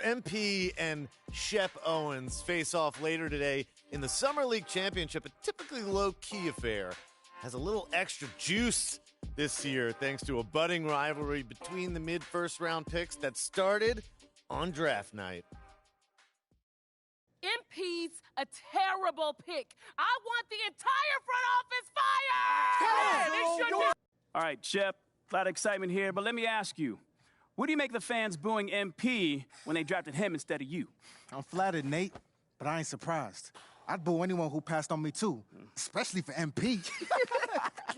MP and Shep Owens face off later today in the Summer League Championship, a typically low-key affair. Has a little extra juice this year thanks to a budding rivalry between the mid-first round picks that started on draft night. MP's a terrible pick. I want the entire front office fired! All right, Shep, a lot of excitement here, but let me ask you, what do you make the fans booing MP when they drafted him instead of you? I'm flattered, Nate, but I ain't surprised. I'd boo anyone who passed on me, too, especially for MP.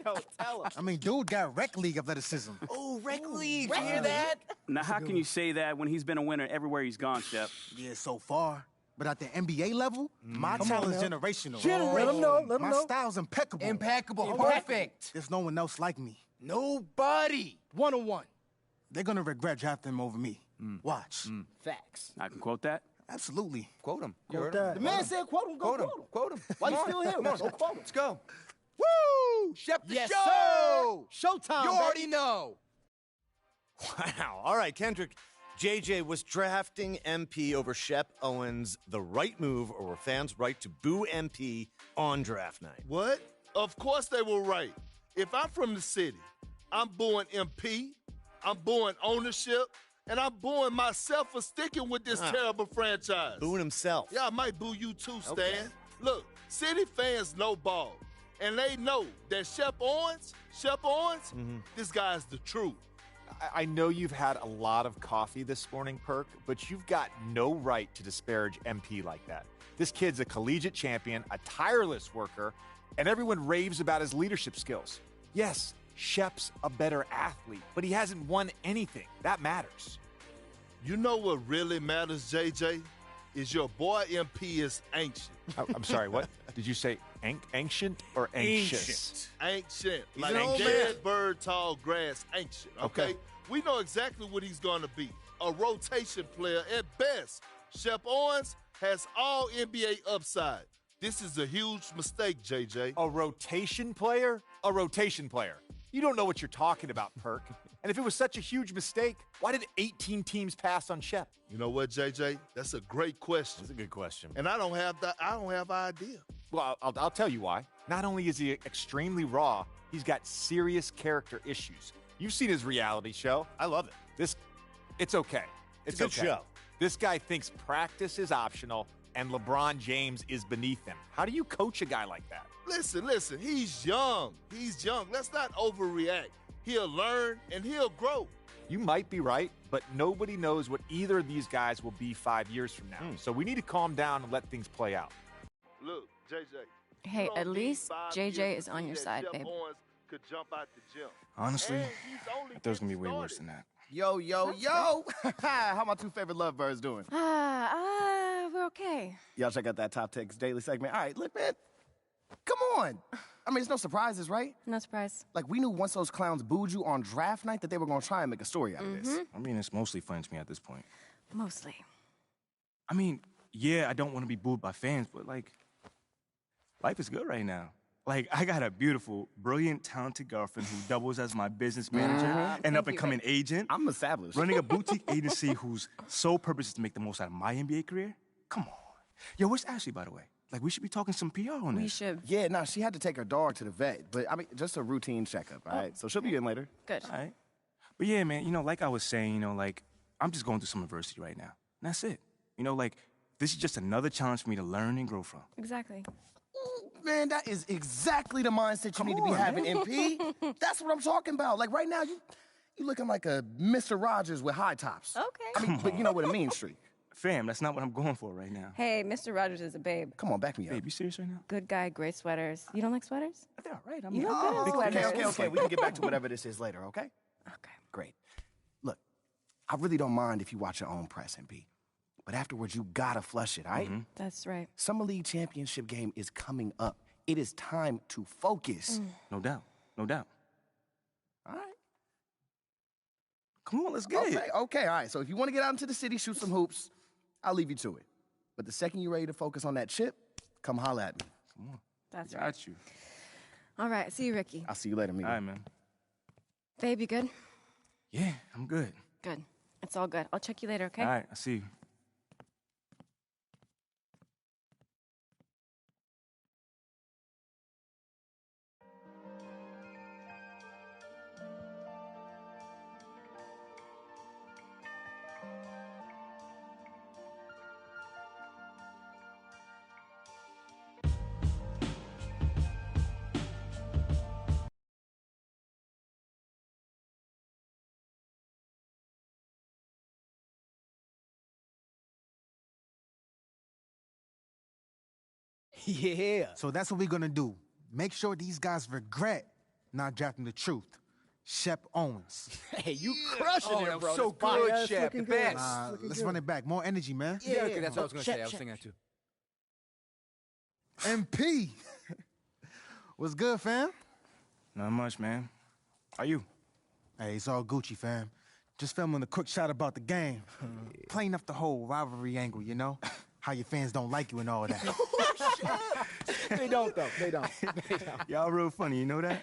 Yo, tell him. I mean, dude got rec league athleticism. Oh, rec league. You hear that? Now, how can you say that when he's been a winner everywhere he's gone, Shep? Yeah, so far. But at the NBA level, my talent's generational. Let him know. My style's impeccable. Impeccable. Perfect. There's no one else like me. Nobody. One-on-one. They're gonna regret drafting him over me. Watch. Facts. I can quote that. Absolutely. Quote him. Quote that. The man said quote him. Go quote him. Quote him. Why you still here? Come on, go quote him. Let's go. Woo! Shep the show! Sir. Showtime, You already know. Wow. All right, Kendrick. JJ, was drafting MP over Shep Owens the right move, or were fans right to boo MP on draft night? What? Of course they were right. If I'm from the city, I'm booing MP, I'm booing ownership, and I'm booing myself for sticking with this terrible franchise. Booing himself. Yeah, I might boo you too, Stan. Okay. Look, city fans know ball, and they know that Shep Owens, this guy's the truth. I know you've had a lot of coffee this morning, Perk, but you've got no right to disparage MP like that. This kid's a collegiate champion, a tireless worker, and everyone raves about his leadership skills. Yes, Shep's a better athlete, but he hasn't won anything. That matters. You know what really matters, JJ? Is your boy MP is ancient. I'm sorry, what? Did you say ancient or anxious? Ancient. He's Like an old dead man. bird, tall grass, ancient. Okay? We know exactly what he's going to be. A rotation player at best. Shep Owens has all NBA upside. This is a huge mistake, JJ. A rotation player? A rotation player. You don't know what you're talking about, Perk. And if it was such a huge mistake, why did 18 teams pass on Shep? You know what, JJ? That's a great question. That's a good question. And I don't have idea. Well, I'll tell you why. Not only is he extremely raw, he's got serious character issues. You've seen his reality show. I love it. It's okay. It's a good okay. show. This guy thinks practice is optional and LeBron James is beneath him. How do you coach a guy like that? Listen, he's young. Let's not overreact. He'll learn and he'll grow. You might be right, but nobody knows what either of these guys will be 5 years from now. So we need to calm down and let things play out. Look, JJ. Hey, at least JJ is on your side, babe. Could jump out the gym. Honestly, And I he's only thought it was gonna be getting way worse started. than that. Yo. How my two favorite lovebirds doing? We're okay. Y'all check out that Top Takes Daily segment. All right, look, man. Come on. I mean, it's no surprises, right? No surprise. Like, we knew once those clowns booed you on draft night that they were going to try and make a story out of this. I mean, it's mostly fun to me at this point. Mostly. I mean, yeah, I don't want to be booed by fans, but, like, life is good right now. Like, I got a beautiful, brilliant, talented girlfriend who doubles as my business manager, an up-and-coming agent. I'm established. Running a boutique agency whose sole purpose is to make the most out of my NBA career? Come on. Yo, where's Ashley, by the way? Like, we should be talking some PR on this. We should. Yeah, no, she had to take her dog to the vet, but, I mean, just a routine checkup, all right? So she'll be in later. Good. All right. But yeah, man, like I was saying, like, I'm just going through some adversity right now. And that's it. Like, this is just another challenge for me to learn and grow from. Exactly. Man, that is exactly the mindset you need to be having, MP. That's what I'm talking about. Like, right now, you looking like a Mr. Rogers with high tops. Okay. I mean, but you know, with a mean streak. Fam, that's not what I'm going for right now. Hey, Mr. Rogers is a babe. Come on, back me up. Babe, you serious right now? Good guy, great sweaters. You don't like sweaters? They're all right. I You mean, look good in sweaters. Okay. We can get back to whatever this is later, okay? Okay. Great. Look, I really don't mind if you watch your own press, MP. But afterwards, you gotta flush it, all right? That's right. Summer League championship game is coming up. It is time to focus. No doubt. No doubt. All right. Come on, let's get it. Okay, all right. So if you want to get out into the city, shoot some hoops, I'll leave you to it. But the second you're ready to focus on that chip, come holler at me. Come on. That's right. Got you. All right. See you, Ricky. I'll see you later, Mia. All right, man. Babe, you good? Yeah, I'm good. Good. It's all good. I'll check you later, okay? All right, I see you. Yeah. So that's what we're gonna do. Make sure these guys regret not drafting the truth. Shep Owens. Hey, you crushing it, bro. So That's fire. good, Yeah, it's Shep. looking The good. best. Let's run it back. More energy, man. Yeah, okay, that's what I was going to say. I was thinking that too. MP. What's good, fam? Not much, man. How you? Hey, it's all Gucci, fam. Just filming a quick shot about the game. Playing up the whole rivalry angle, you know? How your fans don't like you and all that. They don't, though. They don't. They don't. Y'all real funny, you know that?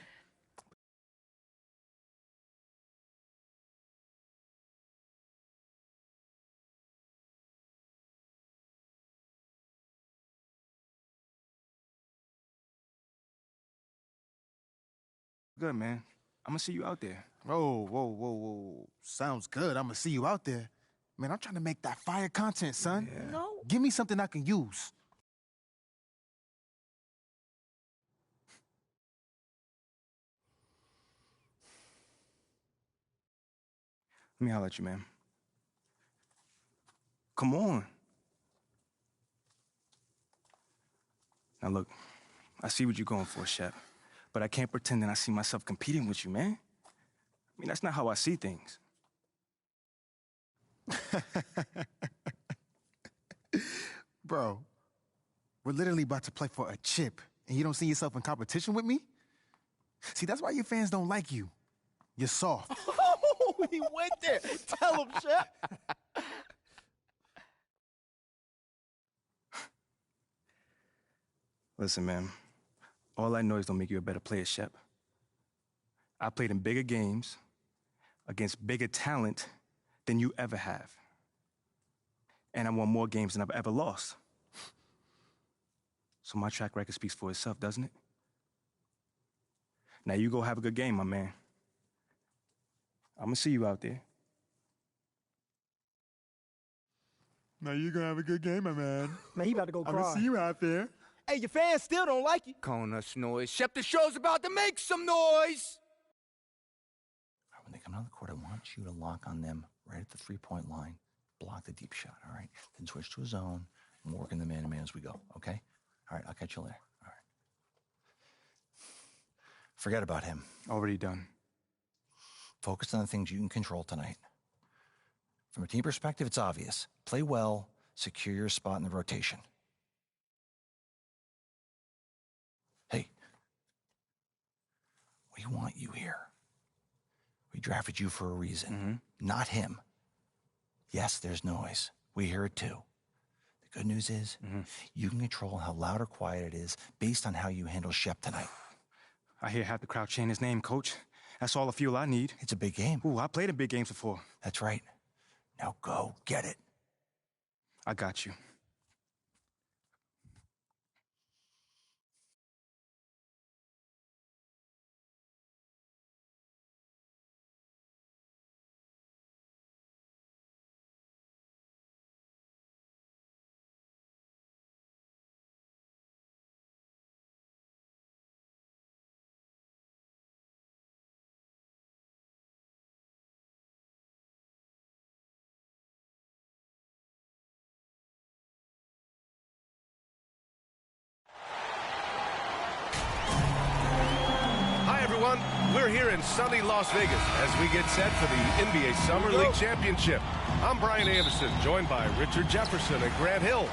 Good, man. I'm gonna see you out there. Whoa. Sounds good. I'm gonna see you out there. Man, I'm trying to make that fire content, son. Yeah. No. Give me something I can use. Let me holler at you, man. Come on. Now look, I see what you're going for, Shep. But I can't pretend that I see myself competing with you, man. I mean, that's not how I see things. Bro, we're literally about to play for a chip, and you don't see yourself in competition with me? See, that's why your fans don't like you. You're soft. Oh, he went there. Tell him, Shep. Listen, man, all I know is don't make you a better player, Shep. I played in bigger games against bigger talent than you ever have. And I won more games than I've ever lost. So my track record speaks for itself, doesn't it? Now you go have a good game, my man. I'm gonna see you out there. Now you gonna have a good game, my man. Man, he about to go cry. I'm gonna see you out there. Hey, your fans still don't like you. Calling us noise. Shep, the show's about to make some noise. All right, when they come down the court, I want you to lock on them right at the three-point line. Block the deep shot, all right? Then switch to a zone and work in the man-to-man as we go, okay? All right, I'll catch you later. All right. Forget about him. Already done. Focus on the things you can control tonight. From a team perspective, it's obvious. Play well, secure your spot in the rotation. Hey, we want you here. We drafted you for a reason, not him. Yes, there's noise. We hear it too. The good news is you can control how loud or quiet it is based on how you handle Shep tonight. I hear half the crowd chanting his name, Coach. That's all the fuel I need. It's a big game. Ooh, I played in big games before. That's right. Now go get it. I got you. Hi, everyone. We're here in sunny Las Vegas as we get set for the NBA Summer League Championship. I'm Brian Anderson, joined by Richard Jefferson and Grant Hill.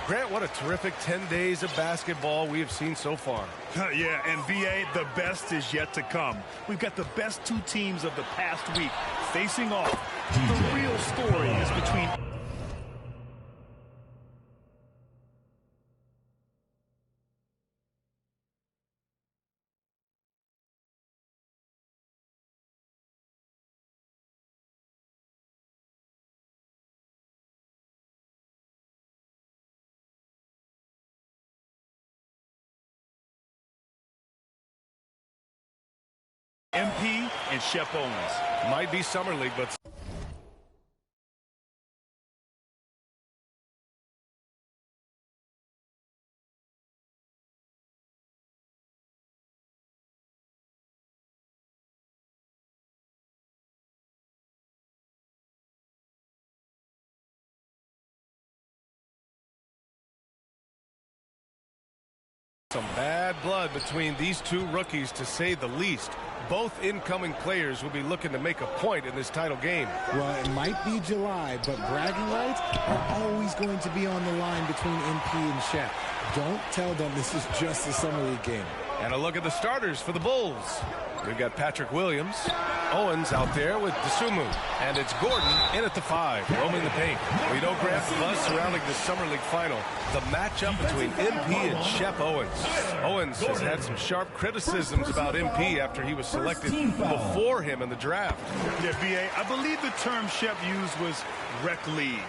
Grant, what a terrific 10 days of basketball we have seen so far. Yeah, and VA, the best is yet to come. We've got the best two teams of the past week facing off. The real story is between MP and Shep Owens. Might be Summer League, but Some bad blood between these two rookies, to say the least. Both incoming players will be looking to make a point in this title game. Well, it might be July, but bragging rights are always going to be on the line between MP and Shep. Don't tell them this is just a summer league game. And a look at the starters for the Bulls. We've got Patrick Williams, Owens out there with DeSumo, and it's Gordon in at the 5, roaming the paint. We know Grant buzz surrounding the Summer League final, the matchup between MP and Shep Owens. Owens has had some sharp criticisms about MP after he was selected before him in the draft. Yeah, B.A., I believe the term Shep used was rec league.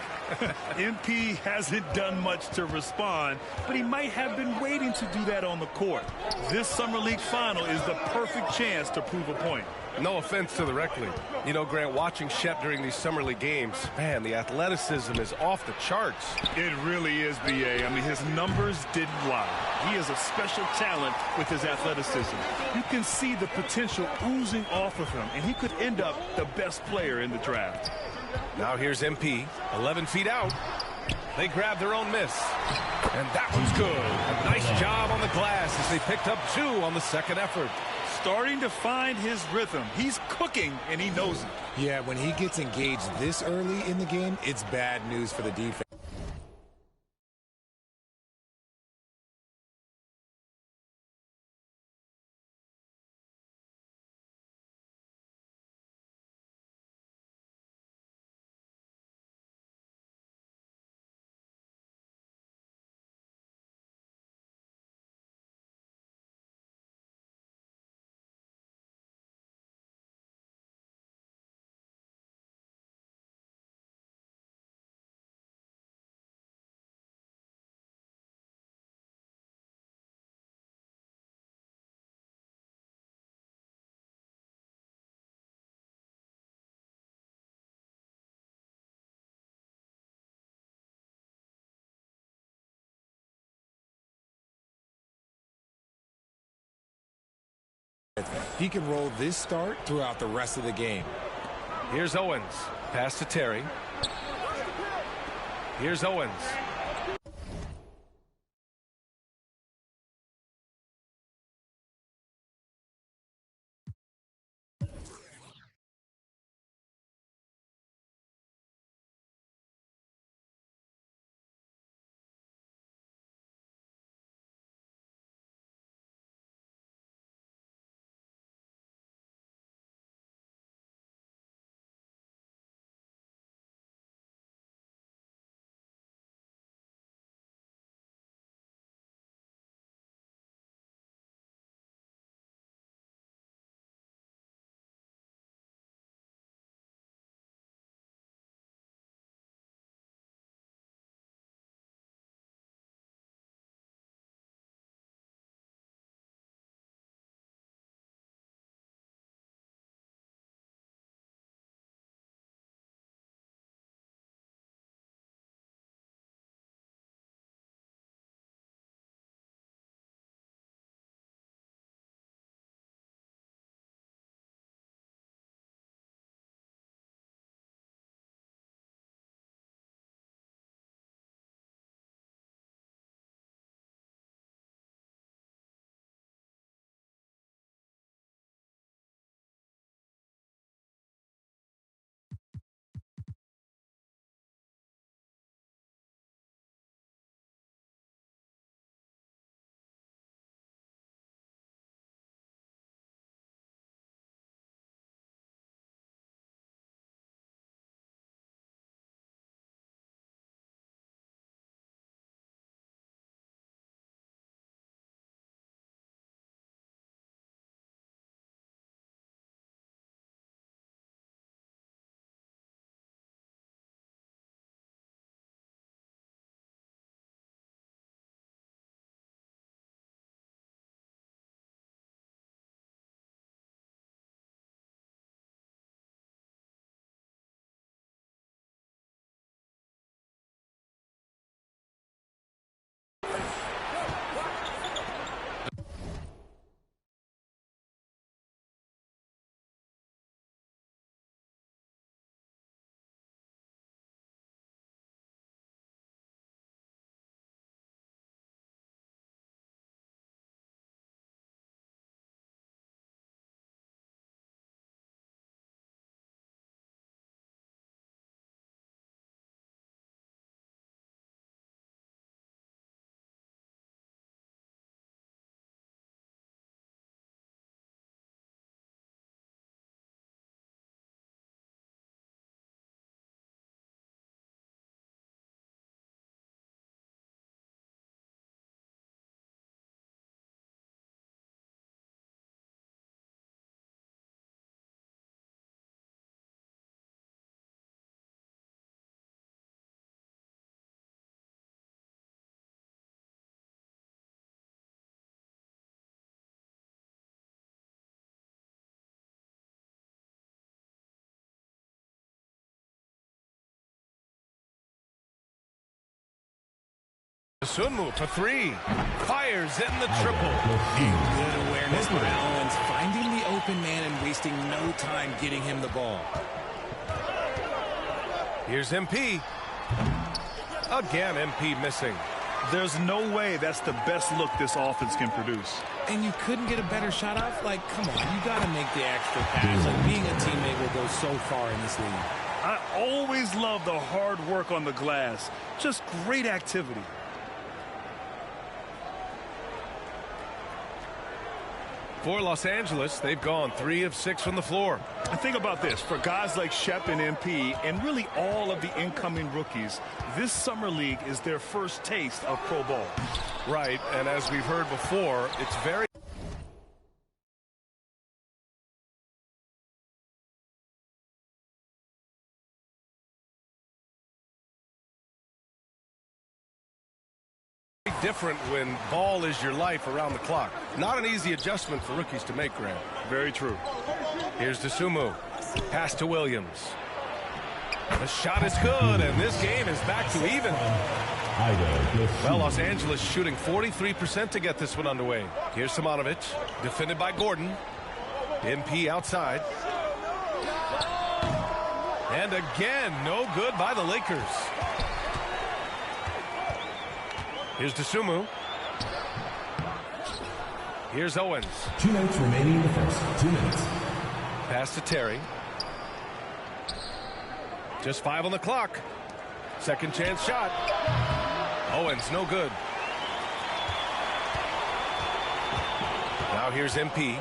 MP hasn't done much to respond, but he might have been waiting to do that on the court. This Summer League final is the perfect chance to prove a point. No offense to the rec league. You know, Grant, watching Shep during these Summer League games, man, the athleticism is off the charts. It really is, B.A. I mean, his numbers didn't lie. He is a special talent with his athleticism. You can see the potential oozing off of him, and he could end up the best player in the draft. Now here's MP, 11 feet out. They grab their own miss. And that one's good. A nice job on the glass as they picked up 2 on the second effort. Starting to find his rhythm. He's cooking, and he knows it. Yeah, when he gets engaged this early in the game, it's bad news for the defense. He can roll this start throughout the rest of the game. Here's Owens. Pass to Terry. Here's Owens. Sunmu for three. Fires in the triple. Good awareness by Owens, finding the open man and wasting no time getting him the ball. Here's MP. Again, MP missing. There's no way that's the best look this offense can produce. And you couldn't get a better shot off? Like, come on, you got to make the extra pass. Like, being a teammate will go so far in this league. I always love the hard work on the glass. Just great activity. For Los Angeles, they've gone 3 of 6 from the floor. And think about this. For guys like Shep and MP, and really all of the incoming rookies, this summer league is their first taste of pro ball. Right, and as we've heard before, it's very different when ball is your life around the clock. Not an easy adjustment for rookies to make, Grant. Very true. Here's Sunmu. Pass to Williams. The shot is good, and this game is back to even. Well, Los Angeles shooting 43% to get this one underway. Here's Simonovic, defended by Gordon. MP outside. And again, no good by the Lakers. Here's Sunmu. Here's Owens. 2 minutes remaining in the first. 2 minutes. Pass to Terry. Just 5 on the clock. Second chance shot. Owens, no good. Now here's MP.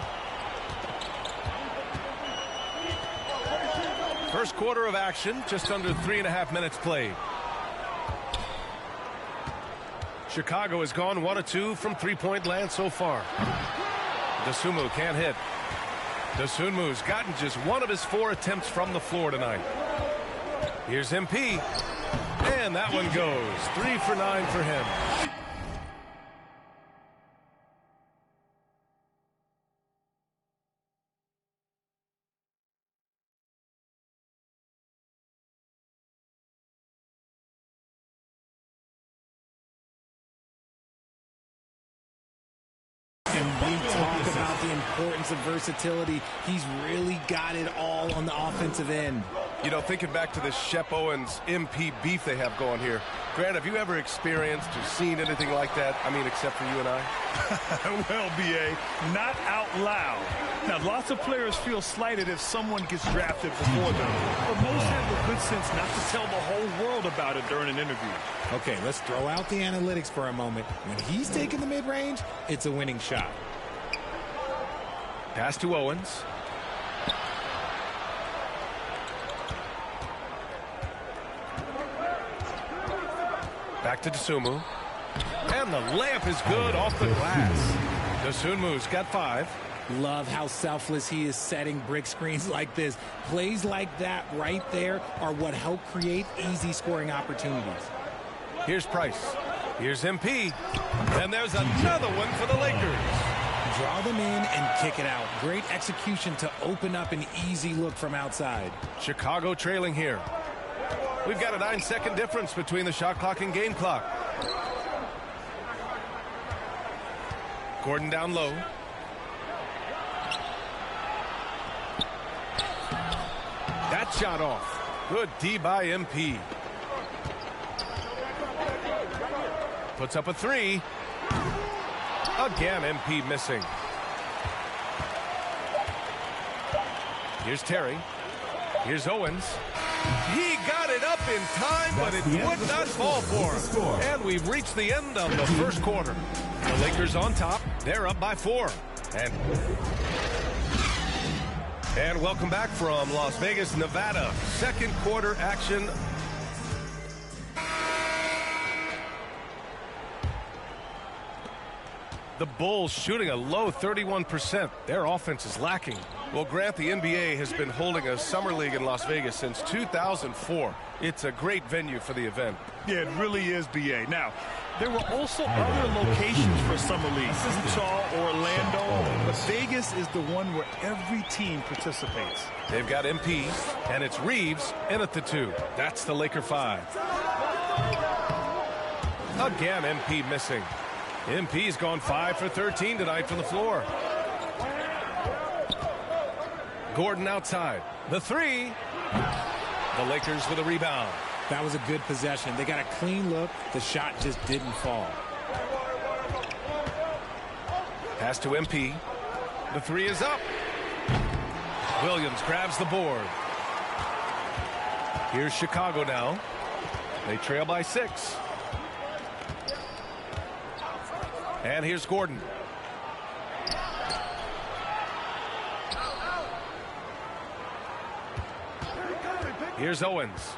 First quarter of action, just under 3.5 minutes played. Chicago has gone 1 of 2 from three-point land so far. Sunmu can't hit. Sunmu's gotten just 1 of his 4 attempts from the floor tonight. Here's MP. And that one goes. 3 for 9 for him. Talk about the importance of versatility. He's really got it all on the offensive end. You know, thinking back to the Shep Owens MP beef they have going here. Grant, have you ever experienced or seen anything like that? I mean, except for you and I? Well, B.A., not out loud. Now, lots of players feel slighted if someone gets drafted before them. But most have the good sense not to tell the whole world about it during an interview. Okay, let's throw out the analytics for a moment. When he's taking the mid-range, it's a winning shot. Pass to Owens. Back to Sunmu. And the layup is good off the glass. Sunmu's got 5. Love how selfless he is setting brick screens like this. Plays like that right there are what help create easy scoring opportunities. Here's Price. Here's MP. And there's another one for the Lakers. Draw them in and kick it out. Great execution to open up an easy look from outside. Chicago trailing here. We've got a 9-second difference between the shot clock and game clock. Gordon down low. That shot off. Good D by MP. Puts up a 3. Again, MP missing. Here's Terry. Here's Owens. He got it up in time, but it would not fall for him. And we've reached the end of the first quarter. The Lakers on top. They're up by 4. And welcome back from Las Vegas, Nevada. Second quarter action. The Bulls shooting a low 31%. Their offense is lacking. Well, Grant, the NBA has been holding a summer league in Las Vegas since 2004. It's a great venue for the event. Yeah, it really is, B.A. Now, there were also other locations for summer leagues, Utah, Orlando, but Vegas is the one where every team participates. They've got MP, and it's Reeves in at the 2. That's the Laker 5. Again, MP missing. MP's gone 5 for 13 tonight from the floor. Gordon outside. The three. The Lakers with a rebound. That was a good possession. They got a clean look. The shot just didn't fall. Pass to MP. The three is up. Williams grabs the board. Here's Chicago now. They trail by 6. And here's Gordon. Here's Owens.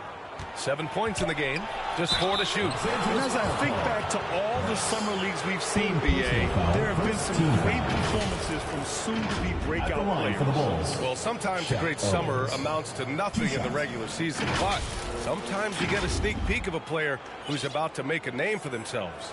7 points in the game. Just 4 to shoot. And as I think back to all the summer leagues we've seen, BA, there have been some great performances from soon-to-be breakout players. Well, sometimes a great summer amounts to nothing in the regular season, but sometimes you get a sneak peek of a player who's about to make a name for themselves.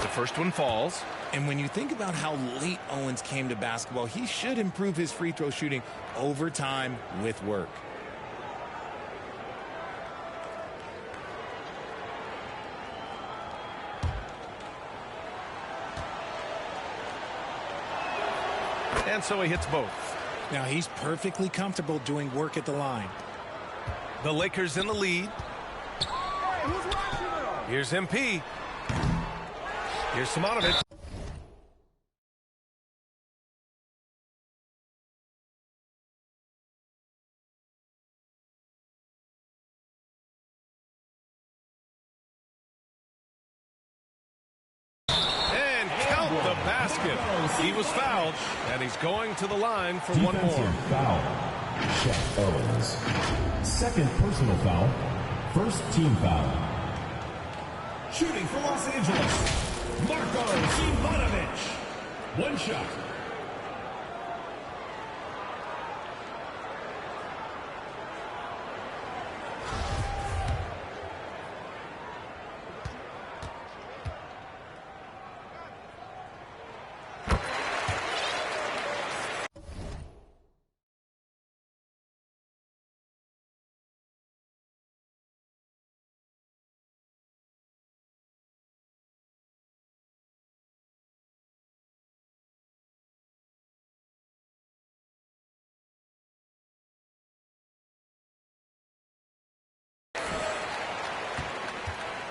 The first one falls. And when you think about how late Owens came to basketball, he should improve his free throw shooting over time with work. And so he hits both. Now he's perfectly comfortable doing work at the line. The Lakers in the lead. Here's MP. Here's Simonovic. And count the basket. He was fouled, and he's going to the line for one more. Foul. Chet Owens. Second personal foul. First team foul. Shooting for Los Angeles. Marko Simonovic. One shot.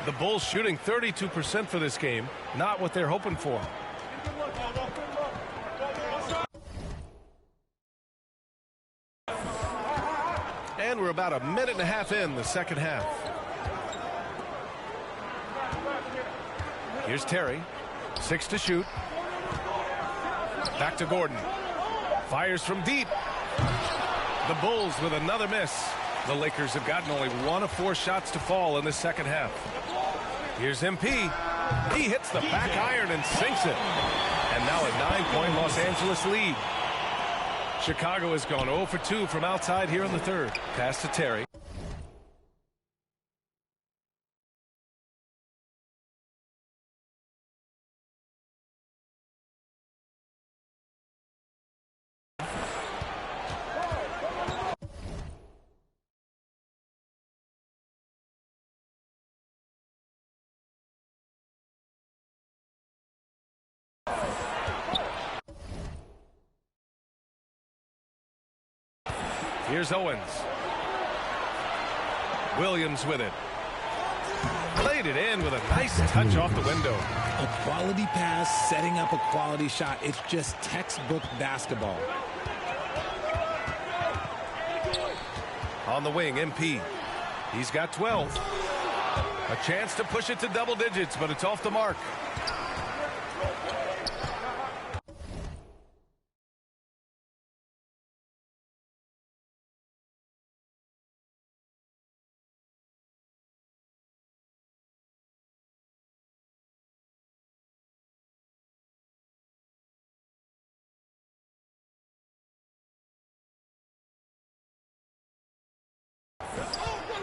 The Bulls shooting 32% for this game. Not what they're hoping for. And we're about a minute and a half in the second half. Here's Terry. 6 to shoot. Back to Gordon. Fires from deep. The Bulls with another miss. The Lakers have gotten only 1 of 4 shots to fall in the second half. Here's MP. He hits the back iron and sinks it. And now a 9-point Los Angeles lead. Chicago has gone 0 for 2 from outside here in the third. Pass to Terry. Here's Owens. Williams with it. Played it in with a nice touch off the window. A quality pass, setting up a quality shot. It's just textbook basketball. On the wing, MP. He's got 12. A chance to push it to double digits, but it's off the mark.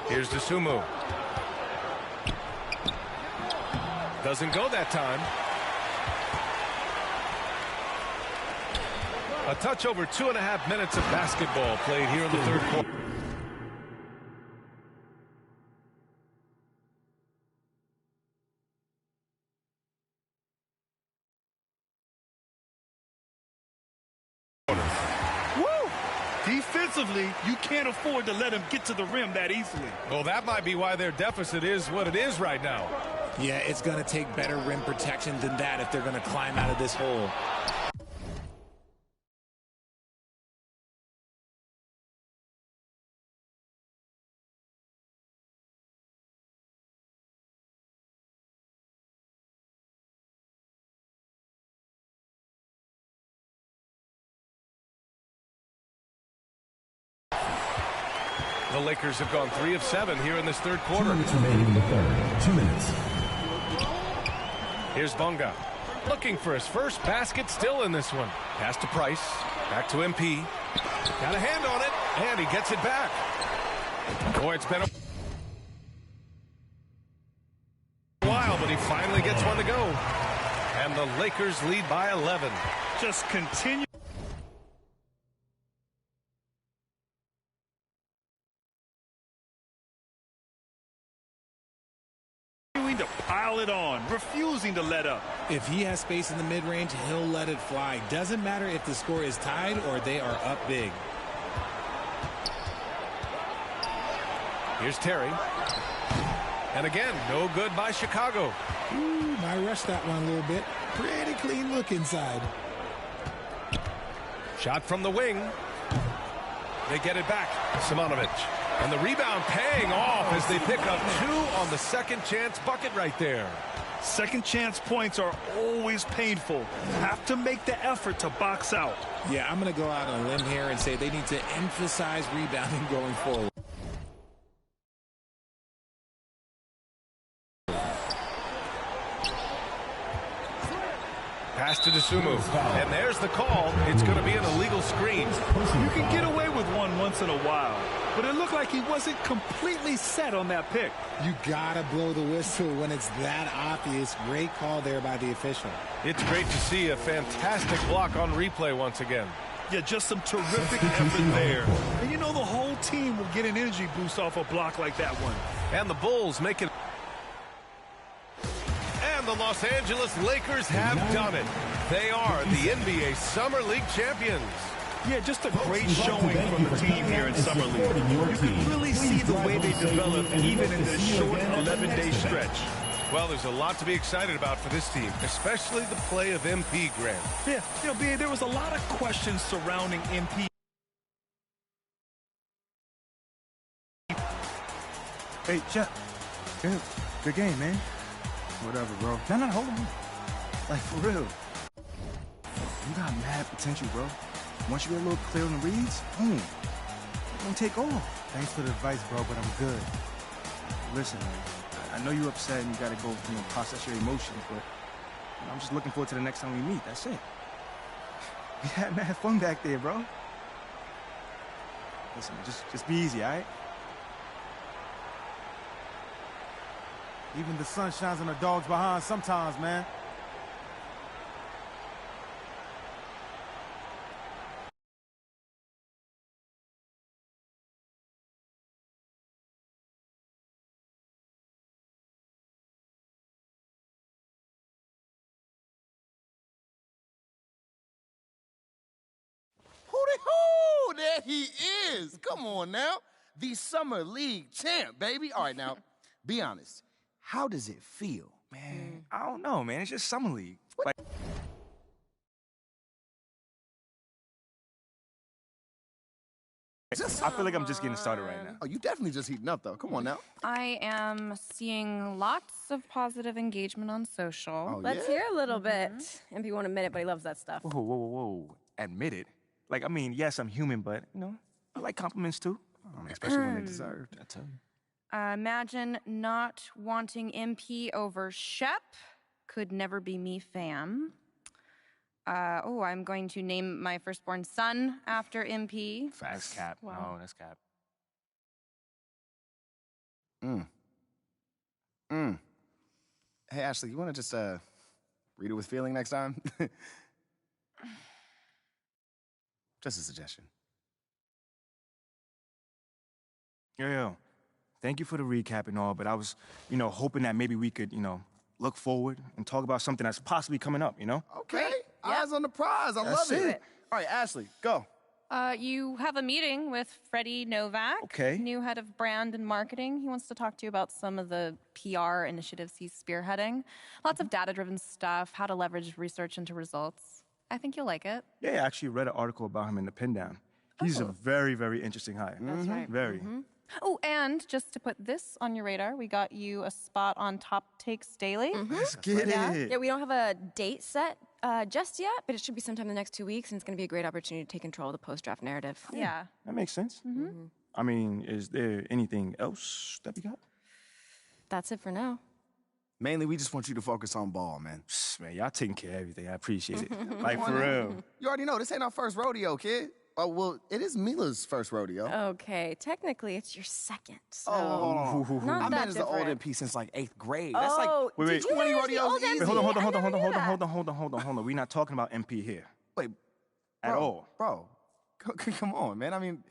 Here's DeSumo. Doesn't go that time. A touch over 2.5 minutes of basketball played here in the third quarter. Defensively, you can't afford to let him get to the rim that easily. Well, that might be why their deficit is what it is right now. Yeah, it's going to take better rim protection than that if they're going to climb out of this hole. The Lakers have gone 3 of 7 here in this third quarter. 2 minutes remaining in the third. 2 minutes. Here's Bunga. Looking for his first basket still in this one. Pass to Price. Back to MP. Got a hand on it, and he gets it back. Boy, it's been a while, but he finally gets one to go. And the Lakers lead by 11. Just continue. To pile it on, refusing to let up. If he has space in the mid-range, he'll let it fly. Doesn't matter if the score is tied or they are up big. Here's Terry. And again, no good by Chicago. Ooh, might rush that one a little bit. Pretty clean look inside. Shot from the wing. They get it back. Simonovic. And the rebound paying off as they pick up 2 on the second chance bucket right there. Second chance points are always painful. Have to make the effort to box out. Yeah, I'm going to go out on a limb here and say they need to emphasize rebounding going forward. Pass to DeSumo. And there's the call. It's going to be an illegal screen. You can get away with one once in a while, but it looked like he wasn't completely set on that pick. You got to blow the whistle when it's that obvious. Great call there by the official. It's great to see a fantastic block on replay once again. Yeah, just some terrific effort there. And you know the whole team will get an energy boost off a block like that one. And the Bulls make it. And the Los Angeles Lakers have done it. They are the NBA Summer League champions. Yeah, just a great showing from the team here in Summer League. You can really see the way they develop even in this short 11-day stretch. Well, there's a lot to be excited about for this team, especially the play of MP, Grant. Yeah, you know, B.A., there was a lot of questions surrounding MP. Hey, Chuck. Good game, man. Whatever, bro. No, hold on. Like, for real. You got mad potential, bro. Once you get a little clear on the reads, boom. You're gonna take off. Thanks for the advice, bro, but I'm good. Listen, man. I know you're upset and you gotta go, process your emotions, but I'm just looking forward to the next time we meet. That's it. We had mad fun back there, bro. Listen, just be easy, all right? Even the sun shines on the dogs behind sometimes, man. There he is. Come on now. The Summer League champ, baby. All right, now, be honest. How does it feel? Man, I don't know, man. It's just summer league. Like, I feel like I'm just getting started right now. Oh, you definitely just heating up, though. Come on now. I am seeing lots of positive engagement on social. Oh, Let's hear a little bit. MP won't admit it, but he loves that stuff. Whoa, whoa, whoa, whoa. Admit it. Like, I mean, yes, I'm human, but, you know, I like compliments too. Especially when they're deserved. I tell you. Imagine not wanting MP over Shep. Could never be me, fam. I'm going to name my firstborn son after MP. That's cap. Wow. No, that's cap. Hey, Ashley, you want to just read it with feeling next time? Just a suggestion. Yo. Thank you for the recap and all, but I was, hoping that maybe we could, look forward and talk about something that's possibly coming up, Okay. Eyes on the prize. I love it. All right, Ashley, go. You have a meeting with Freddie Novak, Okay. new head of brand and marketing. He wants to talk to you about some of the PR initiatives he's spearheading. Lots of data-driven stuff, how to leverage research into results. I think you'll like it. Yeah, I actually read an article about him in the Pin Down. He's a very, very interesting hire. That's right. Very. Oh, and just to put this on your radar, we got you a spot on Top Takes Daily. Let's get it. Yeah, we don't have a date set just yet, but it should be sometime in the next 2 weeks, and it's going to be a great opportunity to take control of the post-draft narrative. Yeah. That makes sense. I mean, is there anything else that we got? That's it for now. Mainly, we just want you to focus on ball, man. Man, y'all taking care of everything. I appreciate it. Like, for real. You already know, this ain't our first rodeo, kid. Oh, well, it is Mila's first rodeo. Okay, technically, it's your second. So I've not been that as the old different. MP since like 8th grade. That's like Wait. 20 rodeos easy. Wait, hold on. We're not talking about MP here. Wait, at all. Bro, come on, man. I mean,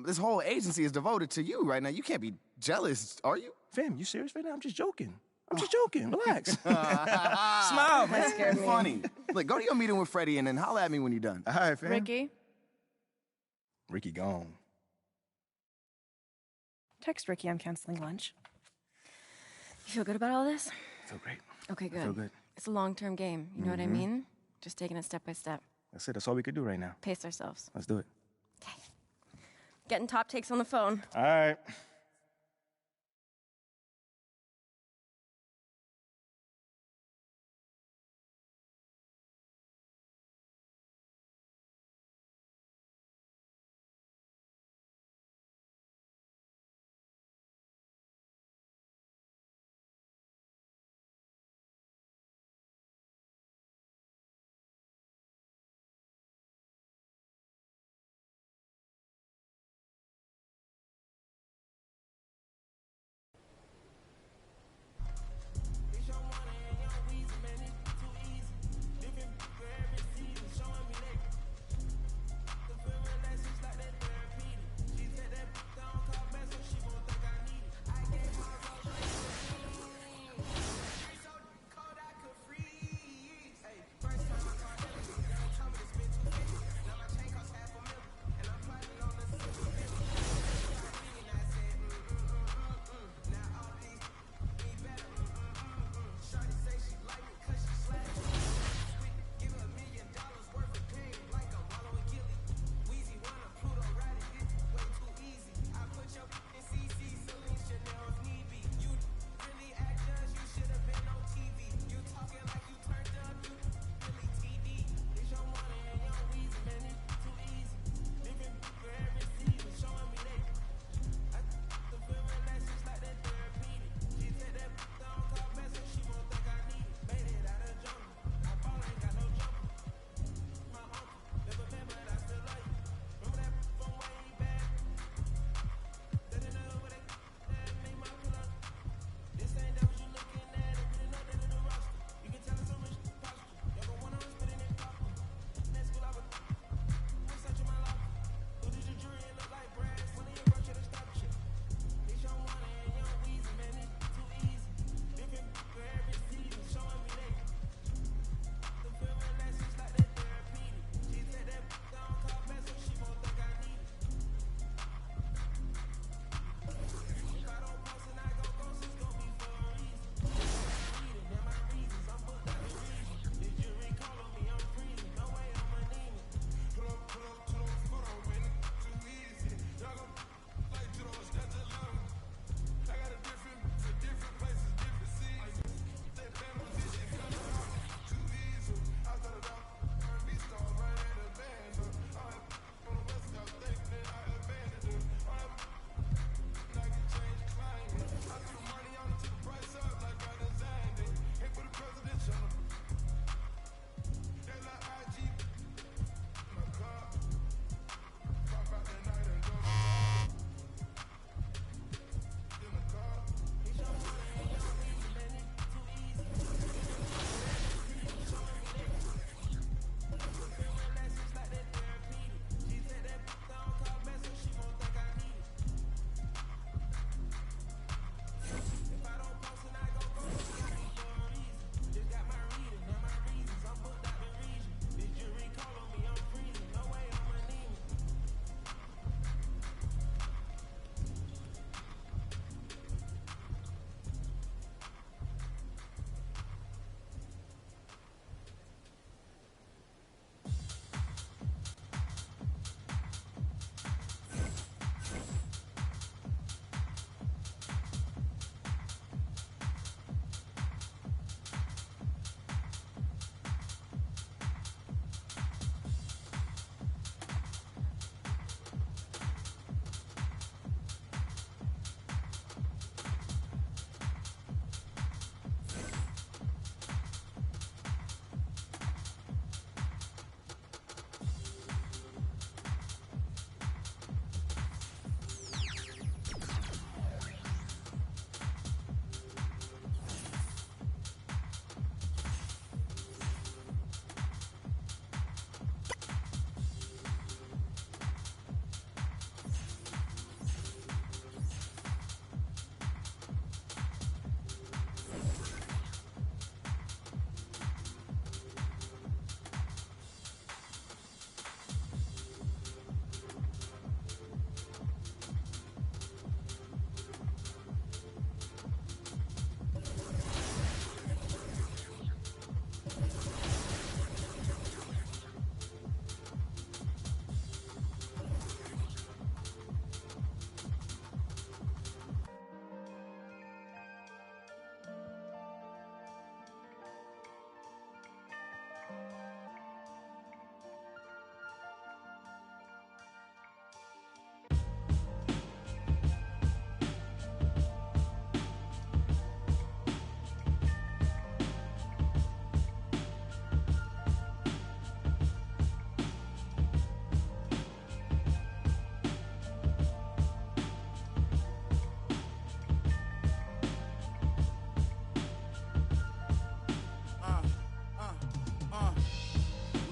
this whole agency is devoted to you right now. You can't be jealous, are you? Fam, you serious right now? I'm just joking. Relax. Smile, man. That scared me. Funny. Look, go to your meeting with Freddie and then holler at me when you're done. All right, fam. Ricky, gone. Text Ricky I'm canceling lunch. You feel good about all this? I feel great. Okay, good. I feel good. It's a long-term game. You know what I mean? Just taking it step by step. That's it. That's all we could do right now. Pace ourselves. Let's do it. Getting Top Takes on the phone. All right.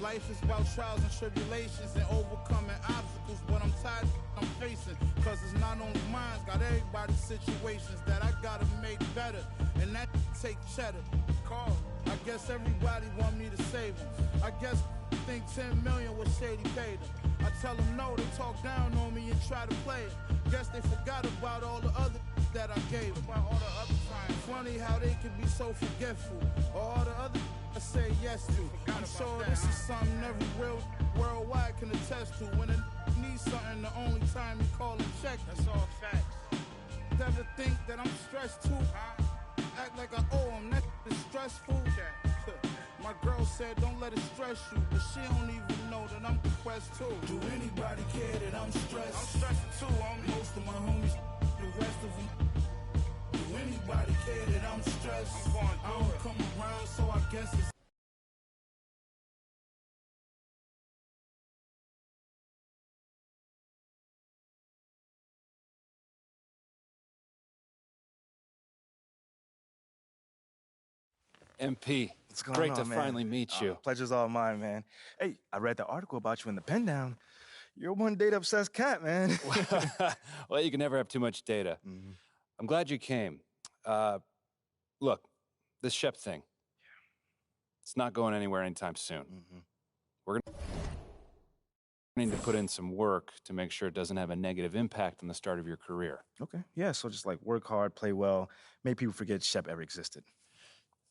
Life is about trials and tribulations and overcoming obstacles, but I'm tired I'm facing, cause it's not only mine, got everybody's situations that I gotta make better, and that take cheddar. Call. I guess everybody want me to save them. I guess think 10 million was shady paid them. I tell them no, they talk down on me and try to play it. Guess they forgot about all the other that I gave them. About all the other times. Funny how they can be so forgetful. All the other I say yes to. I'm sure this is something every real worldwide can attest to. When a needs something, the only time you call and check. That's all facts. Never think that I'm stressed too. Act like I owe them. That is stressful. My girl said don't let it stress you, but she don't even know that I'm depressed too. Do anybody care that I'm stressed? I'm stressed too, homie. Most of my homies, the rest of them. Do anybody care that I'm stressed? I don't come around, so I guess it's MP, What's going great on, to man? finally meet you. Pleasure's all mine, man. Hey, I read the article about you in the pen down. You're one data-obsessed cat, man. Well, you can never have too much data. I'm glad you came. Look, this Shep thing, it's not going anywhere anytime soon. We're going to need to put in some work to make sure it doesn't have a negative impact on the start of your career. Okay, yeah, so just like work hard, play well, make people forget Shep ever existed.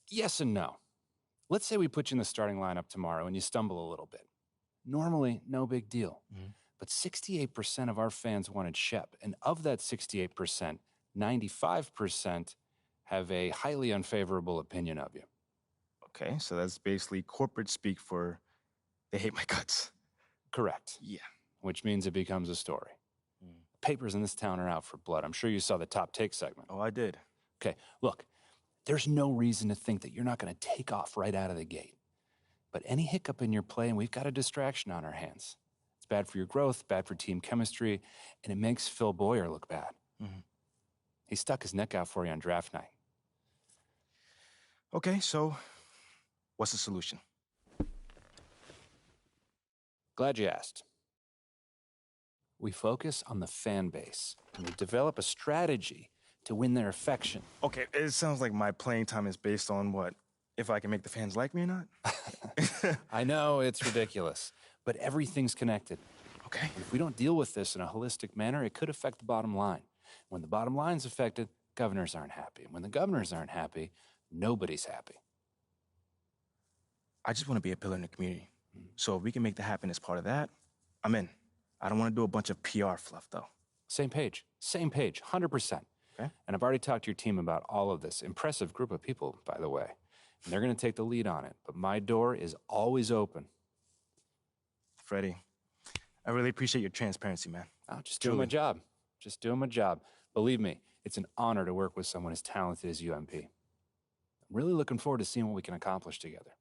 Yes and no. Let's say we put you in the starting lineup tomorrow and you stumble a little bit. Normally, no big deal. But 68% of our fans wanted Shep, and of that 68%, 95% have a highly unfavorable opinion of you. Okay, so that's basically corporate speak for they hate my guts. Correct. Yeah. Which means it becomes a story. Papers in this town are out for blood. I'm sure you saw the top take segment. Oh, I did. Okay, look, there's no reason to think that you're not going to take off right out of the gate. But any hiccup in your play, and we've got a distraction on our hands. It's bad for your growth, bad for team chemistry, and it makes Phil Boyer look bad. He stuck his neck out for you on draft night. Okay, so what's the solution? Glad you asked. We focus on the fan base, and we develop a strategy to win their affection. Okay, it sounds like my playing time is based on what? If I can make the fans like me or not? I know, it's ridiculous, but everything's connected. Okay. If we don't deal with this in a holistic manner, it could affect the bottom line. When the bottom line's affected, governors aren't happy. And when the governors aren't happy, nobody's happy. I just want to be a pillar in the community. So if we can make that happen as part of that, I'm in. I don't want to do a bunch of PR fluff, though. Same page, 100%. Okay. And I've already talked to your team about all of this. Impressive group of people, by the way. And they're going to take the lead on it. But my door is always open. Freddie, I really appreciate your transparency, man. I'm just doing my job. Just doing my job. Believe me, it's an honor to work with someone as talented as UMP. I'm really looking forward to seeing what we can accomplish together.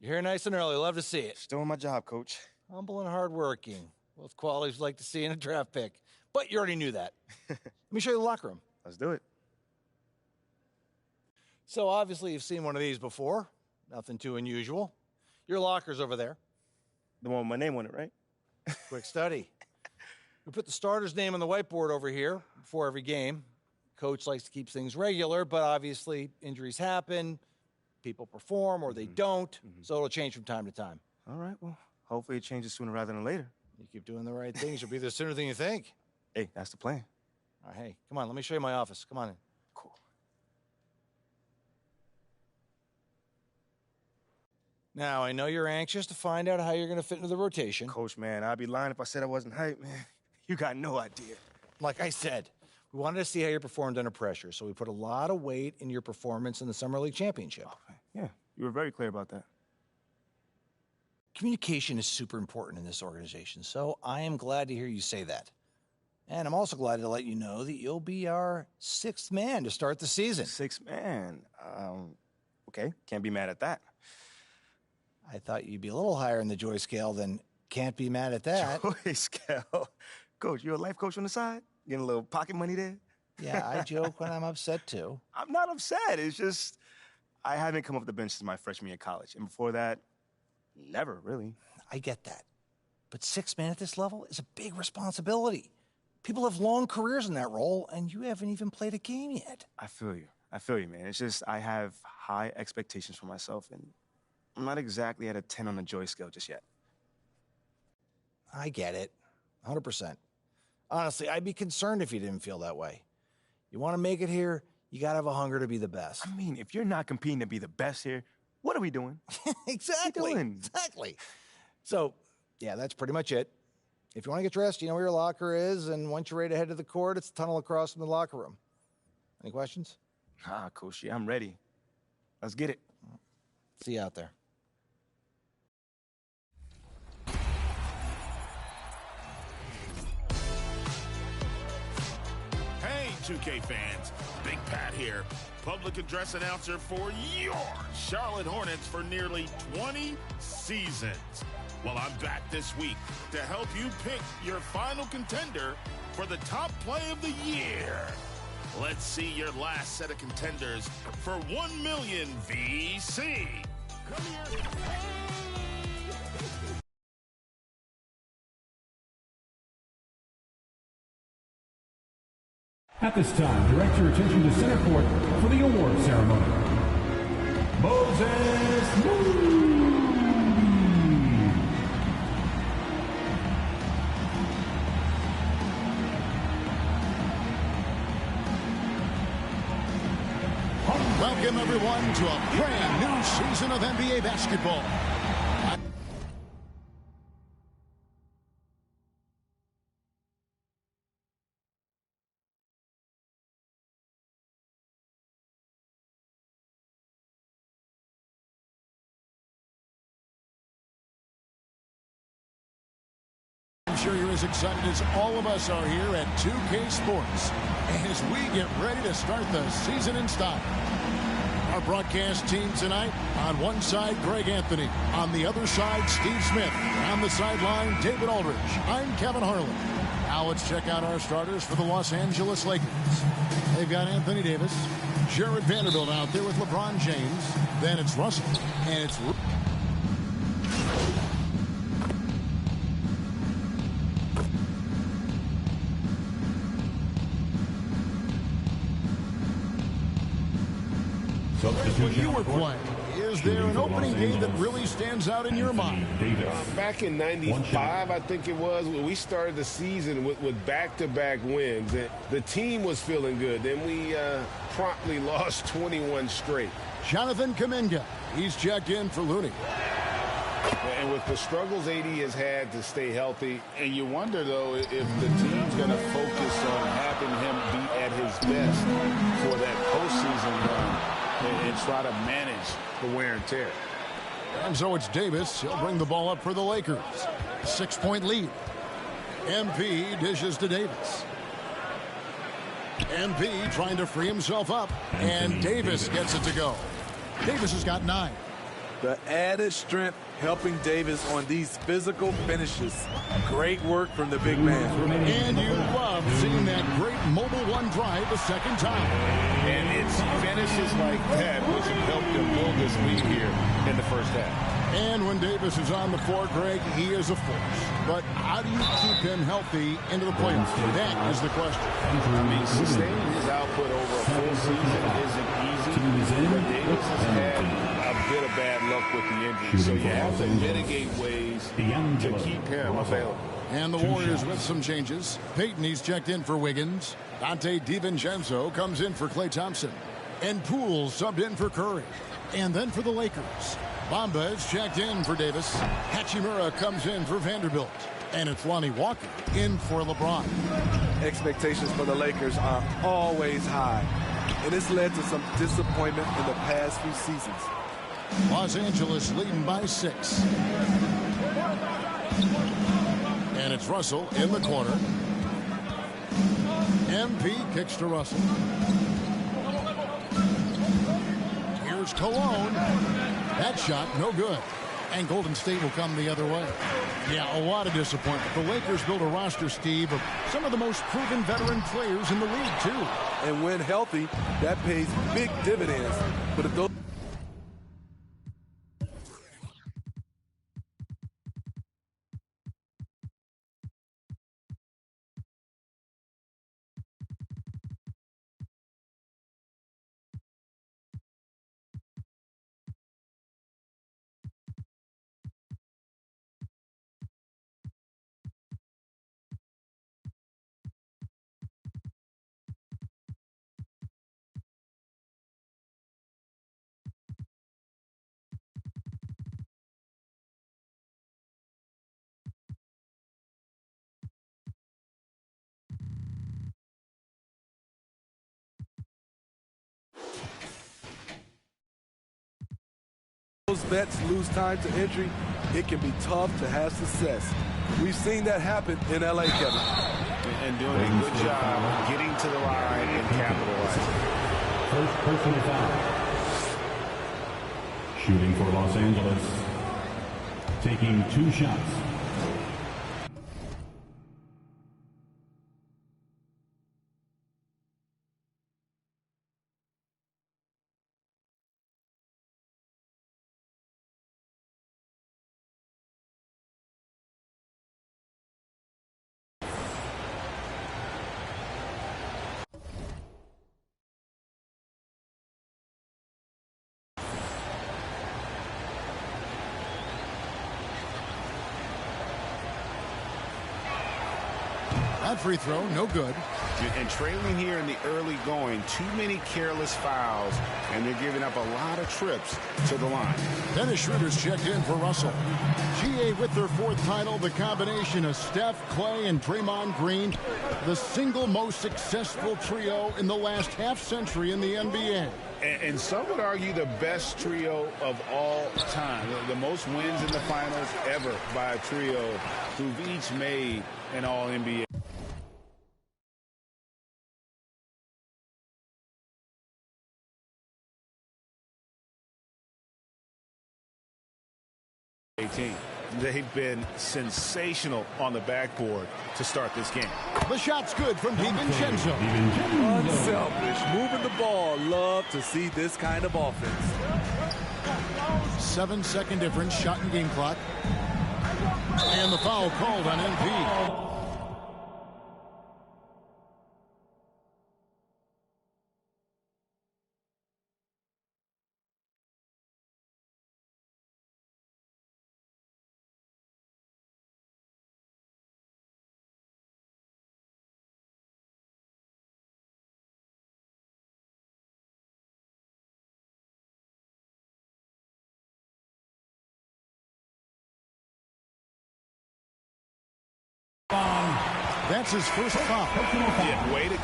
You're here nice and early. Love to see it. Just doing my job, Coach. Humble and hardworking. Both qualities like to see in a draft pick. But you already knew that. Let me show you the locker room. Let's do it. So obviously you've seen one of these before. Nothing too unusual. Your locker's over there. The one with my name on it, right? Quick study. We put the starter's name on the whiteboard over here before every game. Coach likes to keep things regular, but obviously injuries happen. People perform or they don't, so it'll change from time to time. All right, well, hopefully it changes sooner rather than later. You keep doing the right things, you'll be there sooner than you think. Hey, that's the plan. All right, hey, come on, let me show you my office. Come on in. Cool. Now, I know you're anxious to find out how you're going to fit into the rotation. Coach, man, I'd be lying if I said I wasn't hyped, man. You got no idea. Like I said, we wanted to see how you performed under pressure, so we put a lot of weight in your performance in the Summer League Championship. Okay. Yeah, you were very clear about that. Communication is super important in this organization, so I am glad to hear you say that. And I'm also glad to let you know that you'll be our sixth man to start the season. Sixth man? Okay, can't be mad at that. I thought you'd be a little higher in the joy scale than Can't be mad at that. Choice, Cal. Coach, you a life coach on the side? Getting a little pocket money there? Yeah, I joke when I'm upset, too. I'm not upset. It's just I haven't come off the bench since my freshman year of college. And before that, never, really. I get that. But 6 men at this level is a big responsibility. People have long careers in that role, and you haven't even played a game yet. I feel you, man. It's just I have high expectations for myself, and I'm not exactly at a 10 on the joy scale just yet. I get it. 100%. Honestly, I'd be concerned if you didn't feel that way. You want to make it here, you got to have a hunger to be the best. I mean, if you're not competing to be the best here, what are we doing? Exactly. What are we doing? Exactly. So, yeah, that's pretty much it. If you want to get dressed, you know where your locker is, and once you're ready to head to the court, it's the tunnel across from the locker room. Any questions? Coach, I'm ready. Let's get it. See you out there. Hey, 2K fans. Big Pat here, public address announcer for your Charlotte Hornets for nearly 20 seasons. Well, I'm back this week to help you pick your final contender for the top play of the year. Let's see your last set of contenders for 1 million VC. Come here. At this time, direct your attention to center court for the award ceremony. Moses Moody. Welcome, everyone, to a brand new season of NBA basketball. I'm sure you're as excited as all of us are here at 2K Sports as we get ready to start the season in style. Our broadcast team tonight, on one side, Greg Anthony. On the other side, Steve Smith. On the sideline, David Aldridge. I'm Kevin Harlan. Now let's check out our starters for the Los Angeles Lakers. They've got Anthony Davis, Jared Vanderbilt out there with LeBron James. Then it's Russell, and it's... When you were playing, is there an opening game that really stands out in your mind? Back in '95, I think it was, we started the season with back-to-back wins. The team was feeling good. Then we promptly lost 21 straight. Jonathan Kuminga, he's checked in for Looney. And with the struggles AD has had to stay healthy, and you wonder, though, if the team's going to focus on having him be at his best for that postseason run. And try to manage the wear and tear. And so it's Davis. He'll bring the ball up for the Lakers. 6-point lead. MP dishes to Davis. MP trying to free himself up. And Davis gets it to go. Davis has got 9. The added strength helping Davis on these physical finishes. Great work from the big man. And you love seeing that great mobile one drive a second time. And it's finishes like that which have helped him build this lead here in the first half. And when Davis is on the floor, Greg, he is a force. But how do you keep him healthy into the playoffs? That is the question. I mean, sustaining his output over a full season isn't easy. But Davis has had a bit of bad luck with the injury. So you have to mitigate ways to keep him available. And the Warriors with some changes. Peyton, he's checked in for Wiggins. Dante DiVincenzo comes in for Klay Thompson. And Poole subbed in for Curry. And then for the Lakers, Bamba is checked in for Davis. Hachimura comes in for Vanderbilt. And it's Lonnie Walker in for LeBron. Expectations for the Lakers are always high. And it's led to some disappointment in the past few seasons. Los Angeles leading by 6. And it's Russell in the corner. MP kicks to Russell. Here's Cologne. That shot no good. And Golden State will come the other way. Yeah, a lot of disappointment. The Lakers built a roster, Steve, of some of the most proven veteran players in the league, too. And when healthy, that pays big dividends. But if those vets lose time to injury, it can be tough to have success. We've seen that happen in LA, Kevin. And doing a good job getting to the line and capitalizing. First personal foul. Shooting for Los Angeles. Taking 2 shots. That free throw, no good. And trailing here in the early going, too many careless fouls, and they're giving up a lot of trips to the line. Dennis Schroeder's checked in for Russell. GA with their 4th title, the combination of Steph, Clay, and Draymond Green, the single most successful trio in the last half-century in the NBA. And some would argue the best trio of all time. The most wins in the finals ever by a trio who've each made an All-NBA. They've been sensational on the backboard to start this game. The shot's good from DiVincenzo. Unselfish, moving the ball. Love to see this kind of offense. 7-second difference, shot and game clock. And the foul called on MP. That's his first foul. Yeah, waited.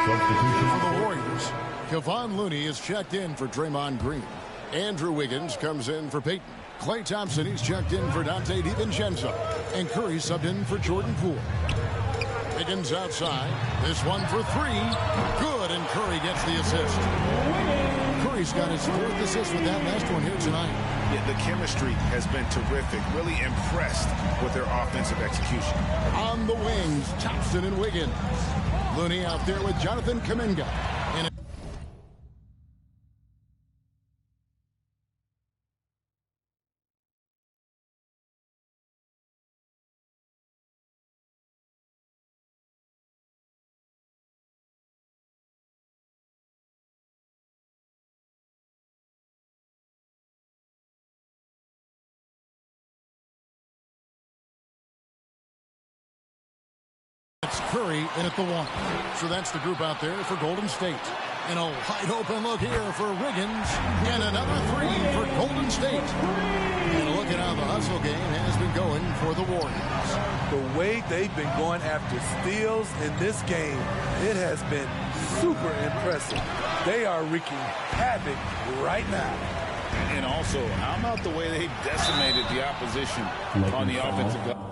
Substitution for the Warriors. Kevon Looney is checked in for Draymond Green. Andrew Wiggins comes in for Peyton. Klay Thompson, he's checked in for Dante DiVincenzo. And Curry subbed in for Jordan Poole. Wiggins outside. This one for 3. Good, and Curry gets the assist. Curry's got his 4th assist with that last one here tonight. Yeah, the chemistry has been terrific. Really impressed with their offensive execution. On the wings, Thompson and Wiggins. Looney out there with Jonathan Kuminga. And it's Curry in at the 1. So that's the group out there for Golden State. And a wide open look here for Wiggins. And another 3 for Golden State. And look at how the hustle game has been going for the Warriors. The way they've been going after steals in this game, it has been super impressive. They are wreaking havoc right now. And also, how about the way they decimated the opposition on the offensive line?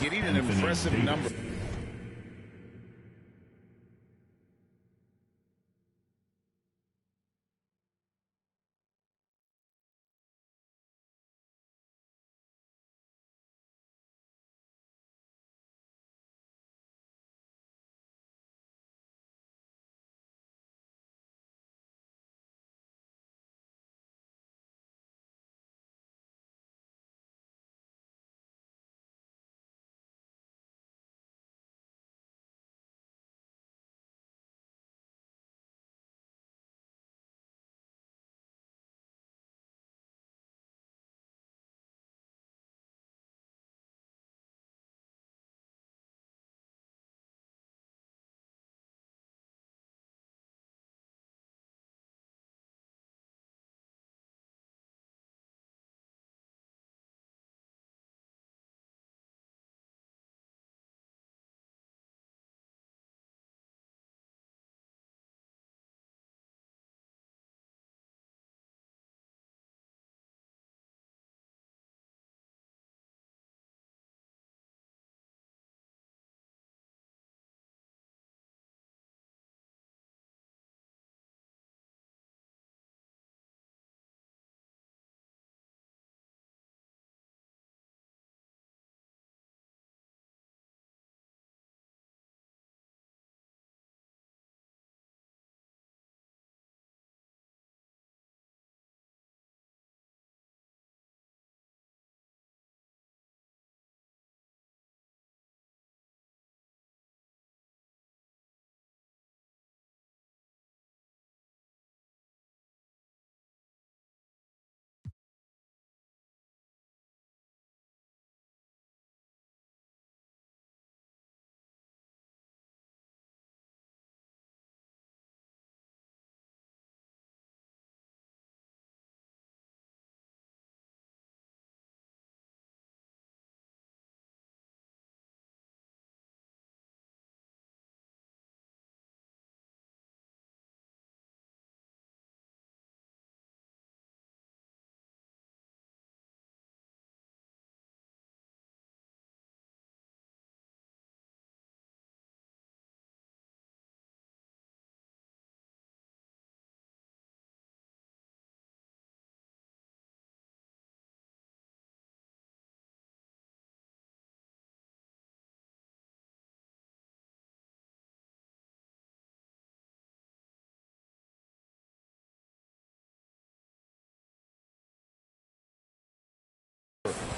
Getting an impressive number.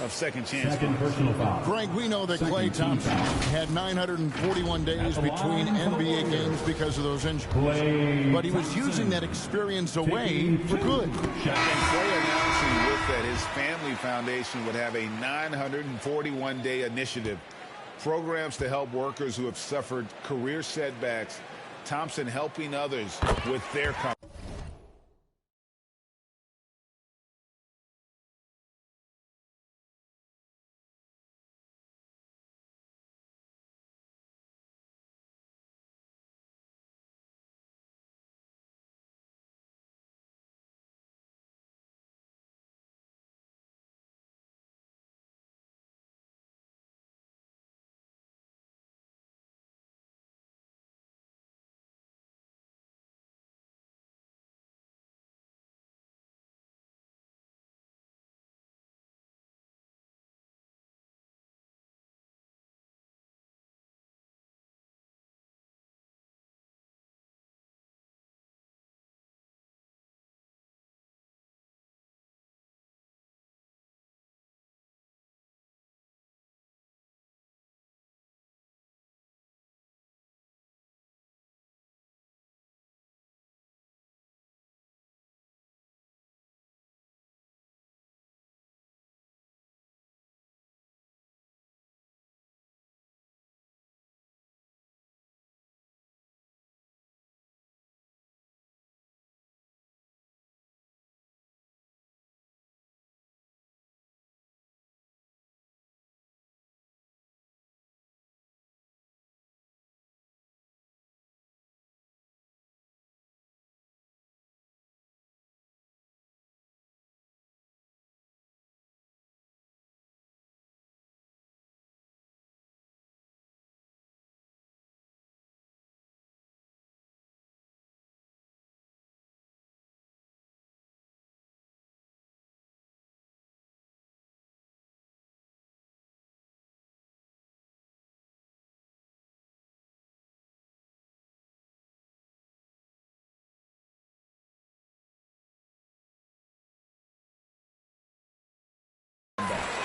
of second chance. Second personal foul. Greg, we know that Klay Thompson had 941 days between NBA games because of those injuries. But he was using that experience away for good. And Klay announcing with that his family foundation would have a 941-day initiative. Programs to help workers who have suffered career setbacks. Thompson helping others with their company.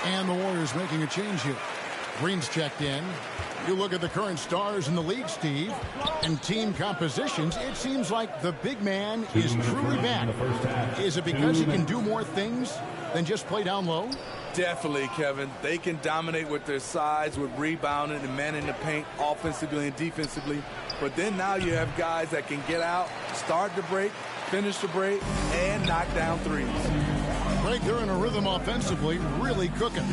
And the Warriors making a change here. Green's checked in. You look at the current stars in the league, Steve, and team compositions, it seems like the big man is truly back. Is it because he can do more things than just play down low? Definitely, Kevin. They can dominate with their size, with rebounding and manning the paint offensively and defensively. But then now you have guys that can get out, start the break, finish the break, and knock down threes. Greg, they're in a rhythm offensively, really cooking.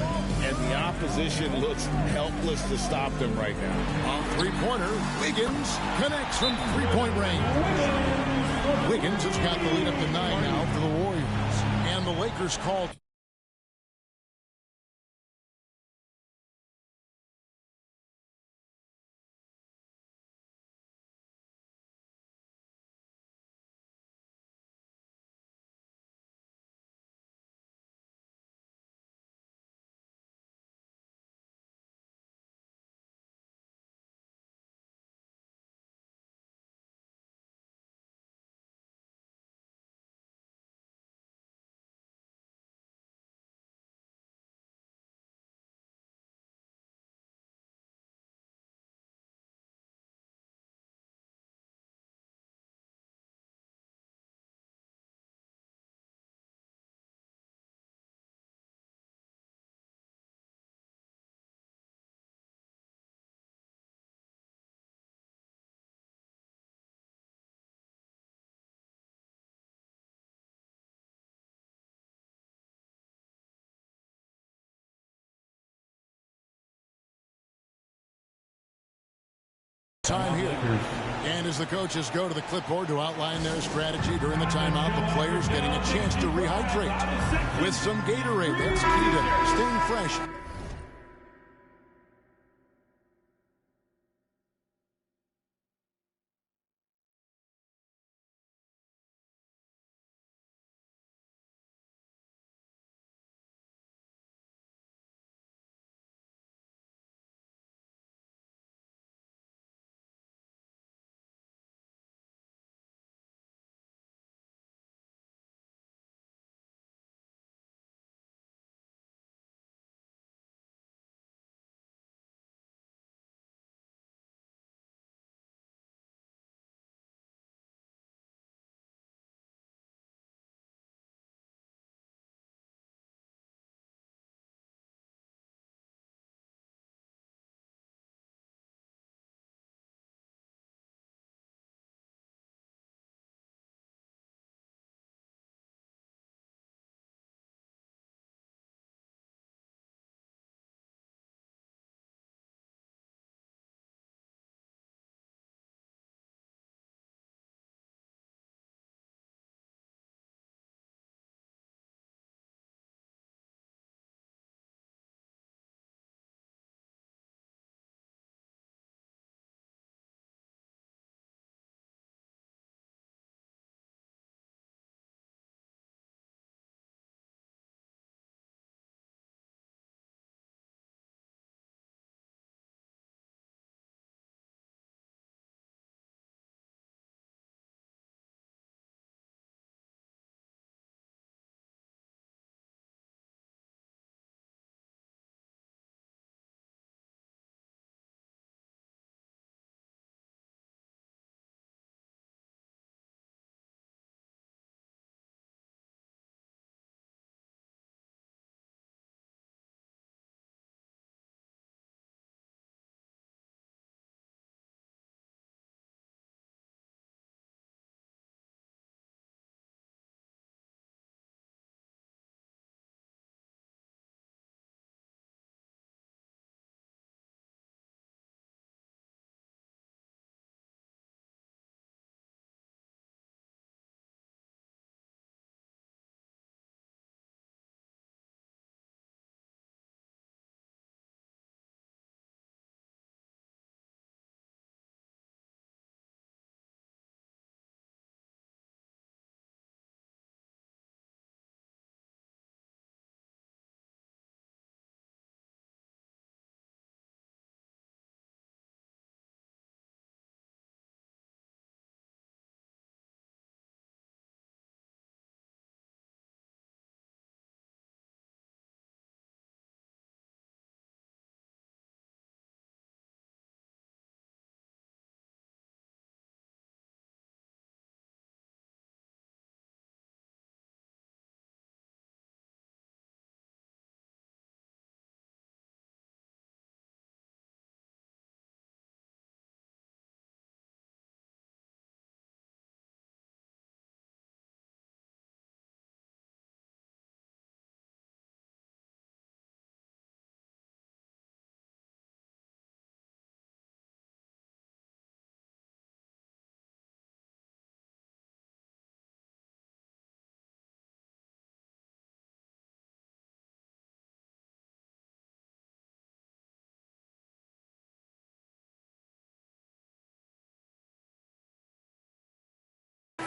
And the opposition looks helpless to stop them right now. On three-pointer, Wiggins connects from three-point range. Wiggins has got the lead up to 9 now for the Warriors. And the Lakers called. Time here. And as the coaches go to the clipboard to outline their strategy during the timeout, the players getting a chance to rehydrate with some Gatorade. That's key to staying fresh.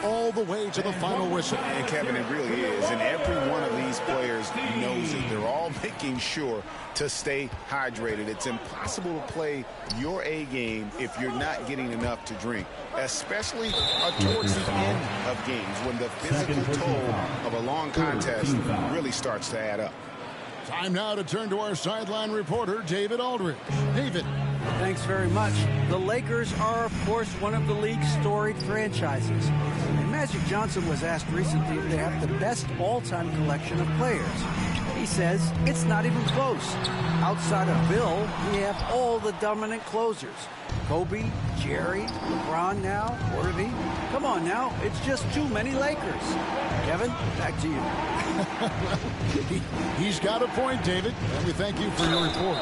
all the way to the final whistle. And Kevin, it really is. And every one of these players knows it. They're all making sure to stay hydrated. It's impossible to play your A game if you're not getting enough to drink, especially towards the end of games when the physical toll of a long contest really starts to add up. Time now to turn to our sideline reporter, David Aldridge. David. Thanks very much. The Lakers are, of course, one of the league's storied franchises. And Magic Johnson was asked recently if they have the best all-time collection of players. He says it's not even close. Outside of Bill, we have all the dominant closers. Kobe, Jerry, LeBron now, Worthy. Come on now, it's just too many Lakers. Kevin, back to you. He's got a point, David, and we thank you for your report.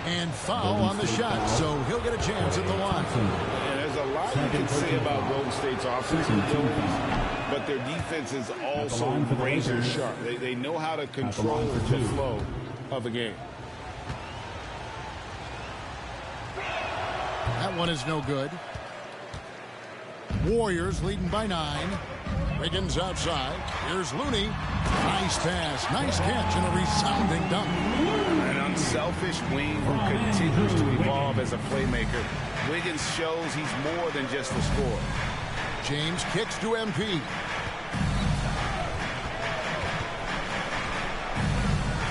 And foul on the shot, so he'll get a chance at the line. And there's a lot you can say about Golden State's offensive abilities, but their defense is also razor sharp. They know how to control the flow of the game. That one is no good. Warriors leading by 9. Wiggins outside. Here's Looney. Nice pass, nice catch, and a resounding dunk. An unselfish wing who continues to evolve as a playmaker. Wiggins shows he's more than just a scorer. James kicks to MP.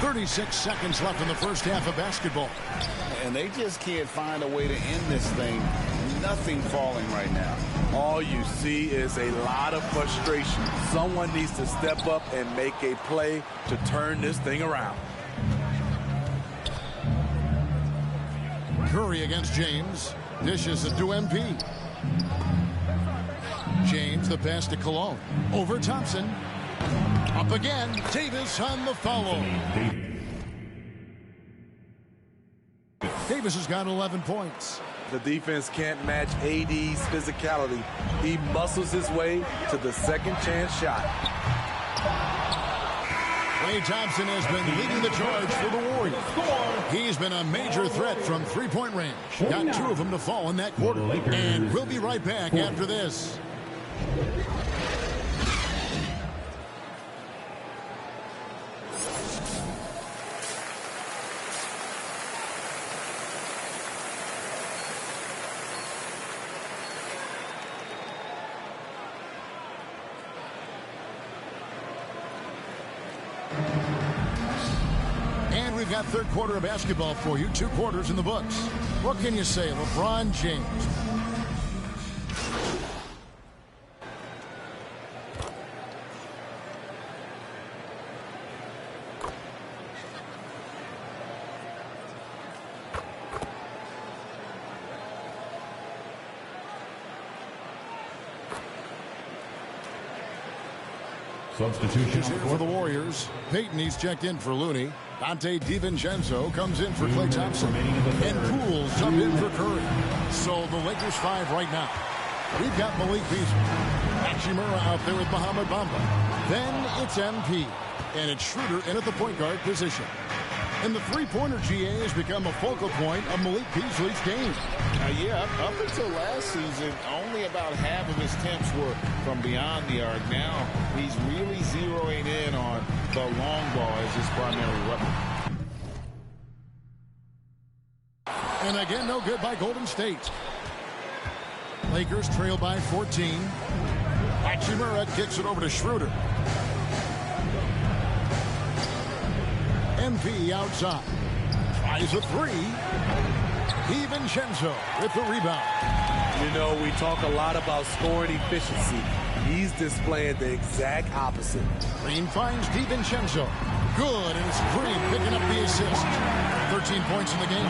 36 seconds left in the first half of basketball. And they just can't find a way to end this thing. Nothing falling right now. All you see is a lot of frustration. Someone needs to step up and make a play to turn this thing around. Curry against James. Dishes it to MP. James, the pass to Cologne. Over Thompson. Up again. Davis on the follow. Davis has got 11 points. The defense can't match AD's physicality. He muscles his way to the second chance shot. Klay Thompson has been leading the charge for the Warriors. He's been a major threat from three-point range. Got 2 of them to fall in that quarter. And we'll be right back after this. And we've got third quarter of basketball for you. 2 quarters in the books. What can you say, LeBron James? Substitution here for the Warriors. Peyton, he's checked in for Looney. Dante DiVincenzo comes in for Klay Thompson. And Poole's jumped in for Curry. So the Lakers 5 right now. We've got Malik Beasley. Hachimura out there with Muhammad Bamba. Then it's MP. And it's Schroeder in at the point guard position. And the three-pointer GA has become a focal point of Malik Beasley's game. Yeah, up until last season, only about half of his attempts were from beyond the arc. Now he's really zeroing in on the long ball as his primary weapon. And again, no good by Golden State. Lakers trail by 14. Hachimura kicks it over to Schroeder. MP outside. Tries a 3. DiVincenzo with the rebound. You know, we talk a lot about scoring efficiency. He's displaying the exact opposite. Green finds DiVincenzo. Good, and it's Green picking up the assist. 13 points in the game.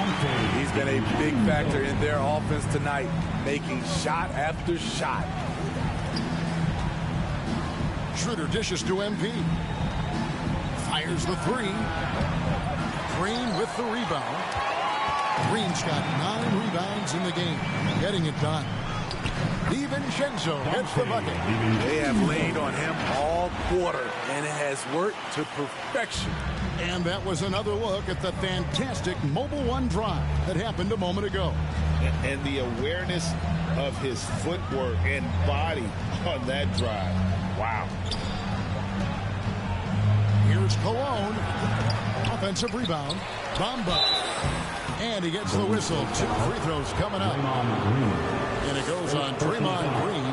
He's been a big factor in their offense tonight, making shot after shot. Schroeder dishes to MP. Fires the 3. Green with the rebound. Green's got 9 rebounds in the game, getting it done. DiVincenzo gets the bucket. They have laid on him all quarter, and it has worked to perfection. And that was another look at the fantastic Mobile One drive that happened a moment ago. And the awareness of his footwork and body on that drive. Wow. Here's Cologne. Offensive rebound. Bamba. And he gets the whistle. 2 free throws coming up. And it goes on Draymond Green.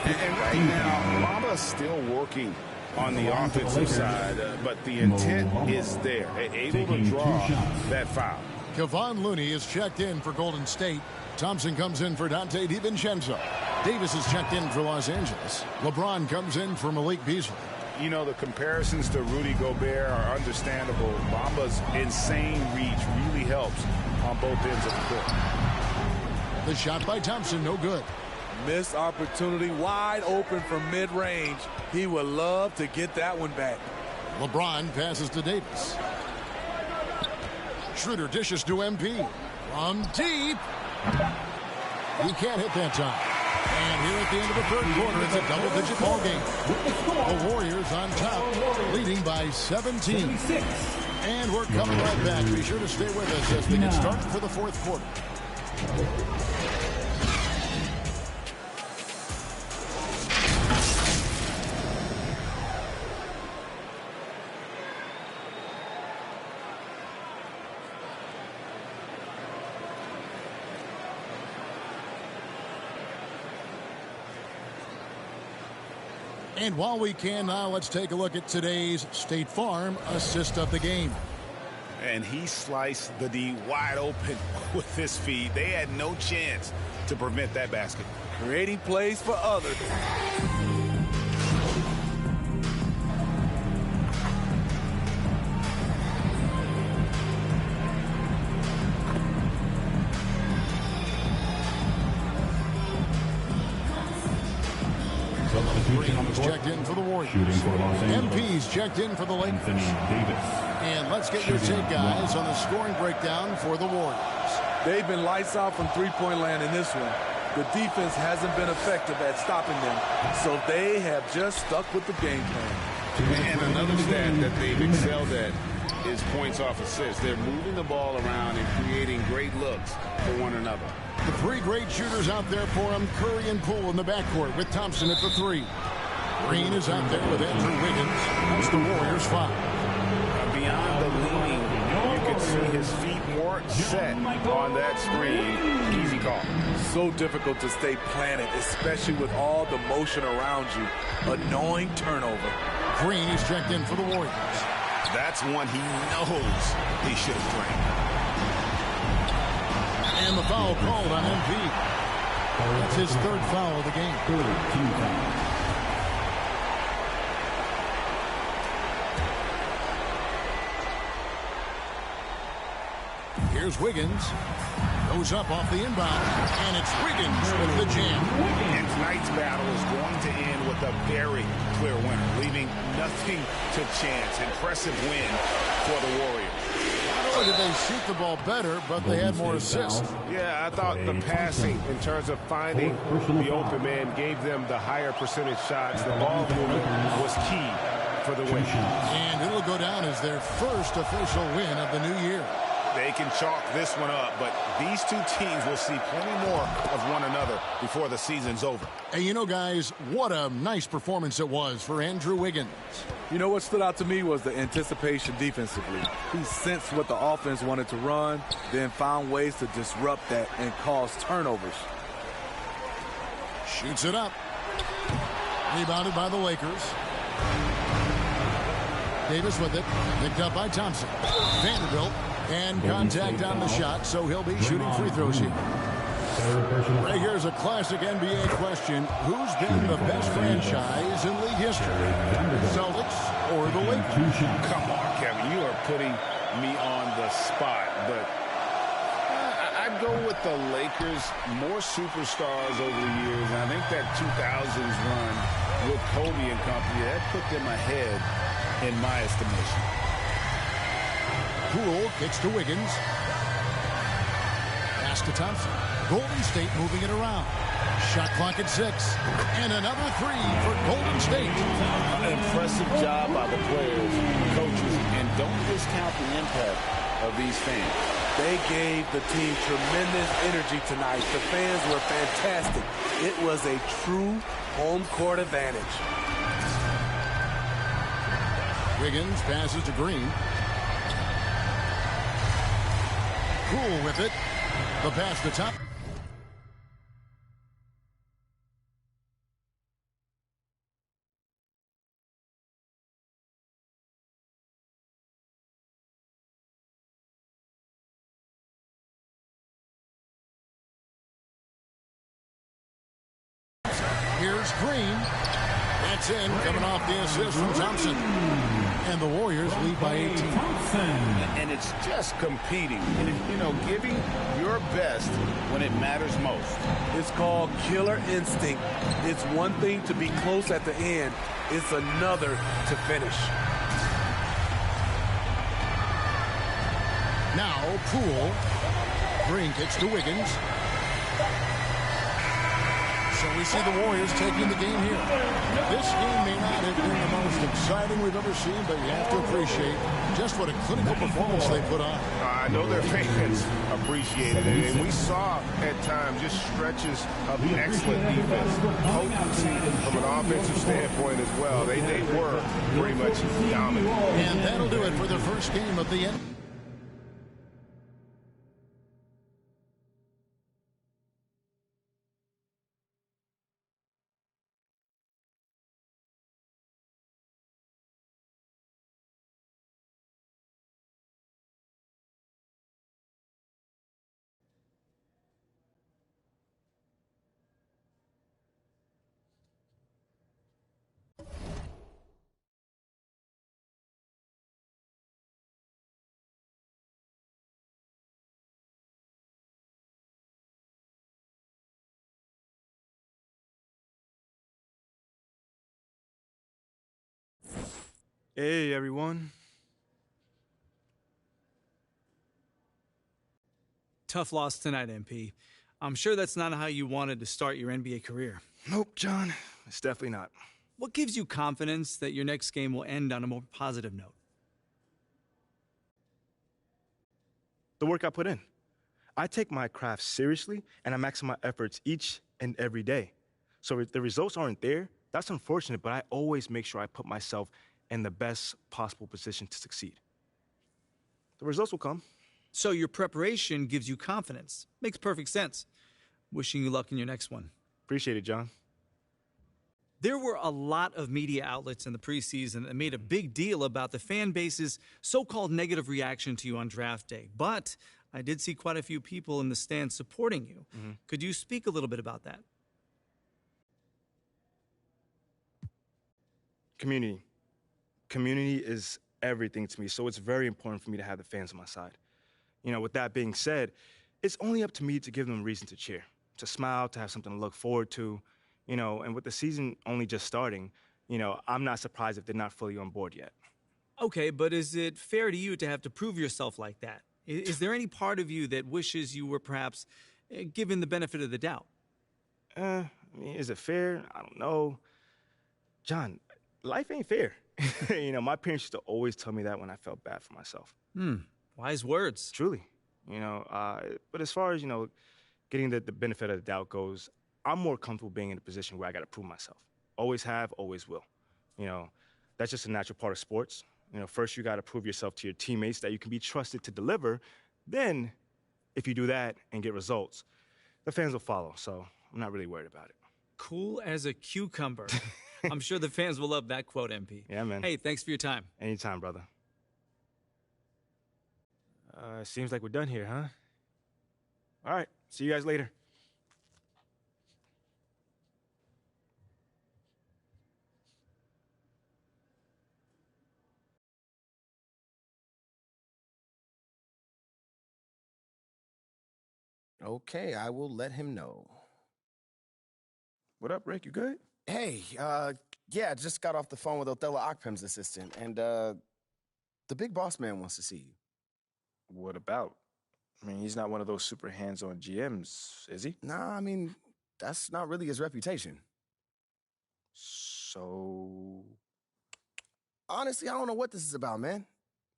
And right now, Bamba's still working on the offensive side, but the intent is there. Able to draw that foul. Kevon Looney is checked in for Golden State. Thompson comes in for Dante DiVincenzo. Davis is checked in for Los Angeles. LeBron comes in for Malik Beasley. You know, the comparisons to Rudy Gobert are understandable. Bamba's insane reach really helps on both ends of the court. The shot by Thompson, no good. Missed opportunity, wide open from mid-range. He would love to get that one back. LeBron passes to Davis. Schroeder dishes to MP. From deep. He can't hit that time. And here at the end of the third quarter, it's a double-digit ball game. The Warriors on top, leading by 17. And we're coming right back. Be sure to stay with us as we get started for the fourth quarter. And while we can now, let's take a look at today's State Farm assist of the game. And he sliced the D wide open with his feet. They had no chance to prevent that basket. Creating plays for others. Green's checked in for the Warriors. MP's checked in for the Lakers. And let's get your take, guys, on the scoring breakdown for the Warriors. They've been lights out from three-point land in this one. The defense hasn't been effective at stopping them, so they have just stuck with the game plan. And another stat that they've excelled at is points off assists. They're moving the ball around and creating great looks for one another. The 3 great shooters out there for him, Curry and Poole in the backcourt with Thompson at the 3. Green is out there with Andrew Wiggins. That's the Warriors' foul. Beyond the leaning, you can see his feet weren't set on that screen. Easy call. So difficult to stay planted, especially with all the motion around you. Annoying turnover. Green is checked in for the Warriors. That's one he knows he should have drained. And the foul called on MP. That's his 3rd foul of the game. Here's Wiggins. Goes up off the inbound. And it's Wiggins with the jam. And tonight's battle is going to end with a very clear winner, leaving nothing to chance. Impressive win for the Warriors. Not only did they shoot the ball better, but they had more assists. Yeah, I thought the passing in terms of finding the open man gave them the higher percentage shots. The ball movement was key for the win. And it'll go down as their first official win of the new year. They can chalk this one up, but these two teams will see plenty more of one another before the season's over. And you know, guys, what a nice performance it was for Andrew Wiggins. You know what stood out to me was the anticipation defensively. He sensed what the offense wanted to run, then found ways to disrupt that and cause turnovers. Shoots it up. Rebounded by the Lakers. Davis with it. Picked up by Thompson. Vanderbilt. And contact on the shot, so he'll be shooting free throws here. Right here's a classic NBA question. Who's been the best franchise in league history? Celtics or the Lakers? Come on, Kevin. You are putting me on the spot, but I'd go with the Lakers. More superstars over the years, and I think that 2000s run with Kobe and company, that put them ahead in my estimation. Poole kicks to Wiggins. Pass to Thompson. Golden State moving it around. Shot clock at 6. And another 3 for Golden State. Impressive job by the players, coaches, and don't discount the impact of these fans. They gave the team tremendous energy tonight. The fans were fantastic. It was a true home court advantage. Wiggins passes to Green. Cool with it. The pass to top. Here's Green. That's in, coming off the assist from Thompson. And the Warriors lead by 18. And it's just competing. And, giving your best when it matters most. It's called killer instinct. It's one thing to be close at the end. It's another to finish. Now, Poole. Green kicks to Wiggins. So we see the Warriors taking the game here. This game may not have been the most exciting we've ever seen, but you have to appreciate just what a clinical performance they put on. I know their fans appreciated it, and we saw at times just stretches of excellent defense. Potency from an offensive standpoint as well. They were pretty much dominant. And that'll do it for the first game of the end. Hey, everyone. Tough loss tonight, MP. I'm sure that's not how you wanted to start your NBA career. Nope, John. It's definitely not. What gives you confidence that your next game will end on a more positive note? The work I put in. I take my craft seriously, and I maximize my efforts each and every day. So if the results aren't there, that's unfortunate, but I always make sure I put myself in the best possible position to succeed. The results will come. So your preparation gives you confidence. Makes perfect sense. Wishing you luck in your next one. Appreciate it, John. There were a lot of media outlets in the preseason that made a big deal about the fan base's so-called negative reaction to you on draft day. But I did see quite a few people in the stands supporting you. Could you speak a little bit about that? Community. Community is everything to me, so it's very important for me to have the fans on my side. With that being said, it's only up to me to give them a reason to cheer, to smile, to have something to look forward to, and with the season only just starting, I'm not surprised if they're not fully on board yet. Okay, but is it fair to you to have to prove yourself like that? Is there any part of you that wishes you were perhaps given the benefit of the doubt? Is it fair? I don't know. John, life ain't fair. My parents used to always tell me that when I felt bad for myself. Wise words. Truly. But as far as, getting the benefit of the doubt goes, I'm more comfortable being in a position where I got to prove myself. Always have, always will. That's just a natural part of sports. First you got to prove yourself to your teammates that you can be trusted to deliver. Then, if you do that and get results, the fans will follow. So I'm not really worried about it. Cool as a cucumber. I'm sure the fans will love that quote, MP. Yeah, man. Hey, thanks for your time. Anytime, brother. Seems like we're done here, huh? All right. See you guys later. Okay, I will let him know. What up, Rick? You good? Hey, yeah, just got off the phone with Othello Akpem's assistant, and the big boss man wants to see you. What about? He's not one of those super hands-on GMs, is he? Nah, that's not really his reputation. So... Honestly, I don't know what this is about, man.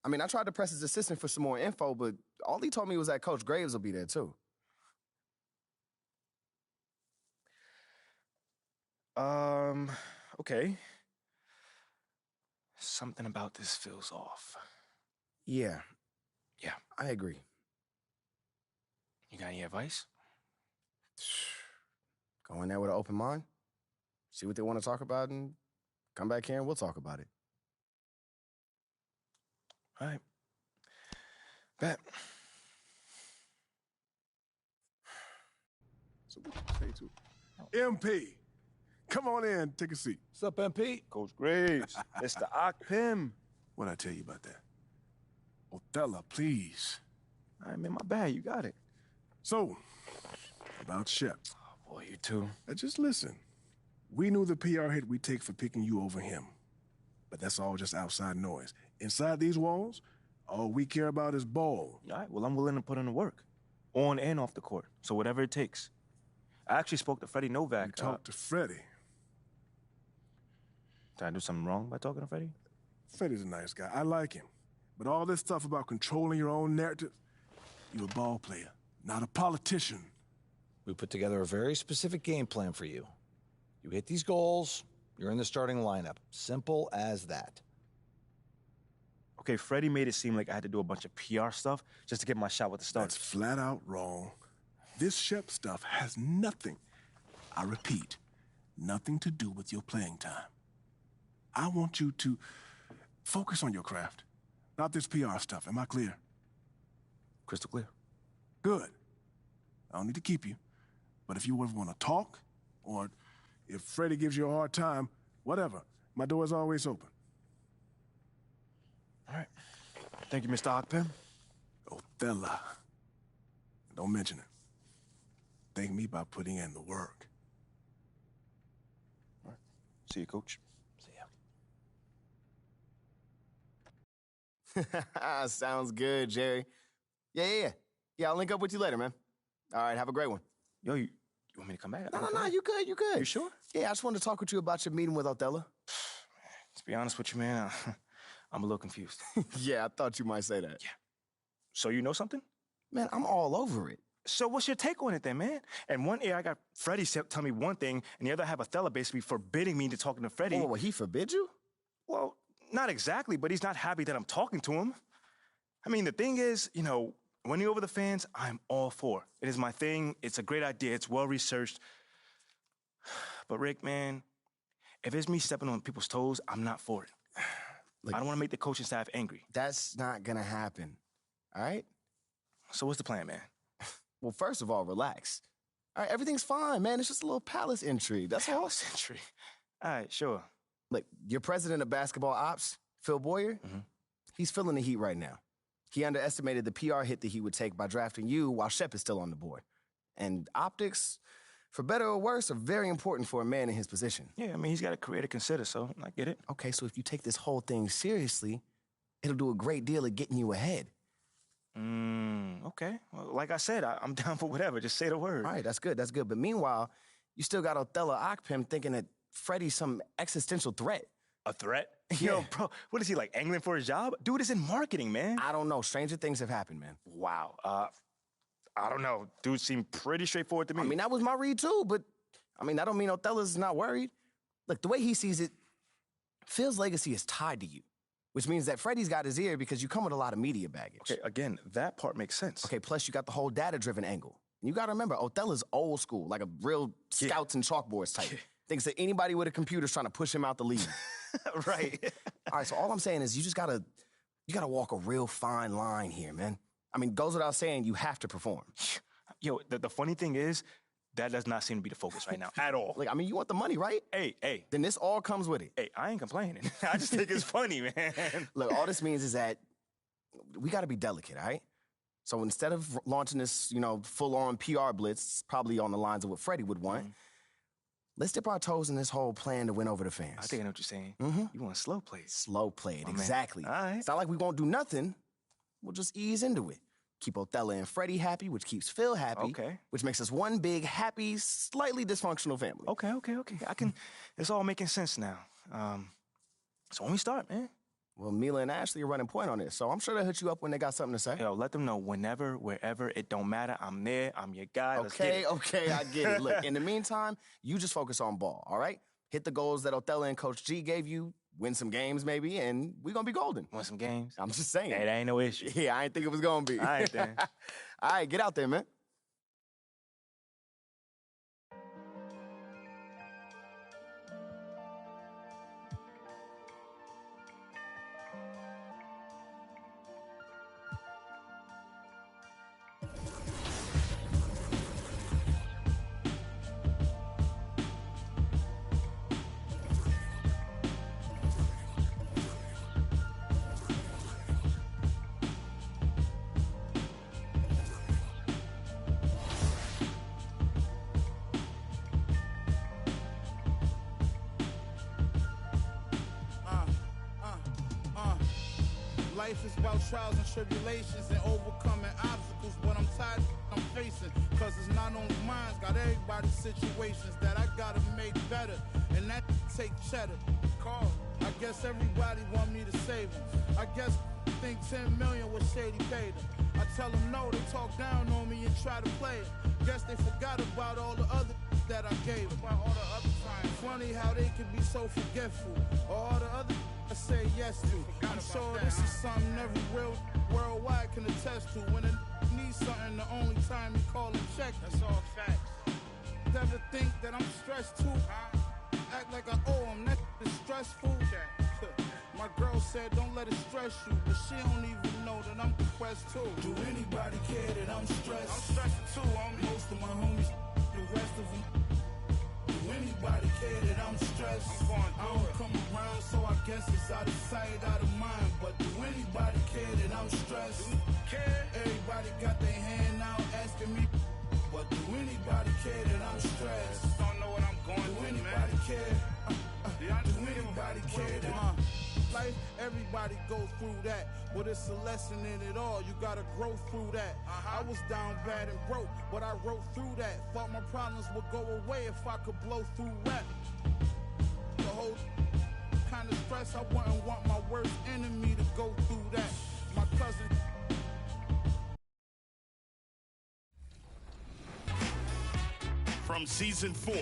I mean, I tried to press his assistant for some more info, but all he told me was that Coach Graves will be there, too. Okay. Something about this feels off. Yeah. Yeah. I agree. You got any advice? Go in there with an open mind, see what they want to talk about, and come back here and we'll talk about it. All right. Bet. So what you say to MP? Come on in, take a seat. What's up, MP? Coach Graves, Mr. Akpim. What'd I tell you about that? Othello, please. All right, man, my bad. You got it. So, about Shep. Oh, boy, you too. Now just listen. We knew the PR hit we'd take for picking you over him. But that's all just outside noise. Inside these walls, all we care about is ball. All right, well, I'm willing to put in the work. On and off the court. So whatever it takes. I actually spoke to Freddie Novak. You talked to Freddie. Did I do something wrong by talking to Freddie? Freddie's a nice guy. I like him. But all this stuff about controlling your own narrative, you're a ball player, not a politician. We put together a very specific game plan for you. You hit these goals, you're in the starting lineup. Simple as that. Okay, Freddie made it seem like I had to do a bunch of PR stuff just to get my shot with the Stars. That's flat out wrong. This Shep stuff has nothing, I repeat, nothing to do with your playing time. I want you to focus on your craft, not this PR stuff. Am I clear? Crystal clear. Good. I don't need to keep you. But if you ever want to talk, or if Freddie gives you a hard time, whatever, my door is always open. All right. Thank you, Mr. Akpim. Othello. Don't mention it. Thank me by putting in the work. All right. See you, Coach. See ya. Sounds good, Jerry. Yeah, I'll link up with you later, man. All right, have a great one. Yo, you want me to come back? No, you good. You sure? Yeah, I just wanted to talk with you about your meeting with Othello. To be honest with you, man, I'm a little confused. Yeah, I thought you might say that. Yeah. So you know something? Man, I'm all over it. So what's your take on it then, man? And one ear, I got Freddie tell me one thing, and the other I have Othello basically forbidding me to talking to Freddie. Oh, well, he forbid you? Well, not exactly, but he's not happy that I'm talking to him. I mean, the thing is, winning over the fans, I'm all for. It is my thing. It's a great idea. It's well-researched. But Rick, man, if it's me stepping on people's toes, I'm not for it. Look, I don't want to make the coaching staff angry. That's not going to happen, all right? So what's the plan, man? Well, first of all, relax. All right, everything's fine, man. It's just a little palace intrigue. That's all. Palace intrigue? All right, sure. Look, your president of basketball ops, Phil Boyer, he's feeling the heat right now. He underestimated the PR hit that he would take by drafting you while Shep is still on the board. And optics, for better or worse, are very important for a man in his position. Yeah, I mean, he's got a career to consider, so I get it. Okay, so if you take this whole thing seriously, it'll do a great deal of getting you ahead. Okay. Well, like I said, I'm down for whatever. Just say the word. All right, that's good. But meanwhile, you still got Othello Akpim thinking that Freddie's some existential threat. A threat? Yeah. Yo, bro, what is he, like, angling for his job? Dude is in marketing, man. I don't know. Stranger things have happened, man. Wow. I don't know. Dude seemed pretty straightforward to me. I mean, that was my read, too, but, that don't mean Othello's not worried. Look, the way he sees it, Phil's legacy is tied to you, which means that Freddie's got his ear because you come with a lot of media baggage. Okay, again, that part makes sense. Okay, plus you got the whole data-driven angle. And you got to remember, Othello's old school, like a real scouts and chalkboards type. Thinks that anybody with a computer's trying to push him out the league. Right. All right, so all I'm saying is you just gotta walk a real fine line here, man. I mean, goes without saying, you have to perform. Yo, the funny thing is, that does not seem to be the focus right now at all. Like, I mean, you want the money, right? Hey. Then this all comes with it. Hey, I ain't complaining. I just think it's funny, man. Look, all this means is that we gotta be delicate, all right? So instead of launching this, full-on PR blitz, probably on the lines of what Freddie would want, let's dip our toes in this whole plan to win over the fans. I think I know what you're saying. You want to slow play it. Slow play it, exactly. All right. It's not like we won't do nothing. We'll just ease into it. keep Othello and Freddie happy, which keeps Phil happy. Okay. Which makes us one big, happy, slightly dysfunctional family. Okay. It's all making sense now. So when we start, man? Well, Mila and Ashley are running point on this, so I'm sure they'll hit you up when they got something to say. Yo, let them know whenever, wherever, it don't matter. I'm there. I'm your guy. Let's Okay, get it. I get it. Look, in the meantime, you just focus on ball, all right? Hit the goals that Othello and Coach G gave you, win some games maybe, and we're going to be golden. Win some games? I'm just saying. Hey, that ain't no issue. Yeah, I ain't think it was going to be. All right, then. All right, get out there, man. Life is about trials and tribulations and overcoming obstacles, but I'm tired I'm facing, cause it's not only mine, got everybody's situations that I gotta make better, and that take cheddar. Call, I guess everybody want me to save them. I guess think 10 million was shady paid them. I tell them no, they talk down on me and try to play it. Guess they forgot about all the other that I gave them. About all the other times. Funny how they can be so forgetful. All the other I say yes to. I'm sure this is something every real worldwide can attest to. When a needs something, the only time you call and check. That's all facts. Never think that I'm stressed too. Act like I owe them. That is stressful. My girl said don't let it stress you, but she don't even know that I'm depressed too. Do anybody care that I'm stressed? I'm stressed too, homie. Most of my homies, the rest of them. Do anybody care that I'm stressed? I don't come around, so I guess it's out of sight, out of mind. But do anybody care that I'm stressed? Everybody got their hand out asking me, but do anybody care that I'm stressed? Don't know what I'm going through, anybody care? Do anybody care that life, everybody goes through that, but it's a lesson in it all. You gotta grow through that. I was down bad and broke, but I wrote through that. Thought my problems would go away if I could blow through rap. The whole kind of stress, I wouldn't want my worst enemy to go through that. My cousin. From season 4,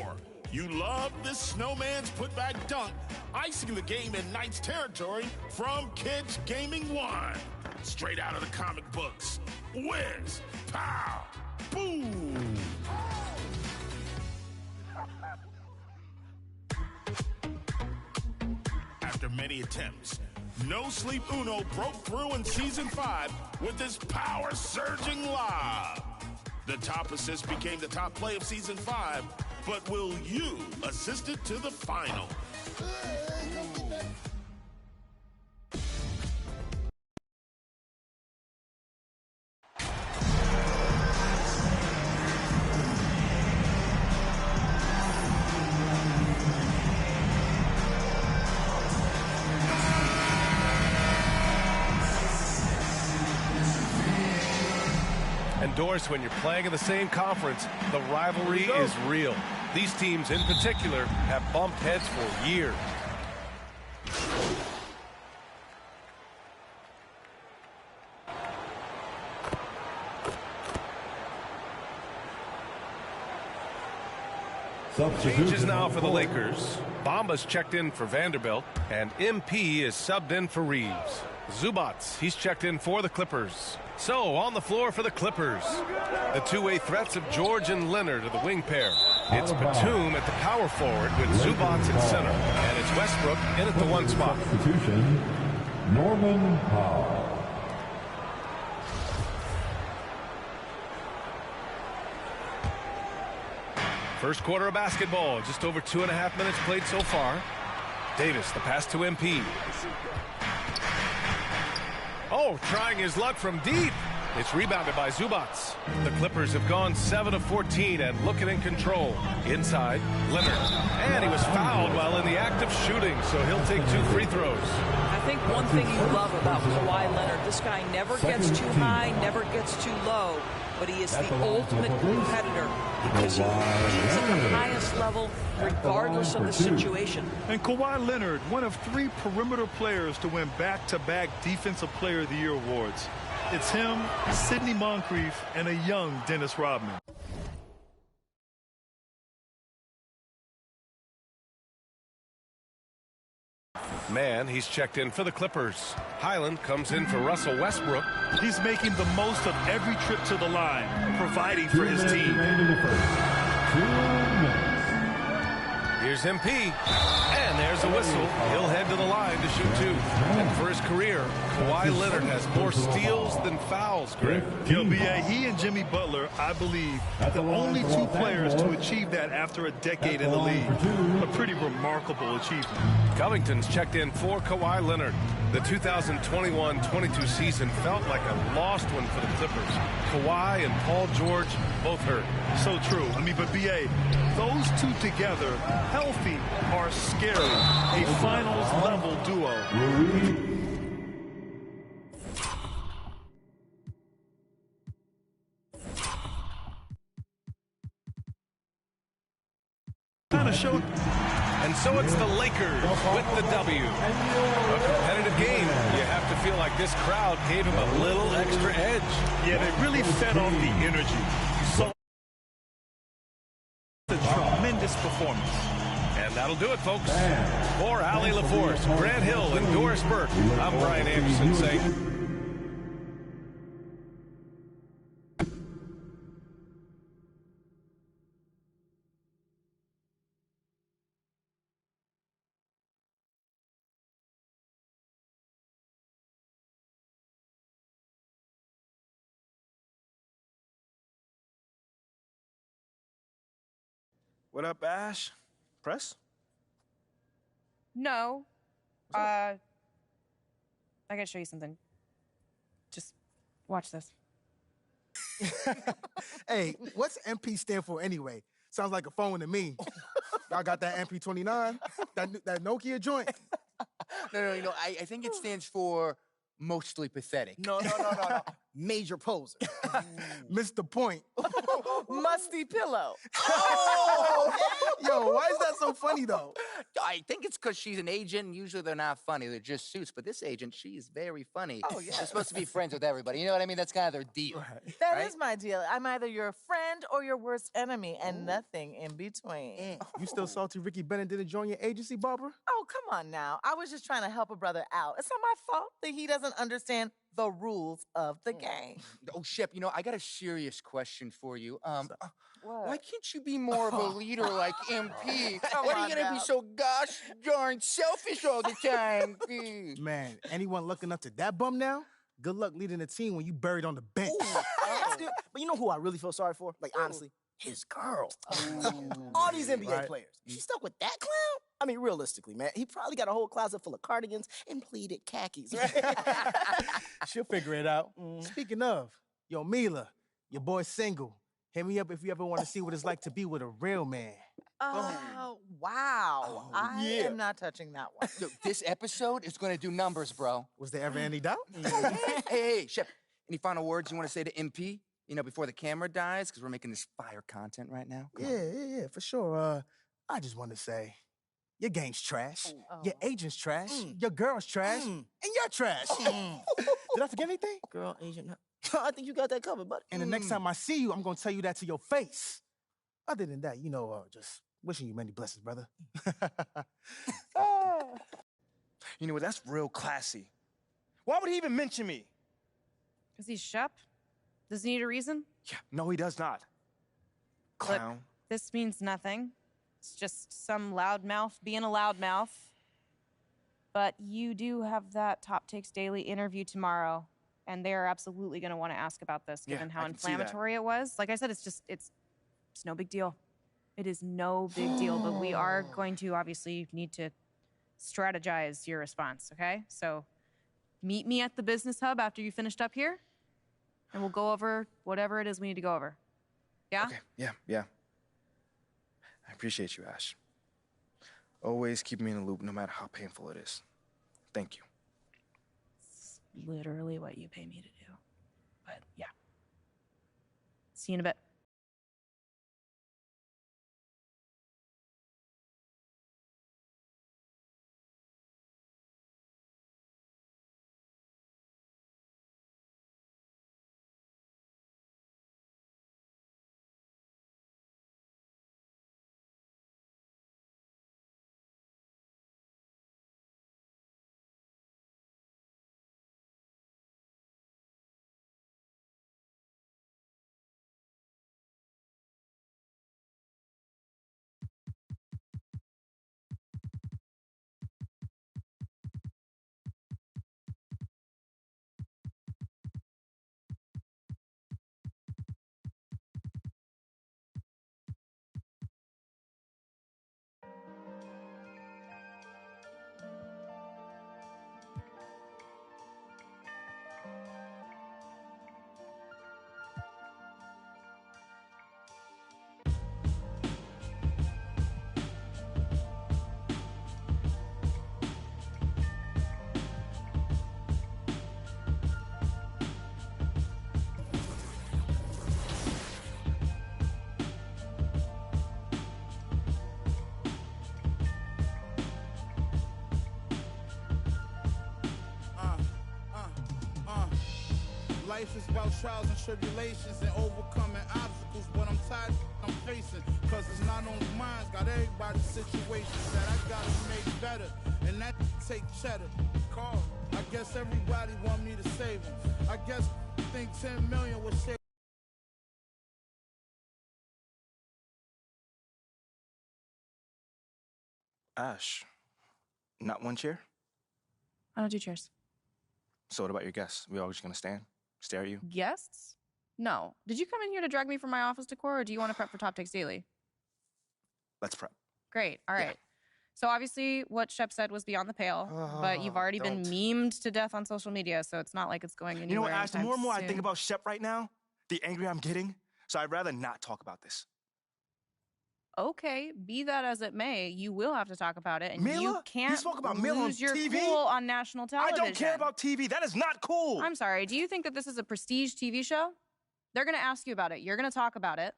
you love this snowman's putback dunk, icing the game in Knights territory from Kids Gaming 1. Straight out of the comic books. Whiz, pow, boom. After many attempts, No Sleep Uno broke through in season 5 with his power-surging lob. The top assist became the top play of season 5, but will you assist it to the final? Doris, when you're playing in the same conference, the rivalry is real. These teams in particular have bumped heads for years. Changes now for the Lakers. Bamba's checked in for Vanderbilt, and MP is subbed in for Reeves. Zubats, he's checked in for the Clippers. So, on the floor for the Clippers, the two-way threats of George and Leonard are the wing pair. It's Batum at the power forward with Zubats at center, and it's Westbrook in at the one spot. Substitution, Norman Powell. First quarter of basketball, just over 2.5 minutes played so far. Davis, the pass to MP. Oh, trying his luck from deep. It's rebounded by Zubats. The Clippers have gone 7 of 14 and looking in control. Inside, Leonard. And he was fouled while in the act of shooting, so he'll take 2 free throws. I think one thing you love about Kawhi Leonard, this guy never gets too high, never gets too low, but he is the ultimate competitor because he competes at the highest level regardless of the situation. And Kawhi Leonard, one of 3 perimeter players to win back-to-back Defensive Player of the Year awards. It's him, Sidney Moncrief, and a young Dennis Rodman. Man, he's checked in for the Clippers. Highland comes in for Russell Westbrook. He's making the most of every trip to the line, providing for his team. Here's MP, and there's a whistle. He'll head to the line to shoot 2. And for his career, Kawhi Leonard has more steals than fouls, Greg. He and Jimmy Butler, I believe, the only 2 players to achieve that after a decade in the league. A pretty remarkable achievement. Covington's checked in for Kawhi Leonard. The 2021-22 season felt like a lost one for the Clippers. Kawhi and Paul George both hurt. So true. I mean, but B.A., those 2 together, healthy, are scary. A finals-level duo. Kind of showed. And so it's the Lakers with the W. A competitive game. You have to feel like this crowd gave him a little extra edge. Yeah, they really fed off the energy. You saw the tremendous performance. And that'll do it, folks. For Allie LaForce, Grant Hill, and Doris Burke, I'm Brian Anderson saying... What up, Ash? Press? No. I gotta show you something. Just watch this. Hey, what's MP stand for anyway? Sounds like a phone to me. Y'all got that MP29? That Nokia joint? No. I think it stands for mostly pathetic. No. Major poser. Missed the point. Musty pillow. Oh! Yo, why is that so funny, though? I think it's because she's an agent, and usually they're not funny. They're just suits. But this agent, she's very funny. Oh, yeah. They're supposed to be friends with everybody. You know what I mean? That's kind of their deal. Right. That is my deal. I'm either your friend or your worst enemy, and nothing in between. You still salty Ricky Bennett didn't join your agency, Barbara? Oh, come on now. I was just trying to help a brother out. It's not my fault that he doesn't understand the rules of the game. Oh, Shep, I got a serious question for you. Why can't you be more of a leader like MP? Why are you gonna be so gosh darn selfish all the time? Man, anyone looking up to that bum now? Good luck leading a team when you buried on the bench. That's good. But you know who I really feel sorry for? Like, honestly? His girl. All these NBA players. She stuck with that clown? I mean, realistically, man, he probably got a whole closet full of cardigans and pleated khakis, right? She'll figure it out. Speaking of, yo, Mila, your boy's single. Hit me up if you ever want to see what it's like to be with a real man. Oh, wow. I am not touching that one. Yo, this episode is going to do numbers, bro. Was there ever any doubt? Hey, Shep, any final words you want to say to MP, before the camera dies? Because we're making this fire content right now. Yeah, for sure. I just want to say, your game's trash, your agent's trash, your girl's trash, and you're trash. Did I forget anything? Girl, agent, I think you got that covered, buddy. And the next time I see you, I'm going to tell you that to your face. Other than that, just wishing you many blessings, brother. You know what? That's real classy. Why would he even mention me? Because he's Shep? Does he need a reason? Yeah, no, he does not. Clown. Look, this means nothing. It's just some loudmouth being a loudmouth. But you do have that Top Takes Daily interview tomorrow, and they're absolutely going to want to ask about this, given how inflammatory it was. Like I said, it's no big deal. It is no big deal, but we are going to obviously need to strategize your response, okay? So meet me at the business hub after you finished up here. and we'll go over whatever it is we need to go over. Yeah? Okay, yeah. I appreciate you, Ash. Always keep me in the loop, no matter how painful it is. Thank you. It's literally what you pay me to do. But yeah. See you in a bit. Life is about trials and tribulations and overcoming obstacles, but I'm tired I'm facing, cause it's not only mine, got everybody's situations that I gotta make better, and that take cheddar. Carl, I guess everybody want me to save them. I guess think 10 million would save. Ash, not one chair? I don't do chairs. So what about your guests? We all just gonna stare at you? Guests? No. Did you come in here to drag me from my office decor, or do you want to prep for Top Takes Daily? Let's prep. Great. All right. Yeah. So obviously what Shep said was beyond the pale, but you've already been memed to death on social media, so it's not like it's going anywhere. You know what, Ash, the more and more soon. I think about Shep right now, the angrier I'm getting, so I'd rather not talk about this. Okay, be that as it may, you will have to talk about it, and Mila? you can't You spoke about Mila on lose your TV? cool on national television. I don't care about TV. That is not cool. I'm sorry. Do you think that this is a prestige TV show? They're going to ask you about it. You're going to talk about it,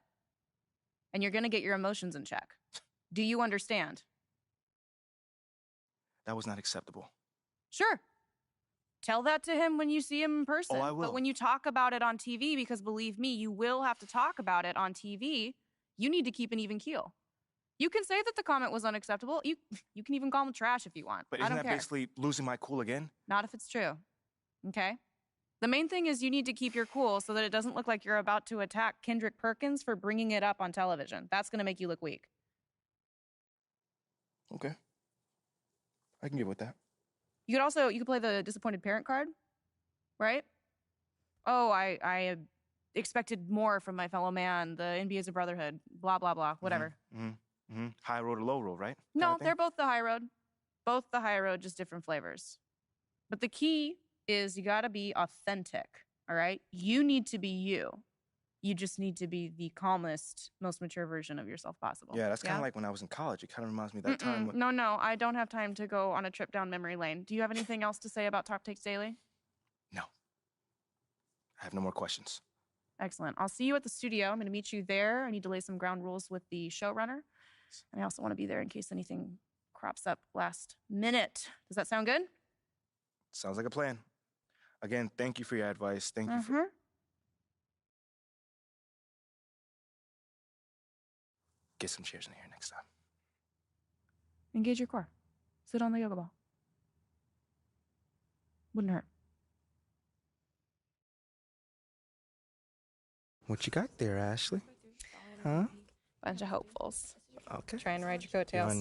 and you're going to get your emotions in check. Do you understand? That was not acceptable. Sure. Tell that to him when you see him in person. Oh, I will. But when you talk about it on TV, because believe me, you will have to talk about it on TV, you need to keep an even keel. You can say that the comment was unacceptable. You can even call him trash if you want. But I isn't don't that care. basically losing my cool again? Not if it's true. Okay? The main thing is you need to keep your cool so that it doesn't look like you're about to attack Kendrick Perkins for bringing it up on television. That's going to make you look weak. Okay. I can get with that. You could play the disappointed parent card, right? Oh, I expected more from my fellow man. The NBA is a brotherhood. Blah, blah, blah. Whatever. High road or low road, right? No, they're both the high road. Both the high road, just different flavors. But the key is you got to be authentic, all right? You need to be you. You just need to be the calmest, most mature version of yourself possible. Yeah, that's kind of like when I was in college. It kind of reminds me of that time when... No, I don't have time to go on a trip down memory lane. Do you have anything else to say about Top Takes Daily? No. I have no more questions. Excellent. I'll see you at the studio. I'm going to meet you there. I need to lay some ground rules with the showrunner. And I also want to be there in case anything crops up last minute. Does that sound good? Sounds like a plan. Again, thank you for your advice. Thank you for... Get some chairs in here next time. Engage your core. Sit on the yoga ball. Wouldn't hurt. What you got there, Ashley? Huh? Bunch of hopefuls. Okay. Trying to ride your coattails.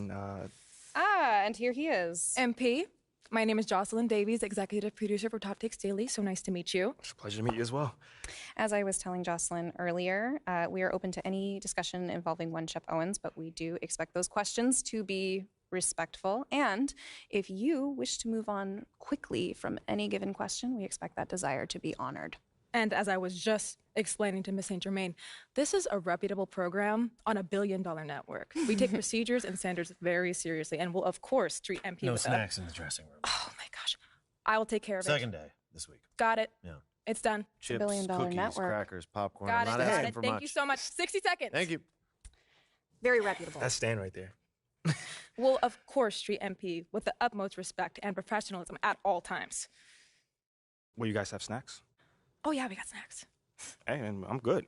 And here he is. MP, my name is Jocelyn Davies, executive producer for Top Takes Daily. So nice to meet you. It's a pleasure to meet you as well. As I was telling Jocelyn earlier, we are open to any discussion involving one Shep Owens, but we do expect those questions to be respectful. And if you wish to move on quickly from any given question, we expect that desire to be honored. And as I was just explaining to Ms. St. Germain, this is a reputable program on $1 billion network. We take procedures and standards very seriously and will, of course, treat MP No with snacks in the dressing room. Oh, my gosh. I will take care of it. Second day this week. Got it. Yeah. It's done. Chips, $1 billion cookies, network. crackers, popcorn. Got I'm it. not Got asking it. for Thank much. you so much. 60 seconds. Thank you. Very reputable. That's Stan right there. Will, of course, treat MP with the utmost respect and professionalism at all times. Will you guys have snacks? Oh, yeah, we got snacks. Hey, I'm good.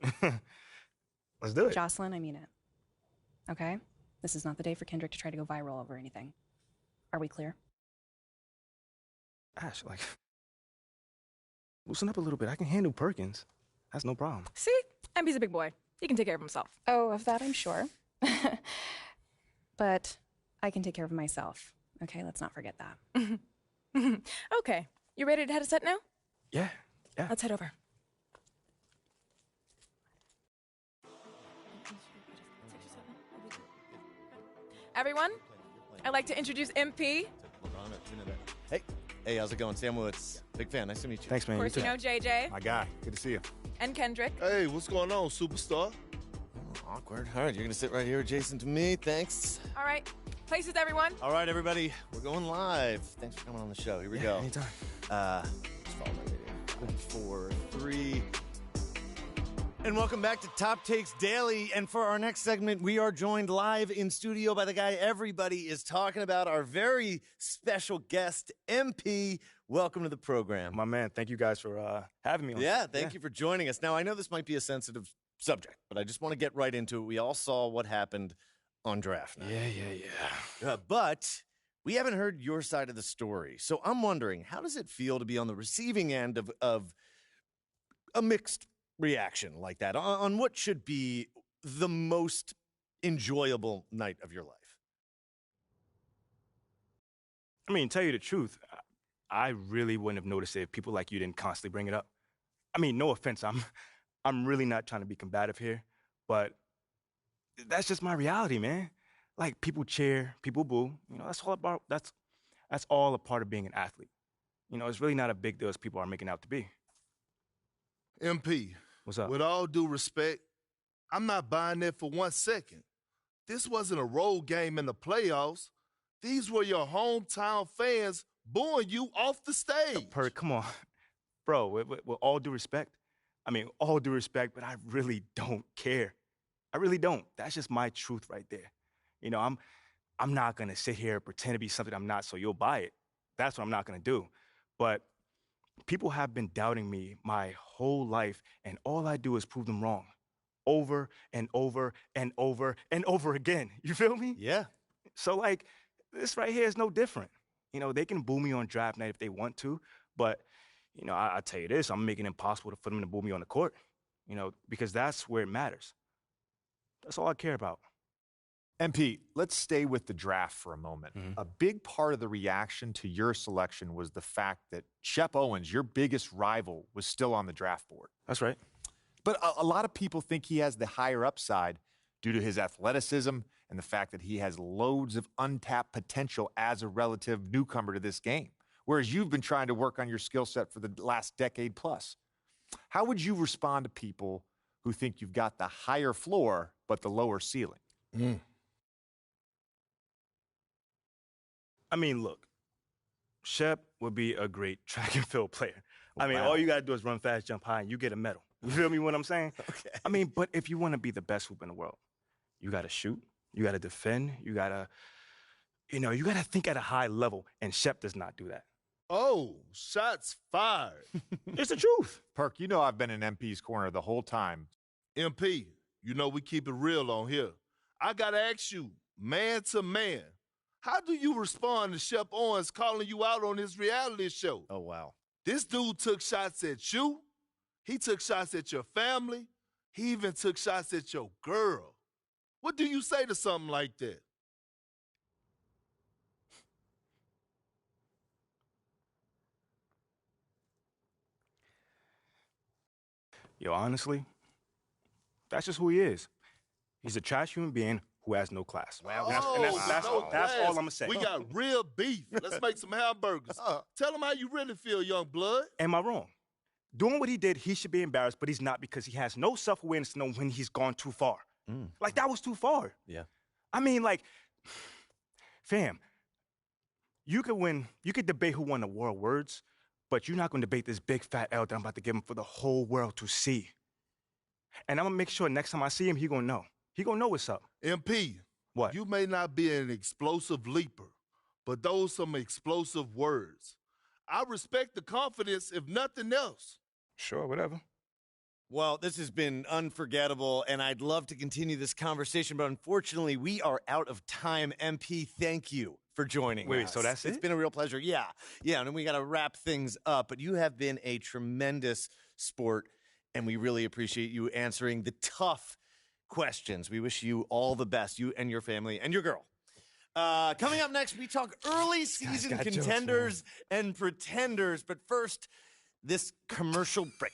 Let's do it. Jocelyn, I mean it. Okay? This is not the day for Kendrick to try to go viral over anything. Are we clear? Ash, like, loosen up a little bit. I can handle Perkins. That's no problem. See? MP's a big boy. He can take care of himself. Oh, of that I'm sure. But I can take care of myself. Okay, let's not forget that. Okay. You ready to head a set now? Yeah. Let's head over. Everyone, I'd like to introduce MP. Hey, how's it going? Sam Woods. Big fan. Nice to meet you. Thanks, man. Of course, you know JJ. My guy. Good to see you. And Kendrick. Hey, what's going on, superstar? Awkward. All right, you're going to sit right here adjacent to me. Thanks. All right. Places, everyone. All right, everybody. We're going live. Thanks for coming on the show. Here we go. Anytime. Just follow my video. 4, 3. And welcome back to Top Takes Daily. And for our next segment, we are joined live in studio by the guy everybody is talking about, our very special guest, MP. Welcome to the program. My man, thank you guys for having me on. Yeah, thank you for joining us. Now, I know this might be a sensitive subject, but I just want to get right into it. We all saw what happened on draft night. Yeah. But we haven't heard your side of the story. So I'm wondering, how does it feel to be on the receiving end of a mixed reaction like that on what should be the most enjoyable night of your life? I mean, tell you the truth, I really wouldn't have noticed it if people like you didn't constantly bring it up. I mean, no offense, I'm really not trying to be combative here, but that's just my reality, man. Like, people cheer, people boo. You know, that's all a part of being an athlete. You know, it's really not a big deal as people are making out to be. MP. What's up? With all due respect, I'm not buying that for 1 second. This wasn't a road game in the playoffs. These were your hometown fans booing you off the stage. Perk, come on. Bro, with all due respect, all due respect, but I really don't care. I really don't. That's just my truth right there. You know, I'm not going to sit here and pretend to be something I'm not so you'll buy it. That's what I'm not going to do. But people have been doubting me my whole life, and all I do is prove them wrong over and over and over and over again. You feel me? Yeah. So, like, this right here is no different. You know, they can boo me on draft night if they want to, but, you know, I tell you this, I'm making it impossible for them to boo me on the court, you know, because that's where it matters. That's all I care about. MP, let's stay with the draft for a moment. A big part of the reaction to your selection was the fact that Shep Owens, your biggest rival, was still on the draft board. That's right. But a lot of people think he has the higher upside due to his athleticism and the fact that he has loads of untapped potential as a relative newcomer to this game, whereas you've been trying to work on your skill set for the last decade plus. How would you respond to people who think you've got the higher floor but the lower ceiling? I mean, look, Shep would be a great track and field player. I mean, all you got to do is run fast, jump high, and you get a medal. You feel me what I'm saying? Okay. I mean, but if you want to be the best hoop in the world, you got to shoot, you got to defend, you got to think at a high level, and Shep does not do that. Oh, shots fired. It's the truth. Perk, you know I've been in MP's corner the whole time. MP, you know we keep it real on here. I got to ask you, man to man, how do you respond to Shep Owens calling you out on his reality show? Oh, wow. This dude took shots at you. He took shots at your family. He even took shots at your girl. What do you say to something like that? Yo, honestly, that's just who he is. He's a trash human being who has no class. That's all I'm going to say. We got real beef. Let's make some hamburgers. Tell him how you really feel, young blood. Am I wrong? doing what he did, he should be embarrassed, but he's not because he has no self-awareness to know when he's gone too far. Like, that was too far. Yeah. I mean, like, fam, you could debate who won the war of words, but you're not going to debate this big fat L that I'm about to give him for the whole world to see. And I'm going to make sure next time I see him, he going to know. He going to know what's up. MP. What? You may not be an explosive leaper, but those some explosive words. I respect the confidence, if nothing else. Sure, whatever. Well, this has been unforgettable, and I'd love to continue this conversation, but unfortunately, we are out of time. MP, thank you for joining us. Wait, so that's it? It's been a real pleasure. Yeah, and then we got to wrap things up, but you have been a tremendous sport, and we really appreciate you answering the tough questions. We wish you all the best, you and your family and your girl. Coming up next, we talk early season contenders and pretenders, but first, this commercial break.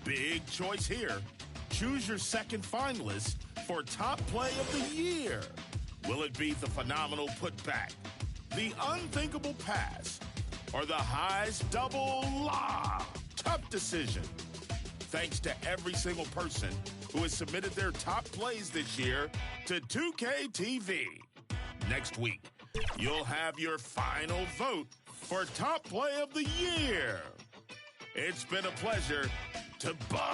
Big choice here. Choose your second finalist for Top Play of the Year. Will it be the phenomenal putback, the unthinkable pass, or the highs double lob? Tough decision. Thanks to every single person who has submitted their top plays this year to 2K TV. Next week, you'll have your final vote for Top Play of the Year. It's been a pleasure to buy.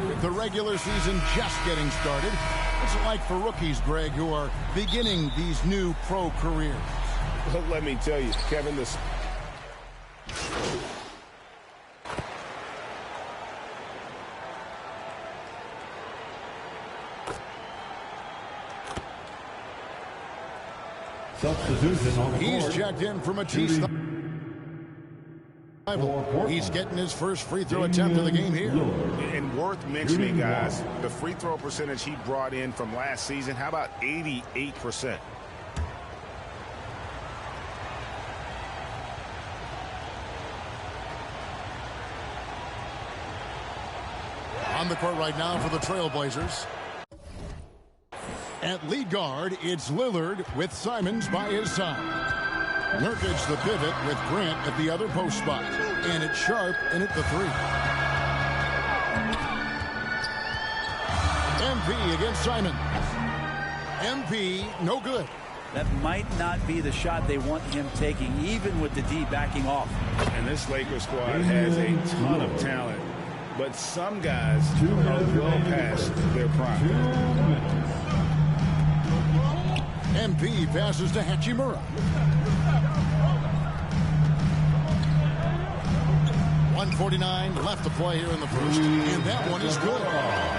With the regular season just getting started, what's it like for rookies, Greg, who are beginning these new pro careers? Well, let me tell you, Kevin, this... Substitution on the He's board. checked in from a T-stop. He's getting his first free throw attempt of the game here. And worth mentioning, guys, the free throw percentage he brought in from last season, how about 88%? On the court right now for the Trailblazers. At lead guard, it's Lillard with Simons by his side. Nurkic the pivot with Grant at the other post spot. And it's Sharp in at the three. MP against Simon. MP, no good. That might not be the shot they want him taking, even with the D backing off. And this Lakers squad has a ton of talent, but some guys are well past their prime. MP passes to Hachimura. 1:49 left to play here in the first, and that one is good.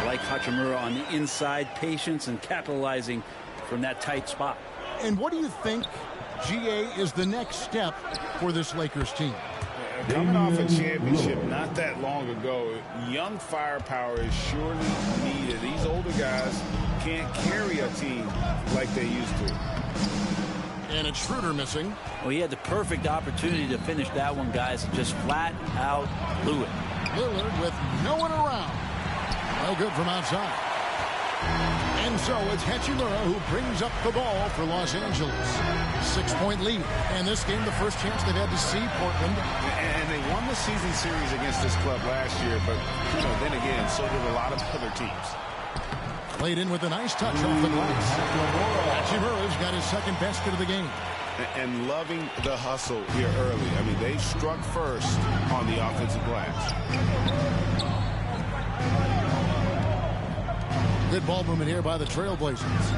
Like Hachimura on the inside, patience and capitalizing from that tight spot. And what do you think, GA, is the next step for this Lakers team? Coming off a championship not that long ago, young firepower is surely needed. These older guys can't carry a team like they used to. And it's Schroeder missing. Well, he had the perfect opportunity to finish that one, guys, and just flat out blew it. Lillard with no one around. No good from outside. And so it's Hachimura who brings up the ball for Los Angeles. 6-point lead. And this game, the first chance they've had to see Portland. And they won the season series against this club last year, but, then again, so did a lot of other teams. Played in with a nice touch off the glass. Hachimura's got his second basket of the game. And loving the hustle here early. I mean, they struck first on the offensive glass. Good ball movement here by the Trailblazers.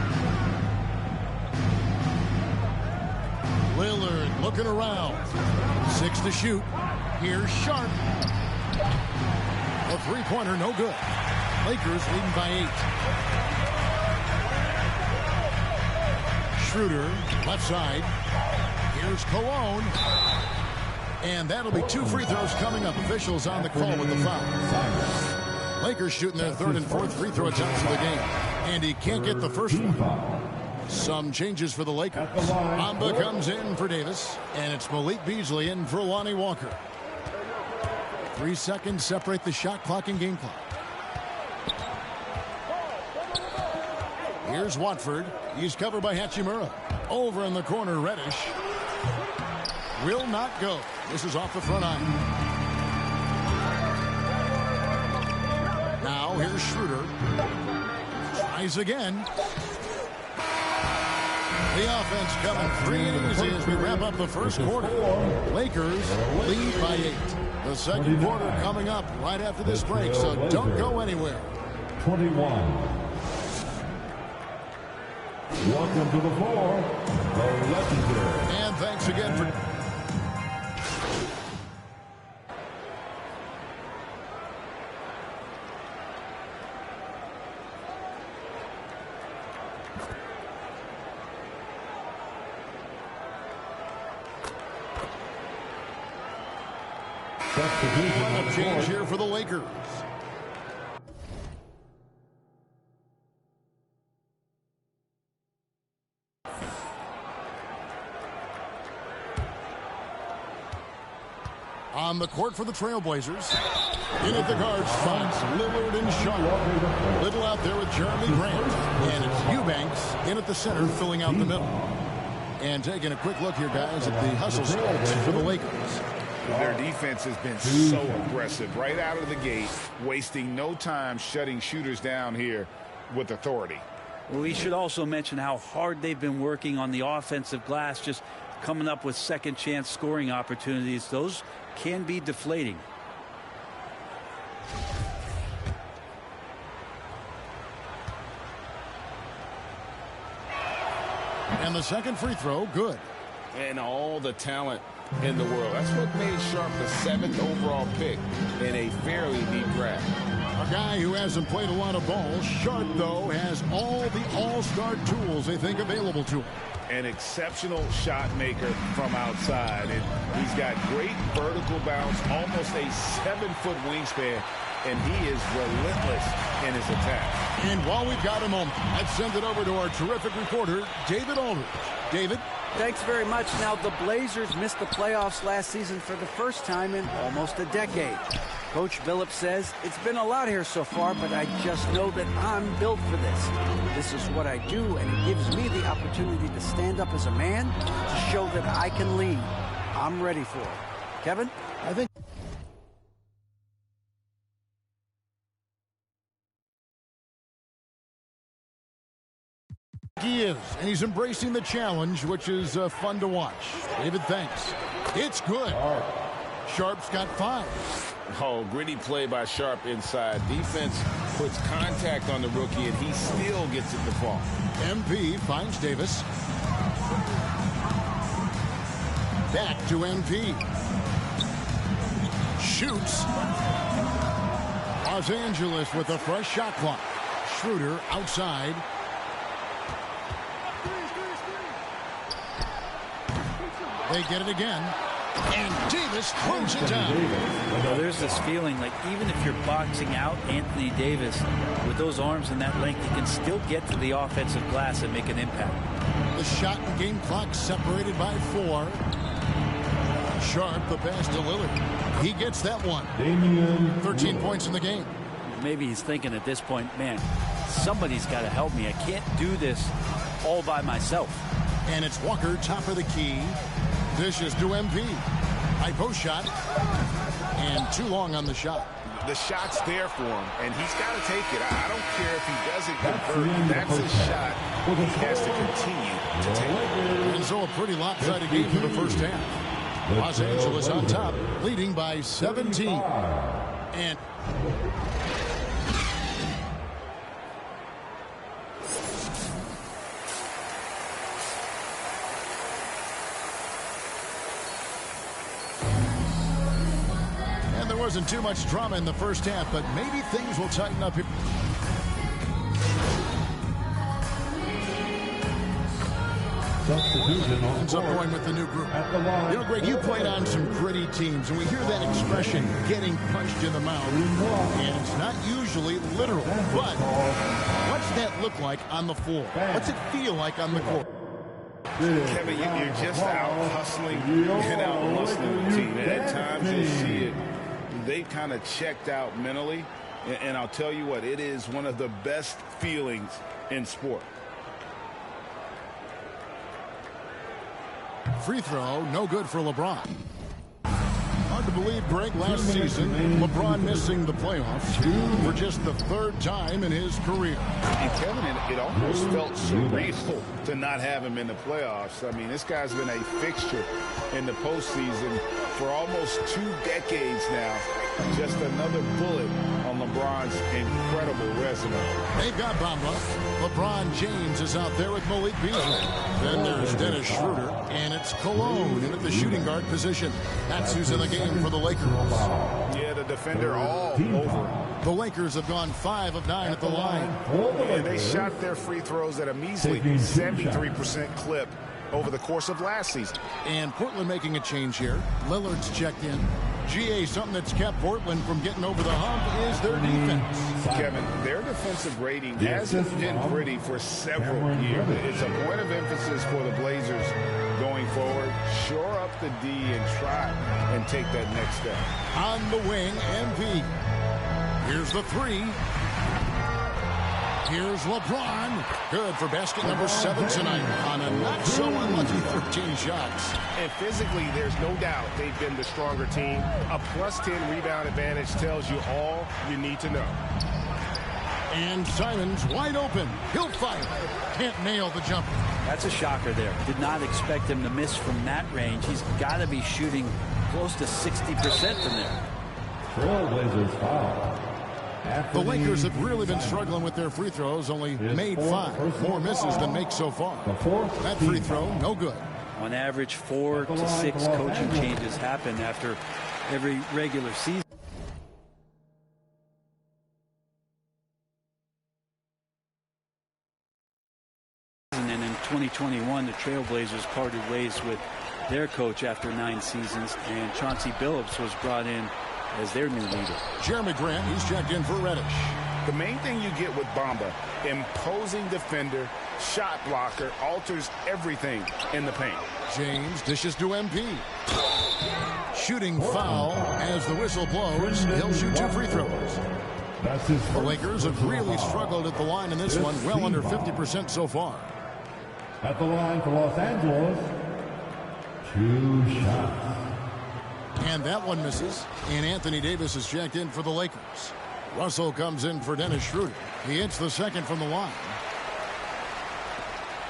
Lillard looking around. 6 to shoot. Here's Sharp. A three-pointer, no good. Lakers leading by 8. Schroeder, left side. Here's Cologne. And that'll be 2 free throws coming up. Officials on the call with the foul. Lakers shooting their third and fourth free throw attempts of the game. And he can't get the first one. Some changes for the Lakers. Bamba comes in for Davis. And it's Malik Beasley in for Lonnie Walker. 3 seconds separate the shot clock and game clock. Here's Watford. He's covered by Hachimura. Over in the corner, Reddish. Will not go. This is off the front eye. Now here's Schroeder. Tries again. The offense coming free and easy as we wrap up the first quarter. Lakers lead by 8. The second quarter coming up right after this break, so don't go anywhere. 21. Welcome to the floor, the legendary. And thanks again for... Lineup change here for the Lakers. On the court for the Trailblazers. In at the guards, Fox, Lillard, and Sharp. Little out there with Jeremy Grant. And it's Eubanks in at the center, filling out the middle. And taking a quick look here, guys, at the hustle stats for the Lakers. Their defense has been so aggressive right out of the gate, wasting no time shutting shooters down here with authority. Well, we should also mention how hard they've been working on the offensive glass, just coming up with second chance scoring opportunities. Those can be deflating. And the second free throw, good. And all the talent in the world. That's what made Sharp the 7th overall pick in a fairly deep draft. A guy who hasn't played a lot of ball. Sharp, though, has all the all-star tools they think available to him. An exceptional shot maker from outside. And he's got great vertical bounce, almost a 7-foot wingspan, and he is relentless in his attack. And while we've got a moment, let's send it over to our terrific reporter, David Aldridge. David? Thanks very much. Now, the Blazers missed the playoffs last season for the first time in almost a decade. Coach Billups says, it's been a lot here so far, but I just know that I'm built for this. This is what I do, and it gives me the opportunity to stand up as a man to show that I can lead. I'm ready for it. Kevin? I think... He is, and he's embracing the challenge, which is fun to watch. David, thanks. It's good. Sharp's got 5. Oh, gritty play by Sharp inside. Defense puts contact on the rookie, and he still gets it to fall. MP finds Davis. Back to MP. Shoots. Los Angeles with a fresh shot clock. Schroeder outside. They get it again. And Davis throws it down. Well, there's this feeling like even if you're boxing out Anthony Davis with those arms and that length, he can still get to the offensive glass and make an impact. The shot and game clock separated by 4. Sharp, the pass to Lillard. He gets that one. 13 points in the game. Maybe he's thinking at this point, man, somebody's got to help me. I can't do this all by myself. And it's Walker, top of the key. Dishes to MP. High post shot. And too long on the shot. The shot's there for him, and he's got to take it. I don't care if he doesn't convert. That's his shot. He has to continue to take it. And so a pretty lopsided game for the first half. Los Angeles on top, leading by 17. And... wasn't too much drama in the first half, but maybe things will tighten up here. Ends up going with the new group. You know, Greg, you played on some gritty teams, and we hear that expression, getting punched in the mouth. And it's not usually literal, but what's that look like on the floor? What's it feel like on the court? Kevin, you're just out hustling and out muscling the team. And at times you see it. They kind of checked out mentally, and I'll tell you what, it is one of the best feelings in sport. Free throw, no good for LeBron. Hard to believe, Greg, last season, LeBron missing the playoffs for just the third time in his career. And Kevin, it almost felt surreal to not have him in the playoffs. I mean, this guy's been a fixture in the postseason for almost 2 decades now. Just another bullet on LeBron's incredible resume. They've got Bamba. LeBron James is out there with Malik Beasley. Then there's Dennis Schroeder, and it's Cologne in at the shooting guard position. That's who's in the game for the Lakers. Yeah, the defender all over him. The Lakers have gone 5 of 9 at the line. And they shot their free throws at a measly 73% clip over the course of last season. And Portland making a change here. Lillard's checked in. GA, something that's kept Portland from getting over the hump is their defense. Kevin, their defensive rating hasn't been pretty for several years. It's a point of emphasis for the Blazers going forward. Shore up the D and try and take that next step. On the wing, MP. Here's the 3. Here's LeBron. Good for basket number 7 tonight on a not-so-unlucky 13 shots. And physically, there's no doubt they've been the stronger team. A +10 rebound advantage tells you all you need to know. And Simons wide open. He'll fire. Can't nail the jumper. That's a shocker there. Did not expect him to miss from that range. He's got to be shooting close to 60% from there. Trailblazers foul. The Lakers have really been struggling with their free throws, only made 5. More misses than makes so far. That free throw, no good. On average, 4 to 6 coaching changes happen after every regular season. And in 2021, the Trailblazers parted ways with their coach after 9 seasons, and Chauncey Billups was brought in as their new leader. Jeremy Grant, he's checked in for Reddish. The main thing you get with Bamba, imposing defender, shot blocker, alters everything in the paint. James dishes to MP. Shooting foul as the whistle blows. He'll shoot 2 free throws. The Lakers have really struggled at the line in this one, well under 50% so far. At the line for Los Angeles, 2 shots. And that one misses. And Anthony Davis is checked in for the Lakers. Russell comes in for Dennis Schroeder. He hits the second from the line.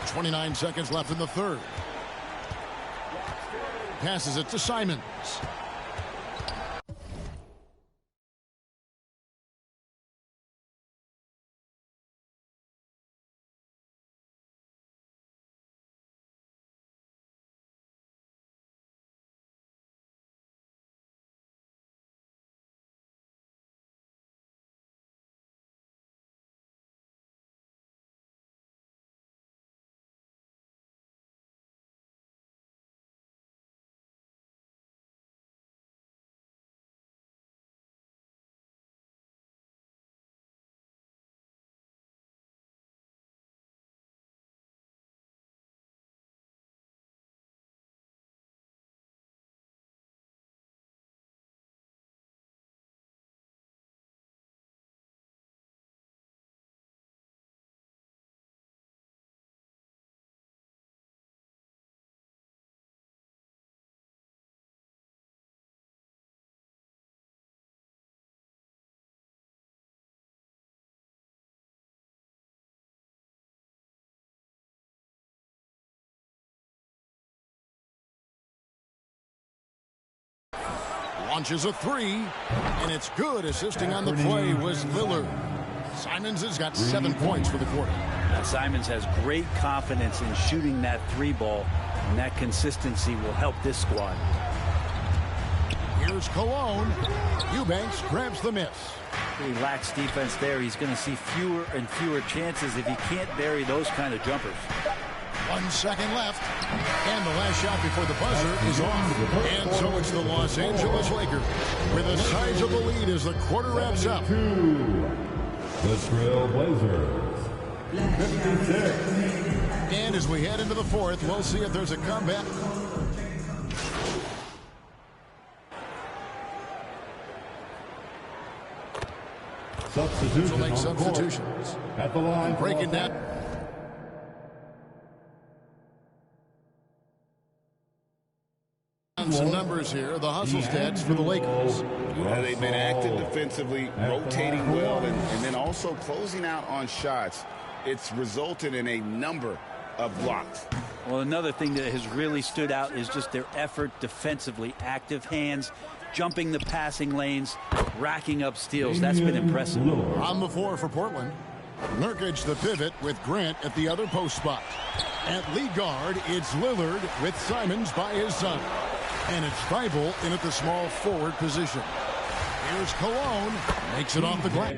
29 seconds left in the third. Passes it to Simons. Launches a 3, and it's good. Assisting on the play was Lillard. Simons has got 7 points for the quarter. Now Simons has great confidence in shooting that 3 ball, and that consistency will help this squad. Here's Cologne. Eubanks grabs the miss. He lacks defense there. He's going to see fewer and fewer chances if he can't bury those kind of jumpers. 1 second left. And the last shot before the buzzer is off. And so it's the Los Angeles Lakers with a sizable lead as the quarter wraps up. The Trailblazers, 56. And as we head into the fourth, we'll see if there's a comeback. Substitutions will make on substitutions. At the line, breaking that. numbers here, the hustle stats for the Lakers. Well, they've been active defensively, rotating well, and then also closing out on shots. It's resulted in a number of blocks. Well, another thing that has really stood out is just their effort defensively. Active hands, jumping the passing lanes, racking up steals. That's been impressive. On the floor for Portland, Nurkic the pivot with Grant at the other post spot. At lead guard, it's Lillard with Simons by his side. And it's Thibault in at the small forward position. Here's Cologne, makes it off the glass.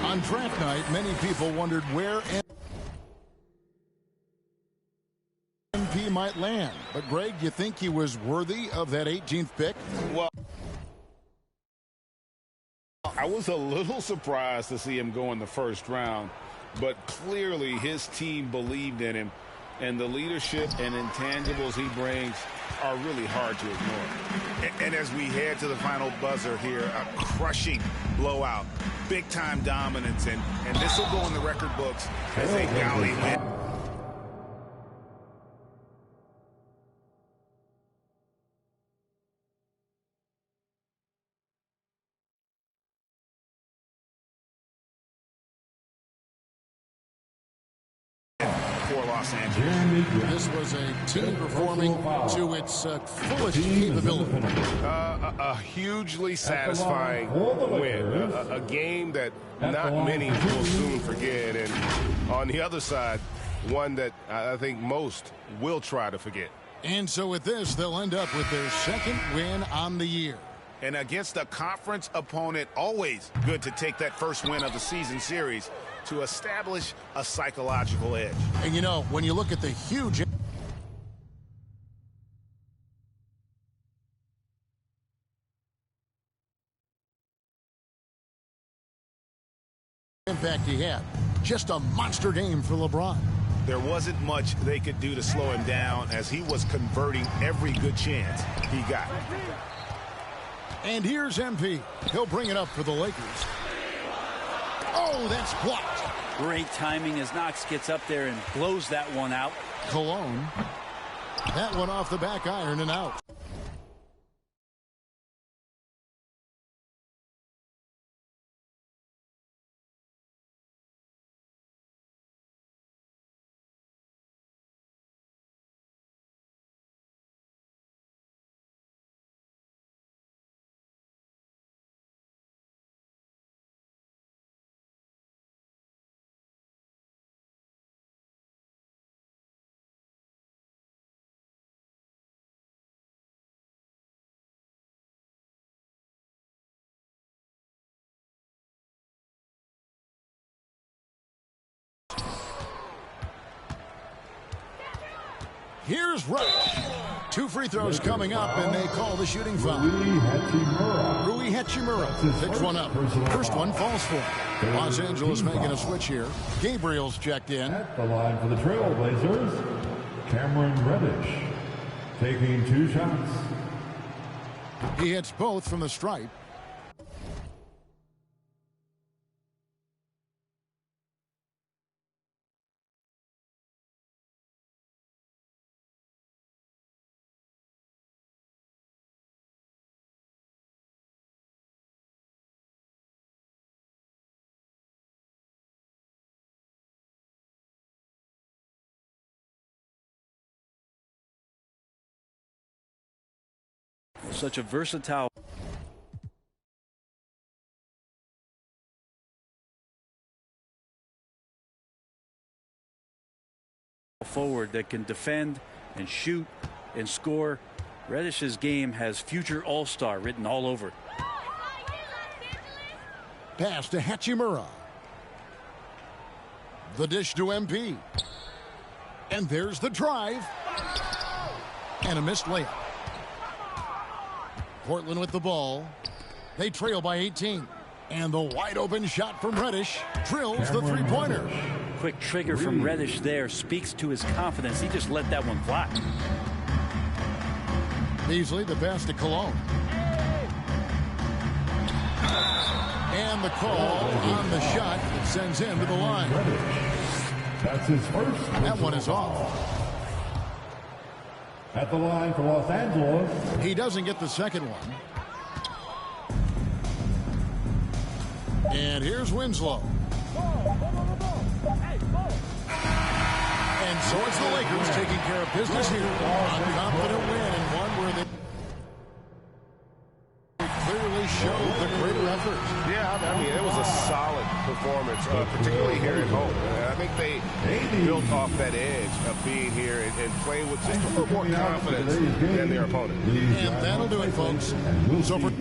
On draft night, many people wondered where MP might land. But, Greg, you think he was worthy of that 18th pick? Well, I was a little surprised to see him go in the first round, but clearly his team believed in him, and the leadership and intangibles he brings are really hard to ignore. And as we head to the final buzzer here, a crushing blowout, big-time dominance, and this will go in the record books as a Valley win. For Los Angeles. This was a team performing to its fullest capability. A hugely satisfying win. A game that not many will soon forget. And on the other side, one that I think most will try to forget. And so with this, they'll end up with their second win on the year. And against a conference opponent, always good to take that first win of the season series to establish a psychological edge. And you know, when you look at the huge impact he had, just a monster game for LeBron. There wasn't much they could do to slow him down as he was converting every good chance he got. And here's MP. He'll bring it up for the Lakers. Oh, that's blocked. Great timing as Knox gets up there and blows that one out. Cologne. That one off the back iron and out. Here's Rush. 2 free throws coming up, and they call the shooting foul. Rui Hachimura picks one up. First one falls for him. Los Angeles making a switch here. Gabriel's checked in. At the line for the Trailblazers, Cameron Reddish taking 2 shots. He hits both from the stripe. Such a versatile forward that can defend and shoot and score. Reddish's game has future all-star written all over it. Pass to Hachimura. The dish to MP. And there's the drive. And a missed layup. Portland with the ball. They trail by 18. And the wide open shot from Reddish drills the three-pointer. Quick trigger from Reddish there speaks to his confidence. He just let that one fly. Beasley, the pass to Cologne. And the call on the shot that sends him to the line. That's his first. That one is off. At the line for Los Angeles. He doesn't get the second one. And here's Winslow. And so it's the Lakers taking care of business here. A confident win and one where they clearly showed the greater effort. Yeah, I mean, it was a solid performance, particularly here at home. I think they built off that edge of being here and playing with just a little more confidence than their opponent. And that'll do it, folks. So for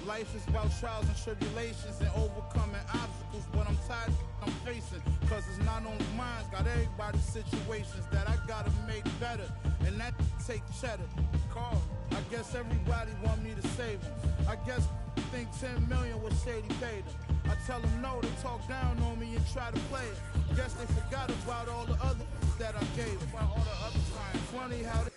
Life is about trials and tribulations and overcoming obstacles, but I'm tired I'm facing, cause it's not only mine, got everybody's situations that I gotta make better, and that take cheddar. Call, I guess everybody want me to save them. I guess think 10 million was shady paid them. I tell them no, they talk down on me and try to play it. Guess they forgot about all the other that I gave, about all the other times. Funny how they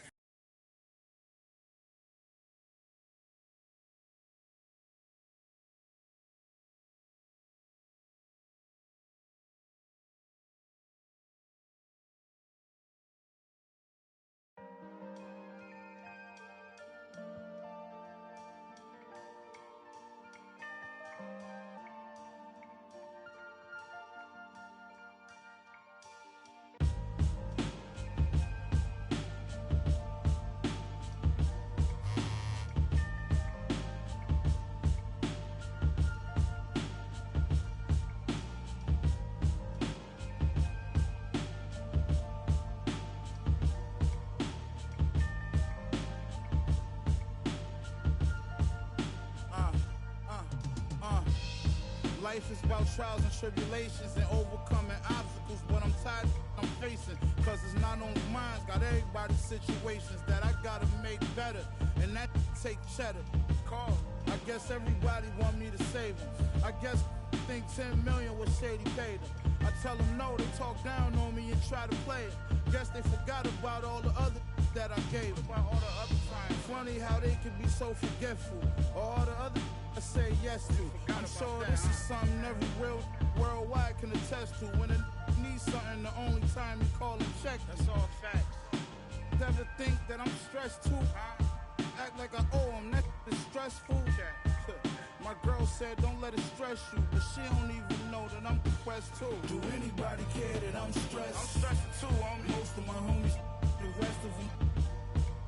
Life is about trials and tribulations and overcoming obstacles, but I'm tired I'm facing, cause it's not only mine, got everybody's situations that I gotta make better, and that take cheddar. Call, I guess everybody want me to save them. I guess think 10 million was shady paid them. I tell them no, they talk down on me and try to play it. Guess they forgot about all the other that I gave, about all the other times. Funny how they can be so forgetful, all the other I say yes to. I'm sure this is something every real worldwide can attest to. When a needs something, the only time you call and check. That's all facts. Never think that I'm stressed too. Act like I owe him, that is stressful. My girl said don't let it stress you, but she don't even know that I'm depressed too. Do anybody care that I'm stressed? I'm stressed too, most of my homies, the rest of them.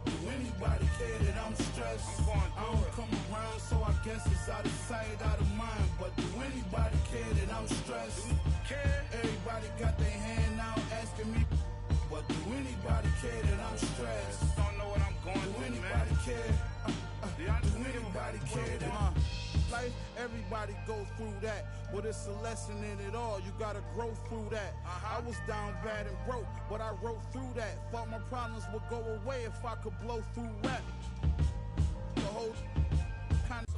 Do anybody care that I'm stressed? I don't come around, so I guess it's out of sight, out of mind. But do anybody care that I'm stressed? Everybody got their hand out asking me, but do anybody care that I'm stressed? Don't know what I'm going through. Do anybody care? Do anybody care that life, everybody goes through that, but it's a lesson in it all. You gotta grow through that. I was down bad and broke, but I wrote through that. Thought my problems would go away if I could blow through rap. The whole kind of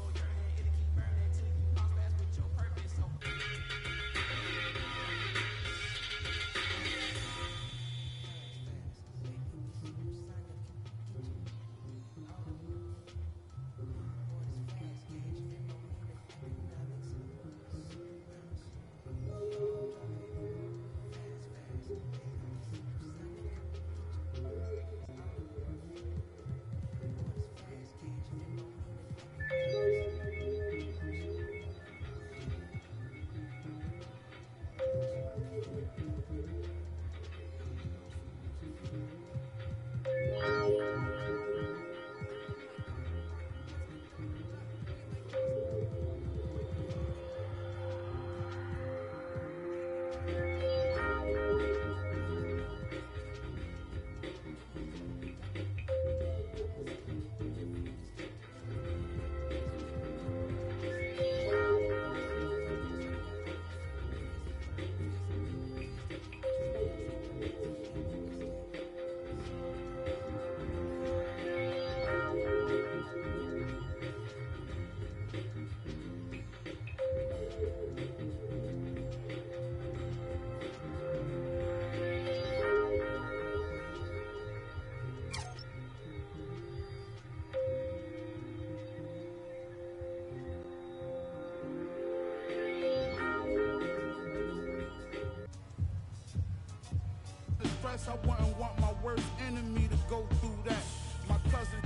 stress, I wouldn't want my worst enemy to go through that. My cousin,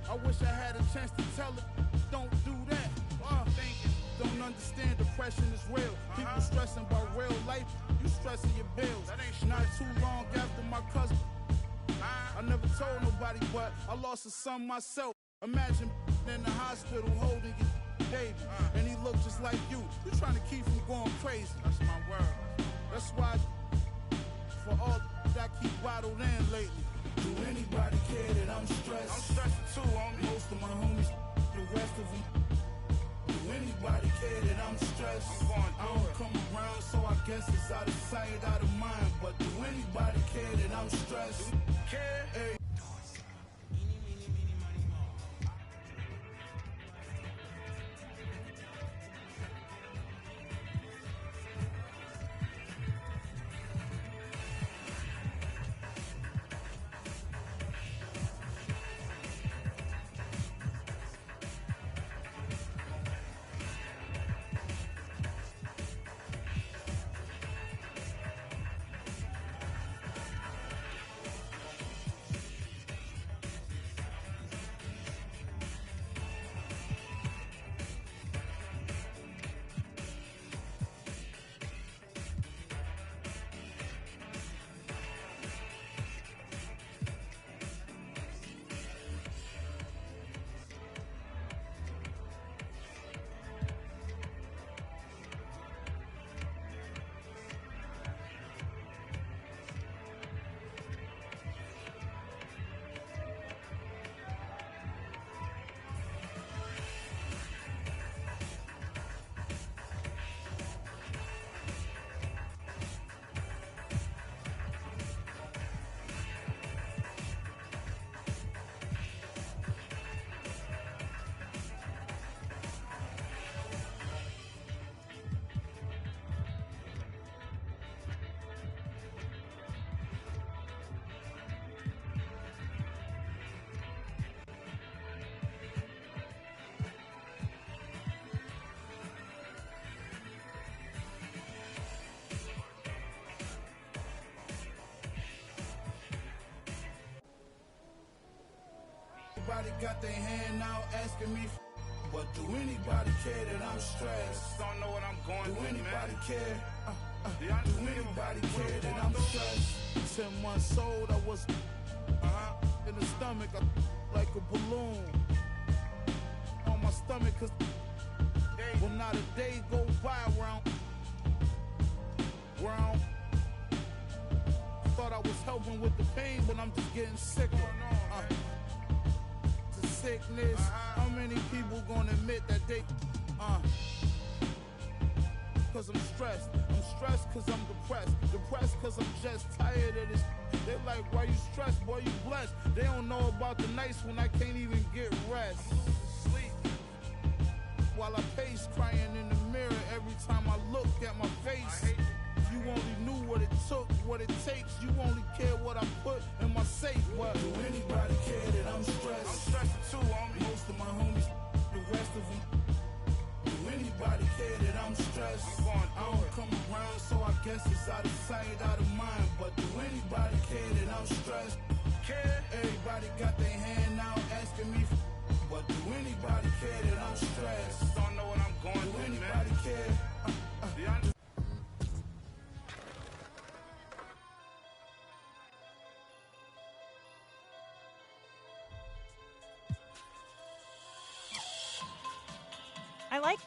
I wish I had a chance to tell her, don't do that. Thinking, don't understand depression is real. People stressing about real life, you stressing your bills. Not too long after my cousin, I never told nobody, but I lost a son myself. Imagine in the hospital holding your baby, and he looked just like you. You trying to keep him going crazy. That's my word. That's why, for all that I keep bottled in lately. Do anybody care that I'm stressed? I'm stressed too, homie. Most of my homies, the rest of them. Do anybody care that I'm stressed? I don't come around, so I guess it's out of sight, out of mind. But do anybody care that I'm stressed? Care? Hey. Everybody got their hand out asking me, but do anybody care that I'm stressed? Don't know what I'm going through, anybody care? Do anybody care that I'm stressed? 10 months old, I was in the stomach, like a balloon. On my stomach, cause well, not a day go by where I thought I was helping with the pain, but I'm just getting sicker. Sickness. How many people gonna admit that they cause I'm stressed. I'm stressed cause I'm depressed. Depressed cause I'm just tired of this. They like, why you stressed, boy, you blessed. They don't know about the nights when I can't even get rest. Sleep while I pace, crying in the mirror every time I look at my face. You only knew what it took, what it takes. You only care what I put in my safe. But do anybody care that I'm stressed? I'm stressed too, homie. Most of my homies, the rest of them. Do anybody care that I'm stressed? I don't come around, so I guess it's out of sight, out of mind. But do anybody care that I'm stressed? Care? Everybody got their hand out asking me, but do anybody care that I'm stressed? Don't know what I'm going through, man. Do anybody care? I like.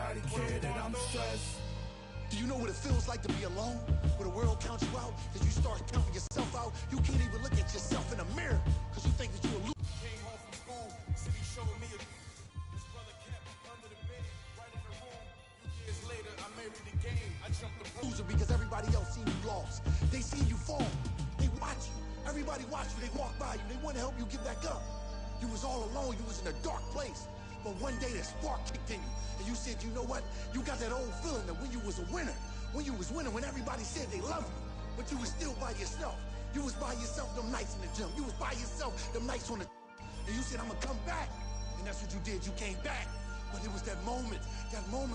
nobody care that I'm stressed. Do you know what it feels like to be alone? Where the world counts you out, that you start counting yourself out. You can't even look at yourself in the mirror because you think that you're a loser. Came home from school, city showed me his brother kept me under the bed, right in the room. A few years later, I married the game. I jumped the Loser because everybody else seen you lost. They seen you fall. They watch you. Everybody watch you. They walk by you. They want to help you get back up. You was all alone. You was in a dark place. But one day that spark kicked in you. And you said, you know what? You got that old feeling that when you was a winner, when you was winning, when everybody said they love you, but you was still by yourself. You was by yourself them nights in the gym. You was by yourself them nights on the... And you said, I'm going to come back. And that's what you did. You came back. But it was that moment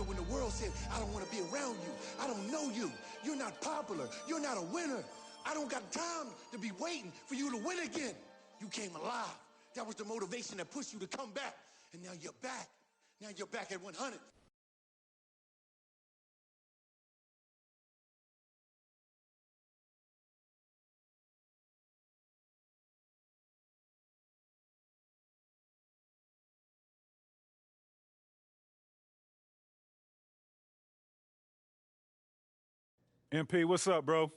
when the world said, I don't want to be around you. I don't know you. You're not popular. You're not a winner. I don't got time to be waiting for you to win again. You came alive. That was the motivation that pushed you to come back. And now you're back. Now you're back at 100. MP, what's up, bro?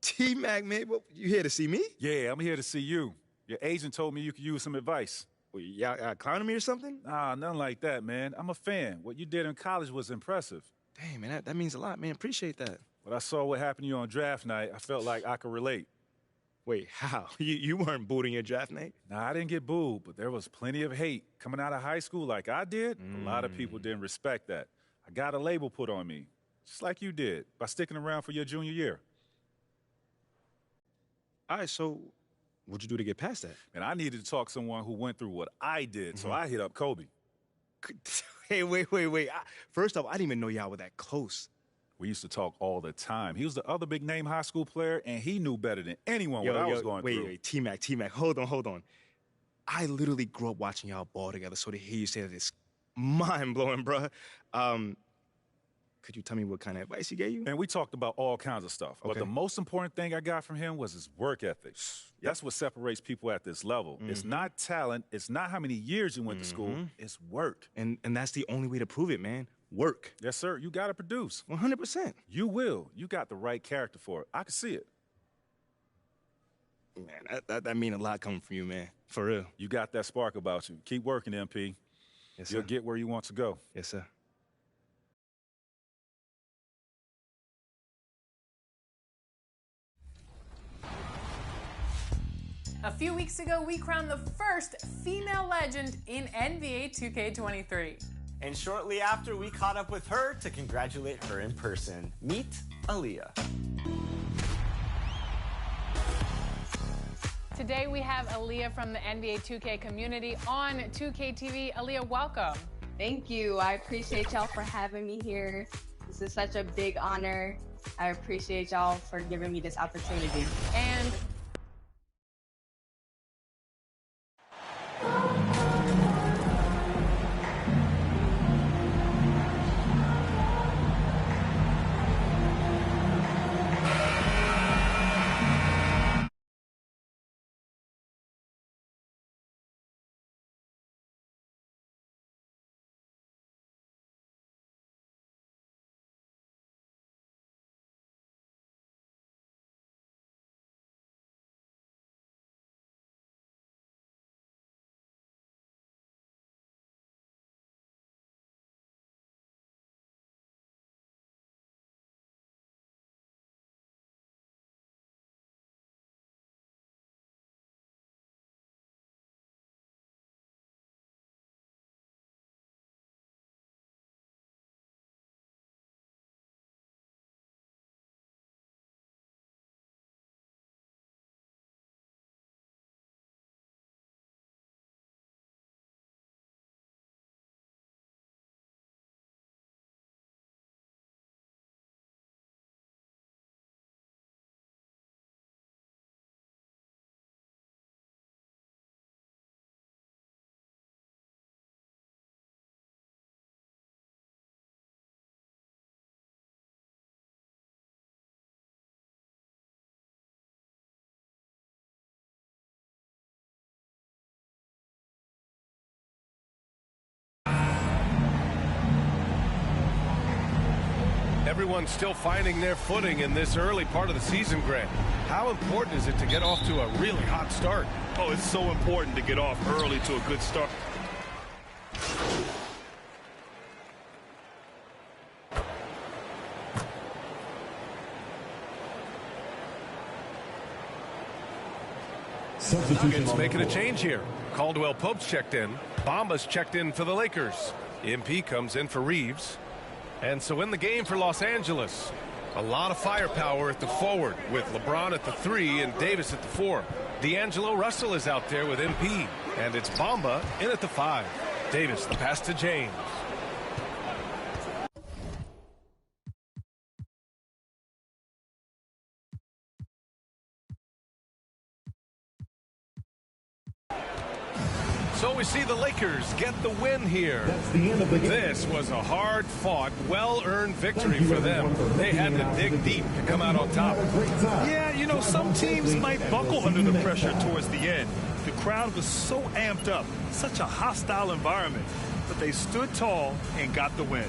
T-Mac, man, you here to see me? Yeah, I'm here to see you. Your agent told me you could use some advice. Well, y'all clowning me or something? Nah, nothing like that, man. I'm a fan. What you did in college was impressive. Damn, man, that means a lot, man. Appreciate that. When I saw what happened to you on draft night, I felt like I could relate. Wait, how? You weren't booed in your draft night? Nah, I didn't get booed, but there was plenty of hate. Coming out of high school like I did, a lot of people didn't respect that. I got a label put on me, just like you did, by sticking around for your junior year. All right, so what'd you do to get past that? And I needed to talk to someone who went through what I did, so I hit up Kobe. Hey, wait. First off, I didn't even know y'all were that close. We used to talk all the time. He was the other big-name high school player, and he knew better than anyone what I was going through. Wait, T-Mac, hold on. I literally grew up watching y'all ball together, so to hear you say that is mind-blowing, bruh. Could you tell me what kind of advice he gave you? And we talked about all kinds of stuff. Okay. But the most important thing I got from him was his work ethic. That's what separates people at this level. It's not talent. It's not how many years you went to school. It's work. And that's the only way to prove it, man. Work. Yes, sir. You got to produce. 100%. You will. You got the right character for it. I can see it. Man, that mean a lot coming from you, man. For real. You got that spark about you. Keep working, MP. Yes, sir. You'll get where you want to go. Yes, sir. A few weeks ago, we crowned the first female legend in NBA 2K23. And shortly after, we caught up with her to congratulate her in person. Meet Aaliyah. Today, we have Aaliyah from the NBA 2K community on 2K TV. Aaliyah, welcome. Thank you. I appreciate y'all for having me here. This is such a big honor. I appreciate y'all for giving me this opportunity. And Everyone's still finding their footing in this early part of the season, Grant. How important is it to get off to a really hot start? Oh, it's so important to get off early to a good start. Nuggets making a change here. Caldwell Pope's checked in. Bamba's checked in for the Lakers. MP comes in for Reeves. And so in the game for Los Angeles, a lot of firepower at the forward with LeBron at the 3 and Davis at the 4. D'Angelo Russell is out there with MP. And it's Bamba in at the 5. Davis, the pass to James. So we see the Lakers get the win here. That's the end of the game. This was a hard-fought, well-earned victory for them. They had to dig deep to come out on top. Yeah, you know, some teams might buckle under the pressure towards the end. The crowd was so amped up, such a hostile environment, but they stood tall and got the win.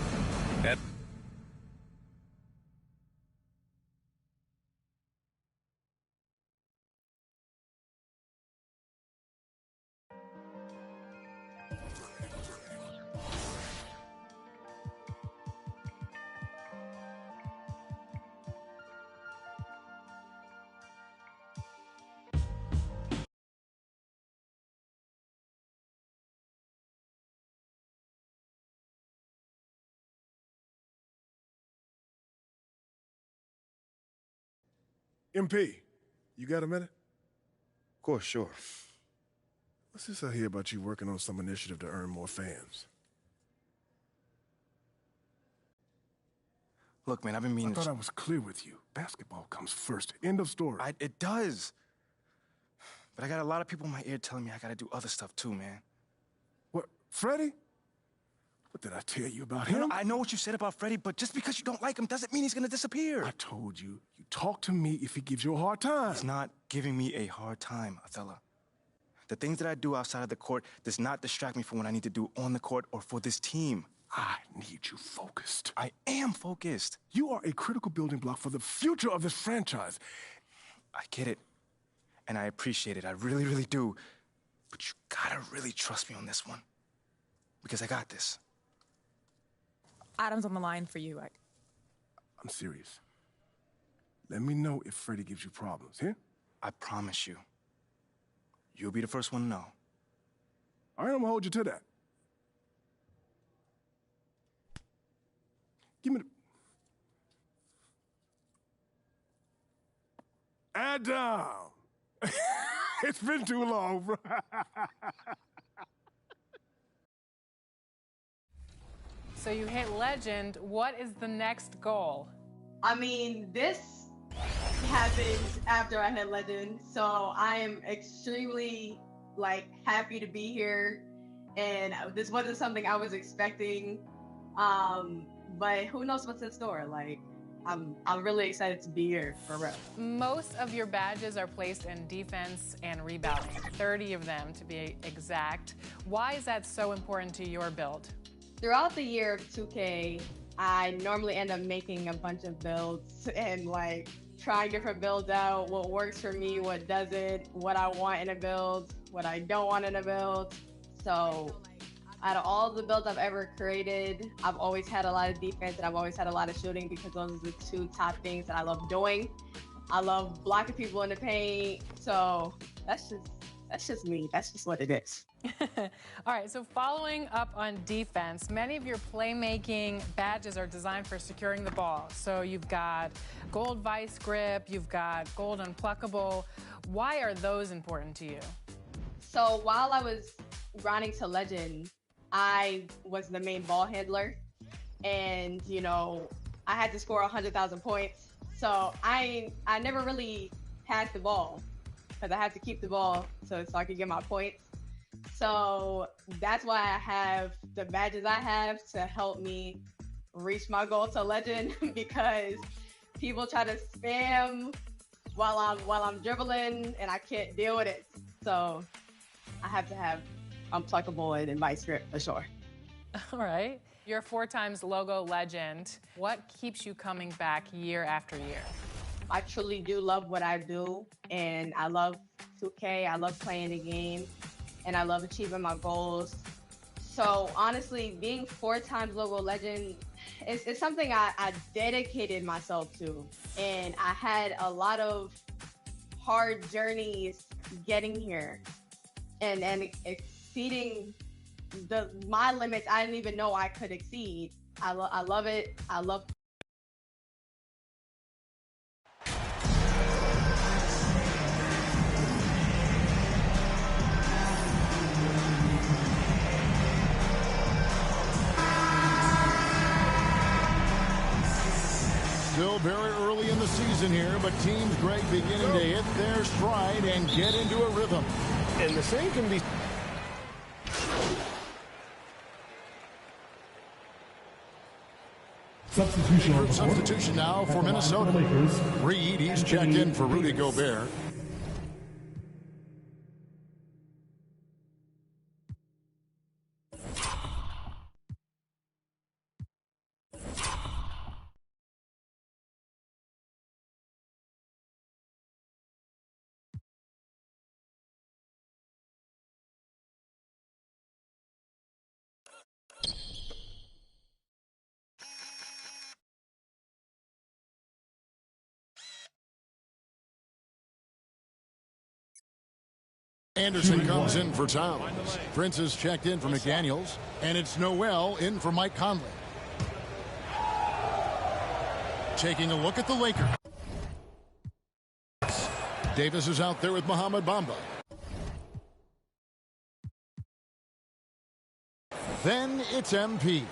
MP, you got a minute? Of course, sure. What's this I hear about you working on some initiative to earn more fans? Look, man, I've been meaning I thought I was clear with you. Basketball comes first. End of story. It does. But I got a lot of people in my ear telling me I gotta do other stuff too, man. What, Freddie? What did I tell you about him? I know what you said about Freddie, but just because you don't like him doesn't mean he's gonna disappear. I told you, you talk to me if he gives you a hard time. He's not giving me a hard time, Othello. The things that I do outside of the court does not distract me from what I need to do on the court or for this team. I need you focused. I am focused. You are a critical building block for the future of this franchise. I get it, and I appreciate it. I really, really do. But you gotta really trust me on this one, because I got this. Adam's on the line for you. I'm serious. Let me know if Freddie gives you problems, yeah? I promise you. You'll be the first one to know. All right, I'm gonna hold you to that. Give me the... Adam! It's been too long, bro. So you hit legend. What is the next goal? I mean, this happened after I hit legend, so I am extremely happy to be here. And this wasn't something I was expecting, but who knows what's in store? I'm really excited to be here, for real. Most of your badges are placed in defense and rebounding, 30 of them to be exact. Why is that so important to your build? Throughout the year of 2K, I normally end up making a bunch of builds and trying different builds out, what works for me, what doesn't, what I want in a build, what I don't want in a build. So out of all the builds I've ever created, I've always had a lot of defense and I've always had a lot of shooting because those are the two top things that I love doing. I love blocking people in the paint. So that's just me. That's just what it is. All right, so following up on defense, many of your playmaking badges are designed for securing the ball. So you've got gold vice grip, you've got gold unpluckable. Why are those important to you? So while I was grinding to legend, I was the main ball handler. And, I had to score 100,000 points. So I never really passed the ball because I had to keep the ball so I could get my points. So that's why I have the badges I have to help me reach my goal to legend because people try to spam while I'm dribbling and I can't deal with it. So I have to have unpluckable and vice grip for sure. All right. You're a 4-times logo legend. What keeps you coming back year after year? I truly do love what I do, and I love 2K. I love playing the game, and I love achieving my goals. So honestly, being 4-times logo legend is something I dedicated myself to, and I had a lot of hard journeys getting here, and exceeding my limits I didn't even know I could exceed. I love it. I love. Still very early in the season here, but Team Greg beginning to hit their stride and get into a rhythm. And the same can be... Substitution now for Minnesota. Reed, he's checked in for Rudy Gobert. Anderson comes in for Towns. Prince is checked in for McDaniels. And it's Noel in for Mike Conley. Taking a look at the Lakers. Davis is out there with Mohamed Bamba. Then it's MP.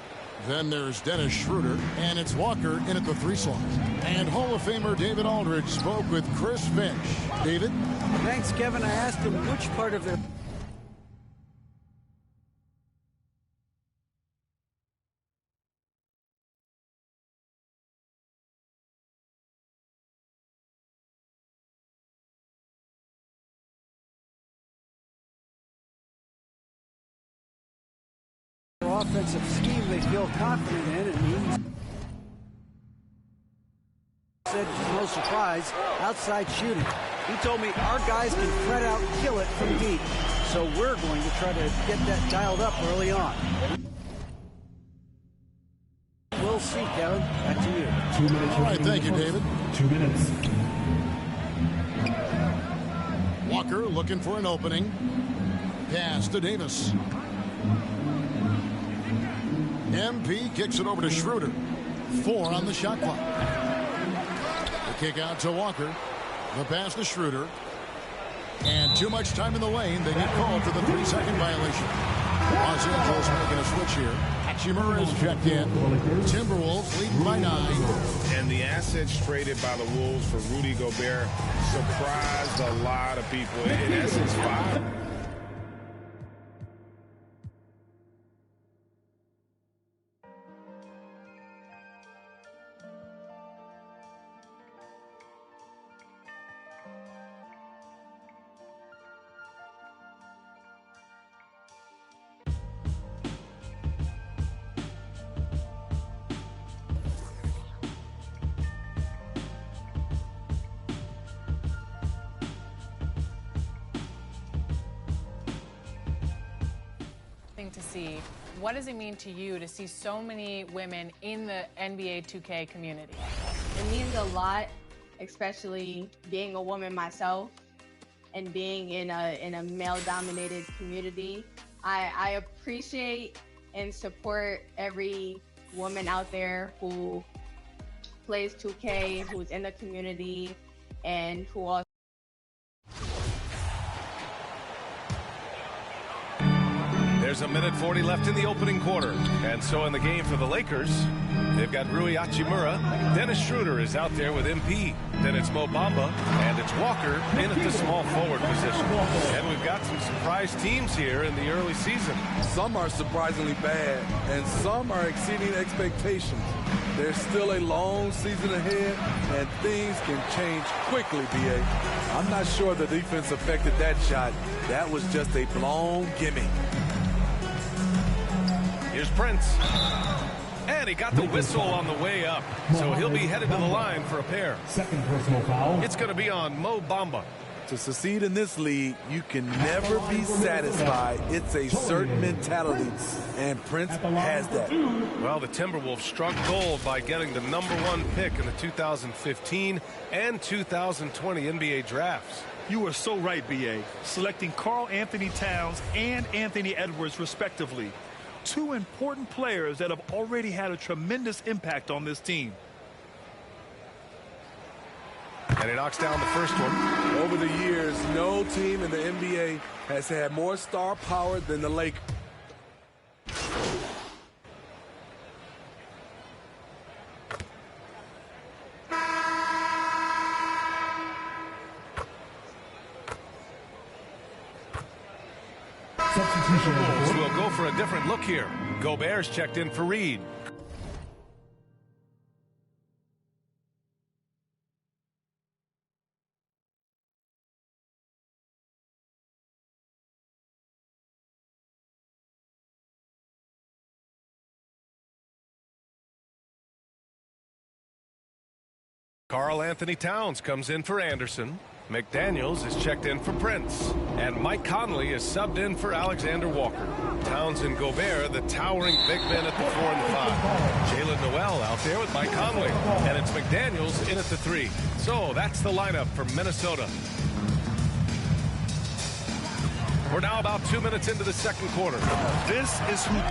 Then there's Dennis Schroeder, and it's Walker in at the 3 slot. And Hall of Famer David Aldridge spoke with Chris Finch. David? Thanks, Kevin. I asked him which part of their... offensive scheme they feel confident in, and he said, no surprise, outside shooting. He told me our guys can fret out and kill it from deep, so we're going to try to get that dialed up early on. We'll see, Kevin. Back to you. 2 minutes. All right, thank you, David. 2 minutes. Walker looking for an opening. Pass to Davis. MP kicks it over to Schroeder. 4 on the shot clock. The kick out to Walker. The pass to Schroeder. And too much time in the lane. They get called for the 3-second violation. Los Angeles making a switch here. Hachimura is checked in. Timberwolves lead by 9. And the assets traded by the Wolves for Rudy Gobert surprised a lot of people. In essence, 5. To see. What does it mean to you to see so many women in the NBA 2K community? It means a lot, especially being a woman myself and being in a male-dominated community. I appreciate and support every woman out there who plays 2K, who's in the community, and who also There's a minute 40 left in the opening quarter. And so in the game for the Lakers, they've got Rui Hachimura. Dennis Schroeder is out there with MP. Then it's Mo Bamba. And it's Walker in at the small forward position. And we've got some surprise teams here in the early season. Some are surprisingly bad, and some are exceeding expectations. There's still a long season ahead, and things can change quickly, B.A. I'm not sure the defense affected that shot. That was just a blown gimme. Here's Here's Prince. And he got the whistle on the way up. So he'll be headed to the line for a pair. Second personal foul. It's going to be on Mo Bamba. To succeed in this league, you can never be satisfied. It's a certain mentality, and Prince has that. Well, the Timberwolves struck gold by getting the #1 pick in the 2015 and 2020 NBA drafts. You are so right, B.A. Selecting Karl Anthony Towns and Anthony Edwards, respectively. Two important players that have already had a tremendous impact on this team. And he knocks down the first one. Over the years, no team in the NBA has had more star power than the Lakers. Timberwolves will go for a different look here. Gobert's checked in for Reed. Karl Anthony Towns comes in for Anderson. McDaniels is checked in for Prince. And Mike Conley is subbed in for Alexander Walker. Towns and Gobert, the towering big men at the 4 and 5. Jalen Noel out there with Mike Conley. And it's McDaniels in at the 3. So that's the lineup for Minnesota. We're now about 2 minutes into the second quarter. This is who...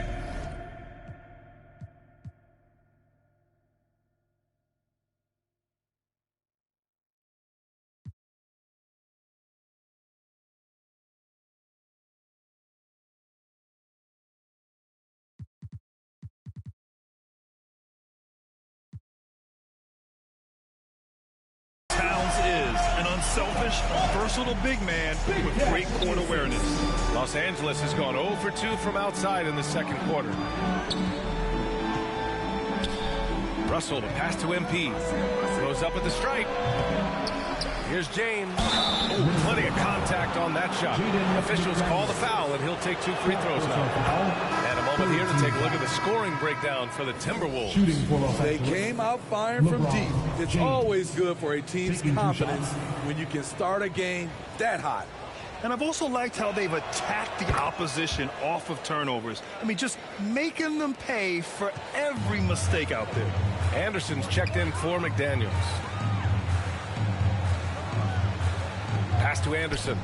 Towns is an unselfish, versatile big man with great court awareness. Los Angeles has gone 0 for 2 from outside in the second quarter. Russell to pass to MP. Goes up at the stripe. Here's James. Oh, plenty of contact on that shot. Officials call the foul, and he'll take 2 free throws now. And a moment here to take a look at the scoring breakdown for the Timberwolves. They came out firing from deep. It's always good for a team's confidence when you can start a game that hot. And I've also liked how they've attacked the opposition off of turnovers. I mean, just making them pay for every mistake out there. Anderson's checked in for McDaniels. Pass to Anderson.